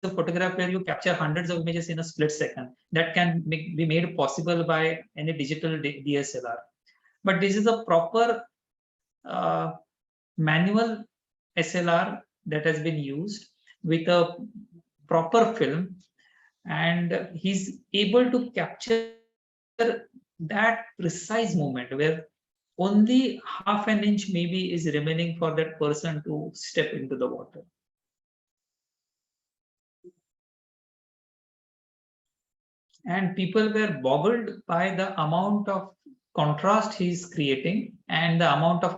a photograph where you capture hundreds of images in a split second. That can be made possible by any digital DSLR. But this is a proper manual SLR that has been used with a proper film, and he's able to capture that precise moment where only half an inch maybe is remaining for that person to step into the water. And people were boggled by the amount of contrast he's creating and the amount of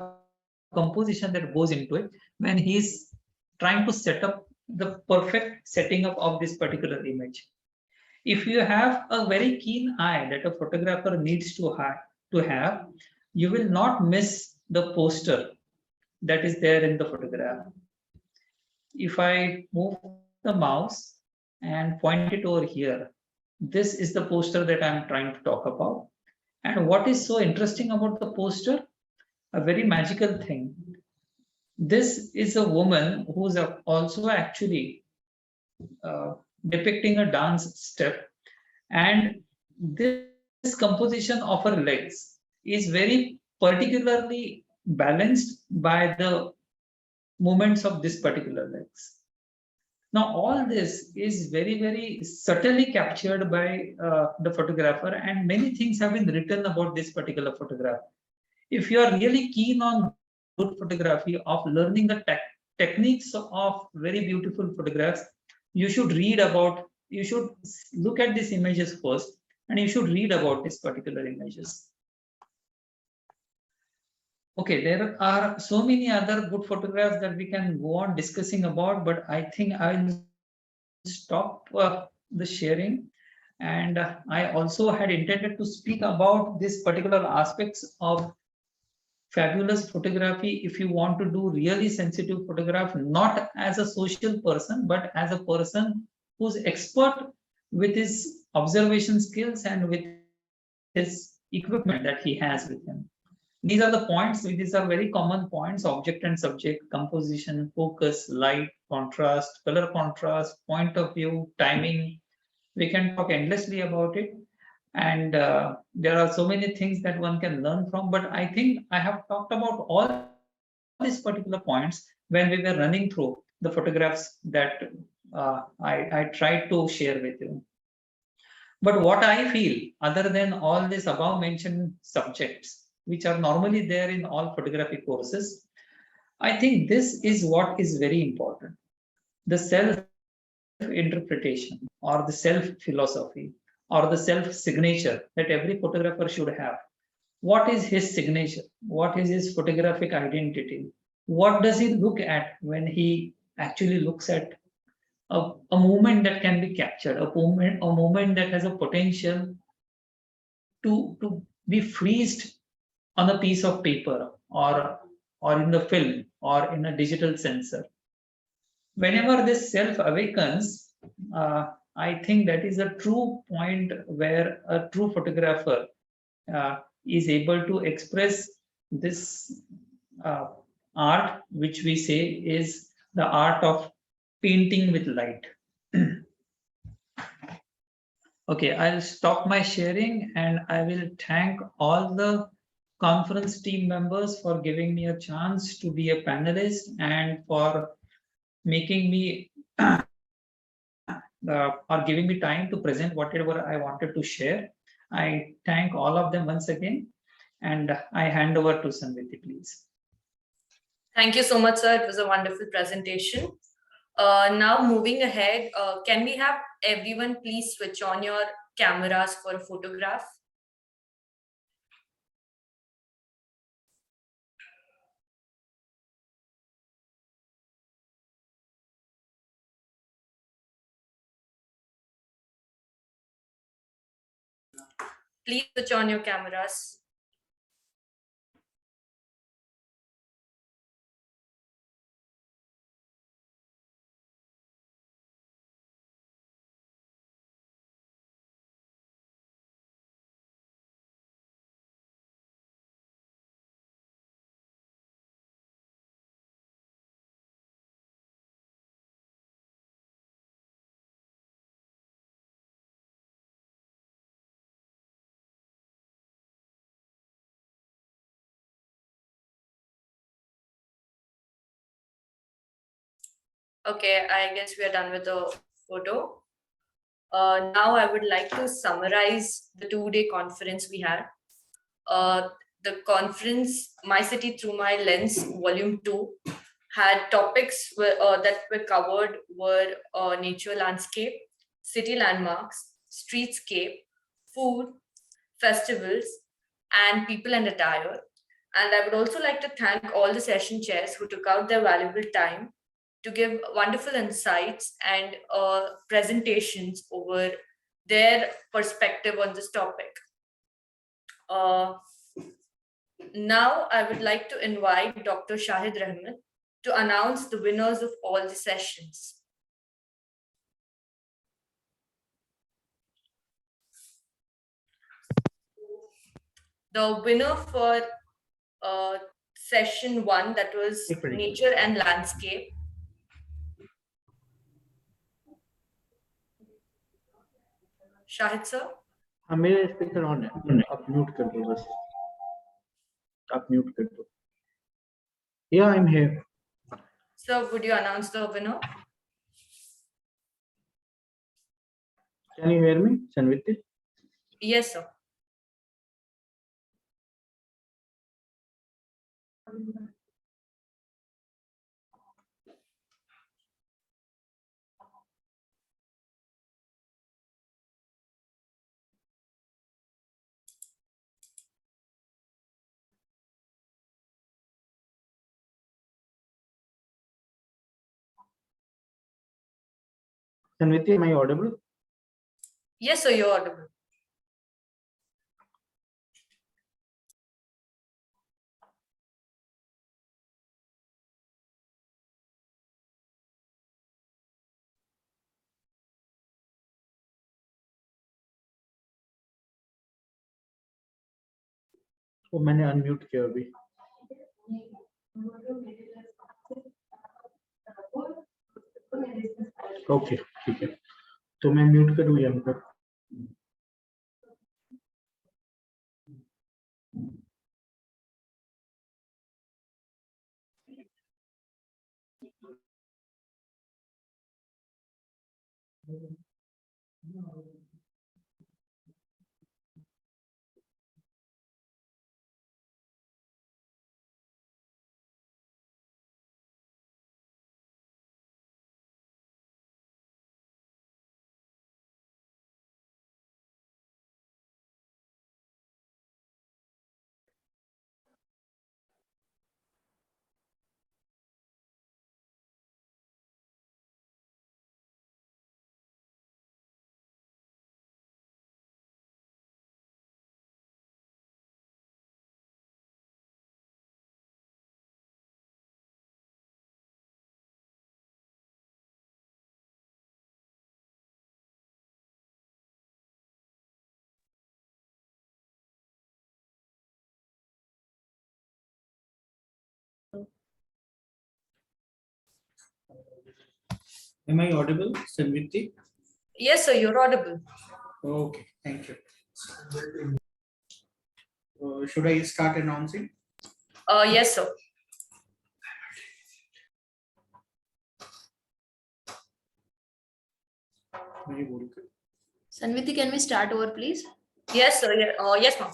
composition that goes into it when he's trying to set up the perfect setting up of this particular image. If you have a very keen eye that a photographer needs to have, you will not miss the poster that is there in the photograph. If I move the mouse and point it over here, this is the poster that I'm trying to talk about. And what is so interesting about the poster? A very magical thing. This is a woman who's also actually depicting a dance step, and this composition of her legs is very particularly balanced by the movements of this particular legs. Now all this is very, very subtly captured by the photographer, and many things have been written about this particular photograph. If you are really keen on good photography, of learning the techniques of very beautiful photographs, you should look at these images first, and you should read about these particular images. Okay, there are so many other good photographs that we can go on discussing about, but I think I'll stop the sharing. And I also had intended to speak about this particular aspects of fabulous photography if you want to do really sensitive photograph, not as a social person, but as a person who's expert with his observation skills and with his equipment that he has with him. These are the points. These are very common points: object and subject, composition, focus, light, contrast, color contrast, point of view, timing. We can talk endlessly about it. And there are so many things that one can learn from. But I think I have talked about all these particular points when we were running through the photographs that I tried to share with you. But what I feel, other than all these above mentioned subjects, which are normally there in all photography courses, I think this is what is very important. The self-interpretation or the self-philosophy or the self-signature that every photographer should have. What is his signature? What is his photographic identity? What does he look at when he actually looks at a moment that can be captured, a moment that has a potential to be freezed on a piece of paper or or in the film or in a digital sensor. Whenever this self awakens, I think that is a true point where a true photographer is able to express this art, which we say is the art of painting with light. Okay, I'll stop my sharing and I will thank all the conference team members for giving me a chance to be a panelist and for making me or giving me time to present whatever I wanted to share. I thank all of them once again and I hand over to Sanviti, please. Thank you so much, sir. It was a wonderful presentation. Now moving ahead, can we have everyone please switch on your cameras for a photograph? Please switch on your cameras. Okay, I guess we are done with the photo. Now I would like to summarize the 2-day conference we had. The conference, My City Through My Lens, Volume 2, had topics that were covered were nature landscape, city landmarks, streetscape, food, festivals, and people and attire. And I would also like to thank all the session chairs who took out their valuable time to give wonderful insights and presentations over their perspective on this topic. Now I would like to invite Dr. Shahid Rahman to announce the winners of all the sessions. The winner for session 1, that was nature and landscape. Shahid sir, हाँ मेरे speaker on है, आप mute कर दो बस, आप mute कर दो. Yeah, I'm here. Sir, would you announce the winner? Can you hear me, Sanviti? Yes, sir. Sanviti, am I audible? Yes, sir, you're audible. वो मैंने अनम्यूट किया अभी. ओके ठीक है, तो मैं म्यूट करूँ यहाँ पर. Am I audible, Samriti? Yes, sir, you're audible. Okay, thank you. Should I start announcing? Yes, sir. Sanviti, can we start over, please? Yes, sir. Yes, ma'am.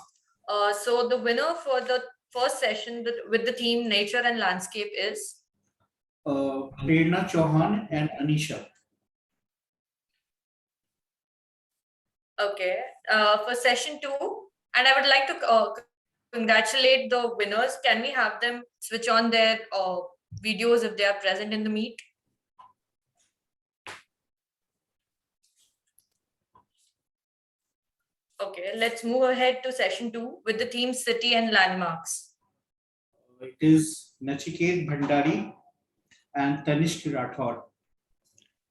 So the winner for the first session with the theme Nature and Landscape is Prerna Chauhan and Anisha. okay. For session 2, and I would like to congratulate the winners. Can we have them switch on their videos if they are present in the meet? Okay, let's move ahead to session 2 with the theme City and Landmarks. It is Nachiket Bhandari and Tanishq Rathod.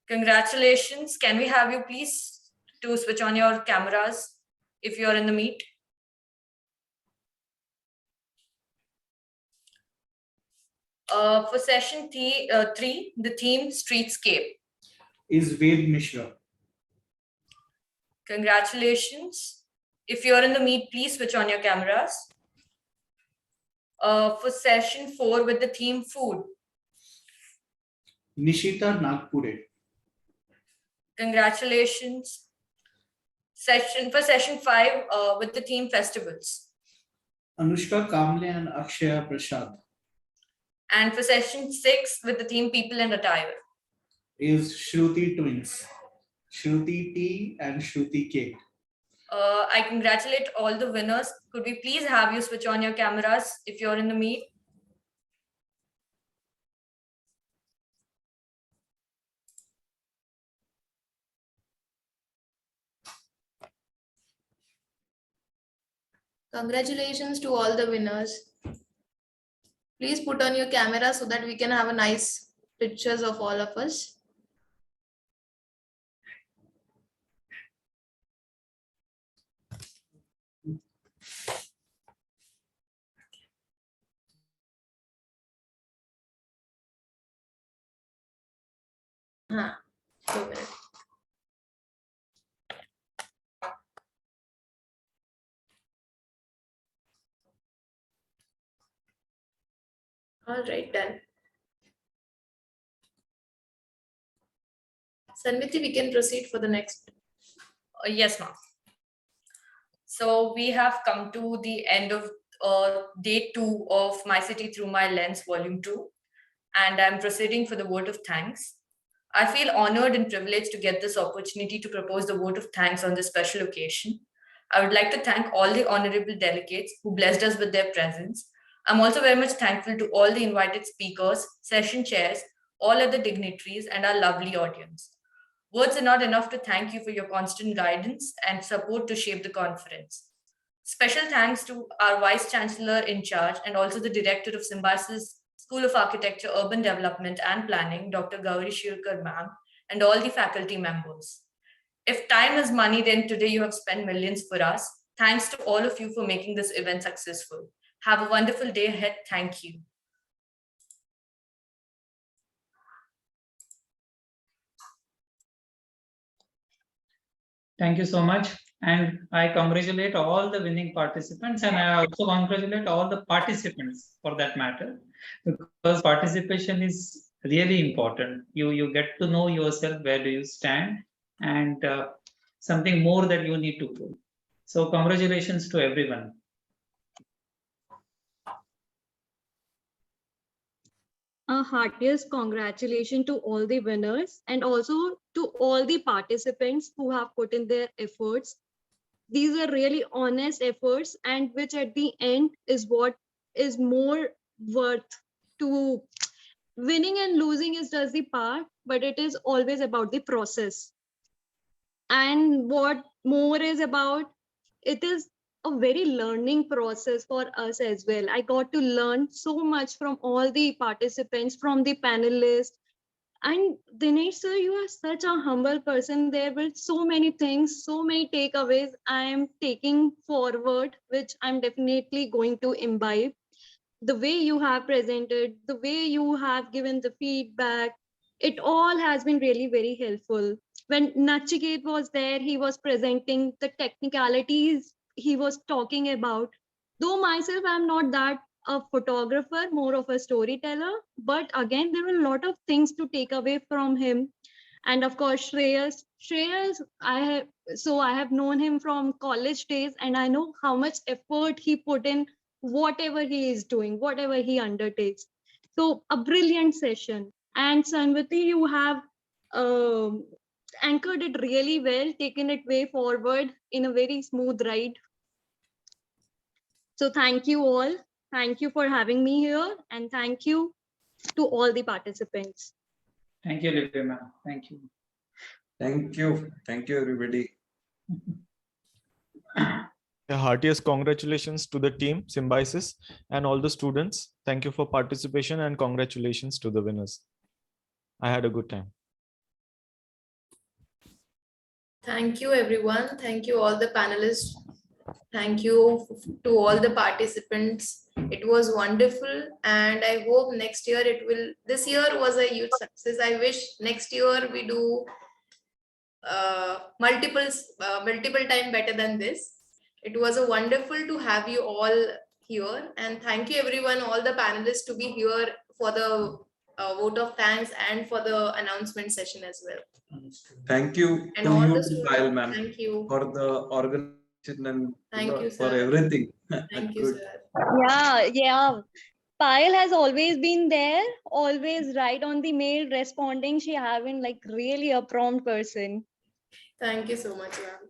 Congratulations. Can we have you please to switch on your cameras if you're in the meet? For session 3, the theme Streetscape. Is Ved Mishra. Congratulations. If you're in the meet, please switch on your cameras. For session 4 with the theme Food. Nishita Nagpure. Congratulations. For session 5 with the theme Festivals. Anushka Kamble and Akshaya Prasad. And for session 6 with the theme People and Attire. Is Shruti twins. Shruti T and Shruti K. I congratulate all the winners. Could we please have you switch on your cameras if you're in the meet? Congratulations to all the winners. Please put on your camera so that we can have a nice pictures of all of us. Huh. 2 minutes. All right, done. Sanviti, we can proceed for the next. Yes, ma'am. So we have come to the end of day 2 of My City Through My Lens, Volume 2, and I'm proceeding for the vote of thanks. I feel honored and privileged to get this opportunity to propose the vote of thanks on this special occasion. I would like to thank all the honorable delegates who blessed us with their presence. I'm also very much thankful to all the invited speakers, session chairs, all other dignitaries, and our lovely audience. Words are not enough to thank you for your constant guidance and support to shape the conference. Special thanks to our Vice Chancellor in charge and also the Director of Symbiosis School of Architecture, Urban Development and Planning, Dr. Gauri Shirkar ma'am, and all the faculty members. If time is money, then today you have spent millions for us. Thanks to all of you for making this event successful. Have a wonderful day ahead. Thank you. Thank you so much. And I congratulate all the winning participants, and I also congratulate all the participants for that matter, because participation is really important. You get to know yourself, where do you stand, and something more that you need to prove. So congratulations to everyone. A heartiest congratulations to all the winners and also to all the participants who have put in their efforts. These are really honest efforts, and which at the end is what is more worth to winning and losing is just the part, but it is always about the process. And what more is about, it is a very learning process for us as well. I got to learn so much from all the participants, from the panelists. And Dinesh sir, you are such a humble person. There were so many things, so many takeaways I am taking forward, which I'm definitely going to imbibe. The way you have presented, the way you have given the feedback, It all has been really very helpful. When Nachiket was there, he was presenting the technicalities he was talking about. Though myself, I'm not that a photographer, more of a storyteller, but again, there were a lot of things to take away from him. And of course, Shreyas, I have known him from college days, and I know how much effort he put in whatever he is doing, whatever he undertakes. So a brilliant session. And Sanvati, you have um, anchored it really well, taken it way forward in a very smooth ride. So thank you all. Thank you for having me here, and thank you to all the participants. Thank you, Livia ma'am. Thank you. Thank you. Thank you, everybody. The heartiest congratulations to the team, Symbiosis, and all the students. Thank you for participation and congratulations to the winners. I had a good time. Thank you, everyone. Thank you, all the panelists. Thank you to all the participants. It was wonderful, and I hope next year it will. This year was a huge success. I wish next year we do multiple time better than this. It was a wonderful to have you all here, and thank you everyone, all the panelists, to be here for the vote of thanks and for the announcement session as well. Thank you And to all you, the students, Payal ma'am, thank you. for the organization and Thank you, for sir. everything. Thank you, Good. sir. Yeah. Payal has always been there, always right on the mail, responding. She have been like really a prompt person. Thank you so much, ma'am.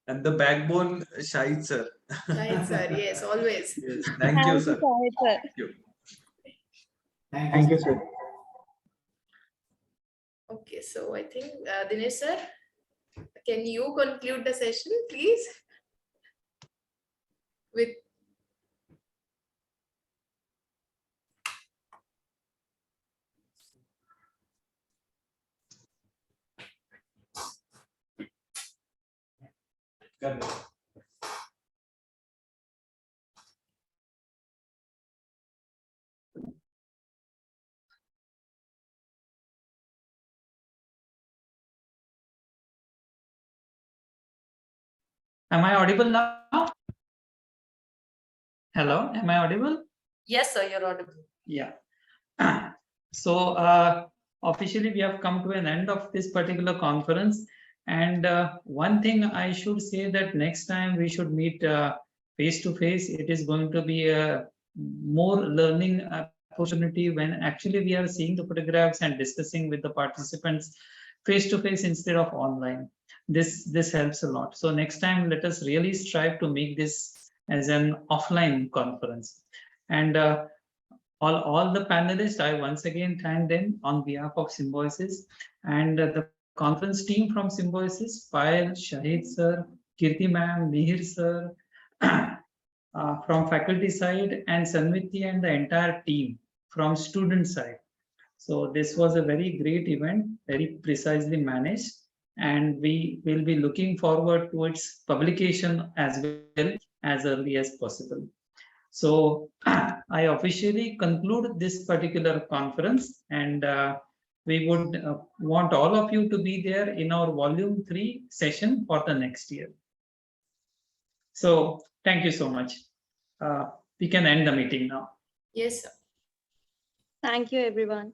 And the backbone, Shahid sir. Shahid sir, yes, always. Yes. Thank you, sir. Shahid sir. Thank you. Thank you, sir. Okay, so I think Dinesh sir, can you conclude the session, please? With Am I audible now? Hello, am I audible? Yes, sir, you're audible. Yeah. So officially we have come to an end of this particular conference. And one thing I should say that next time we should meet face to face. It is going to be a more learning opportunity when actually we are seeing the photographs and discussing with the participants face to face instead of online. This helps a lot. So next time let us really strive to make this as an offline conference. And all the panelists, I once again thank them on behalf of Symbiosis, and the conference team from Symbiosis, Payal, Shahid sir, Kirti ma'am, Mihir sir, from faculty side, and Sanviti and the entire team from student side. So this was a very great event, very precisely managed, and we will be looking forward to its publication as well as early as possible. So I officially conclude this particular conference, and we would want all of you to be there in our volume 3 session for the next year. So thank you so much. We can end the meeting now. yes, sir. Thank you, everyone.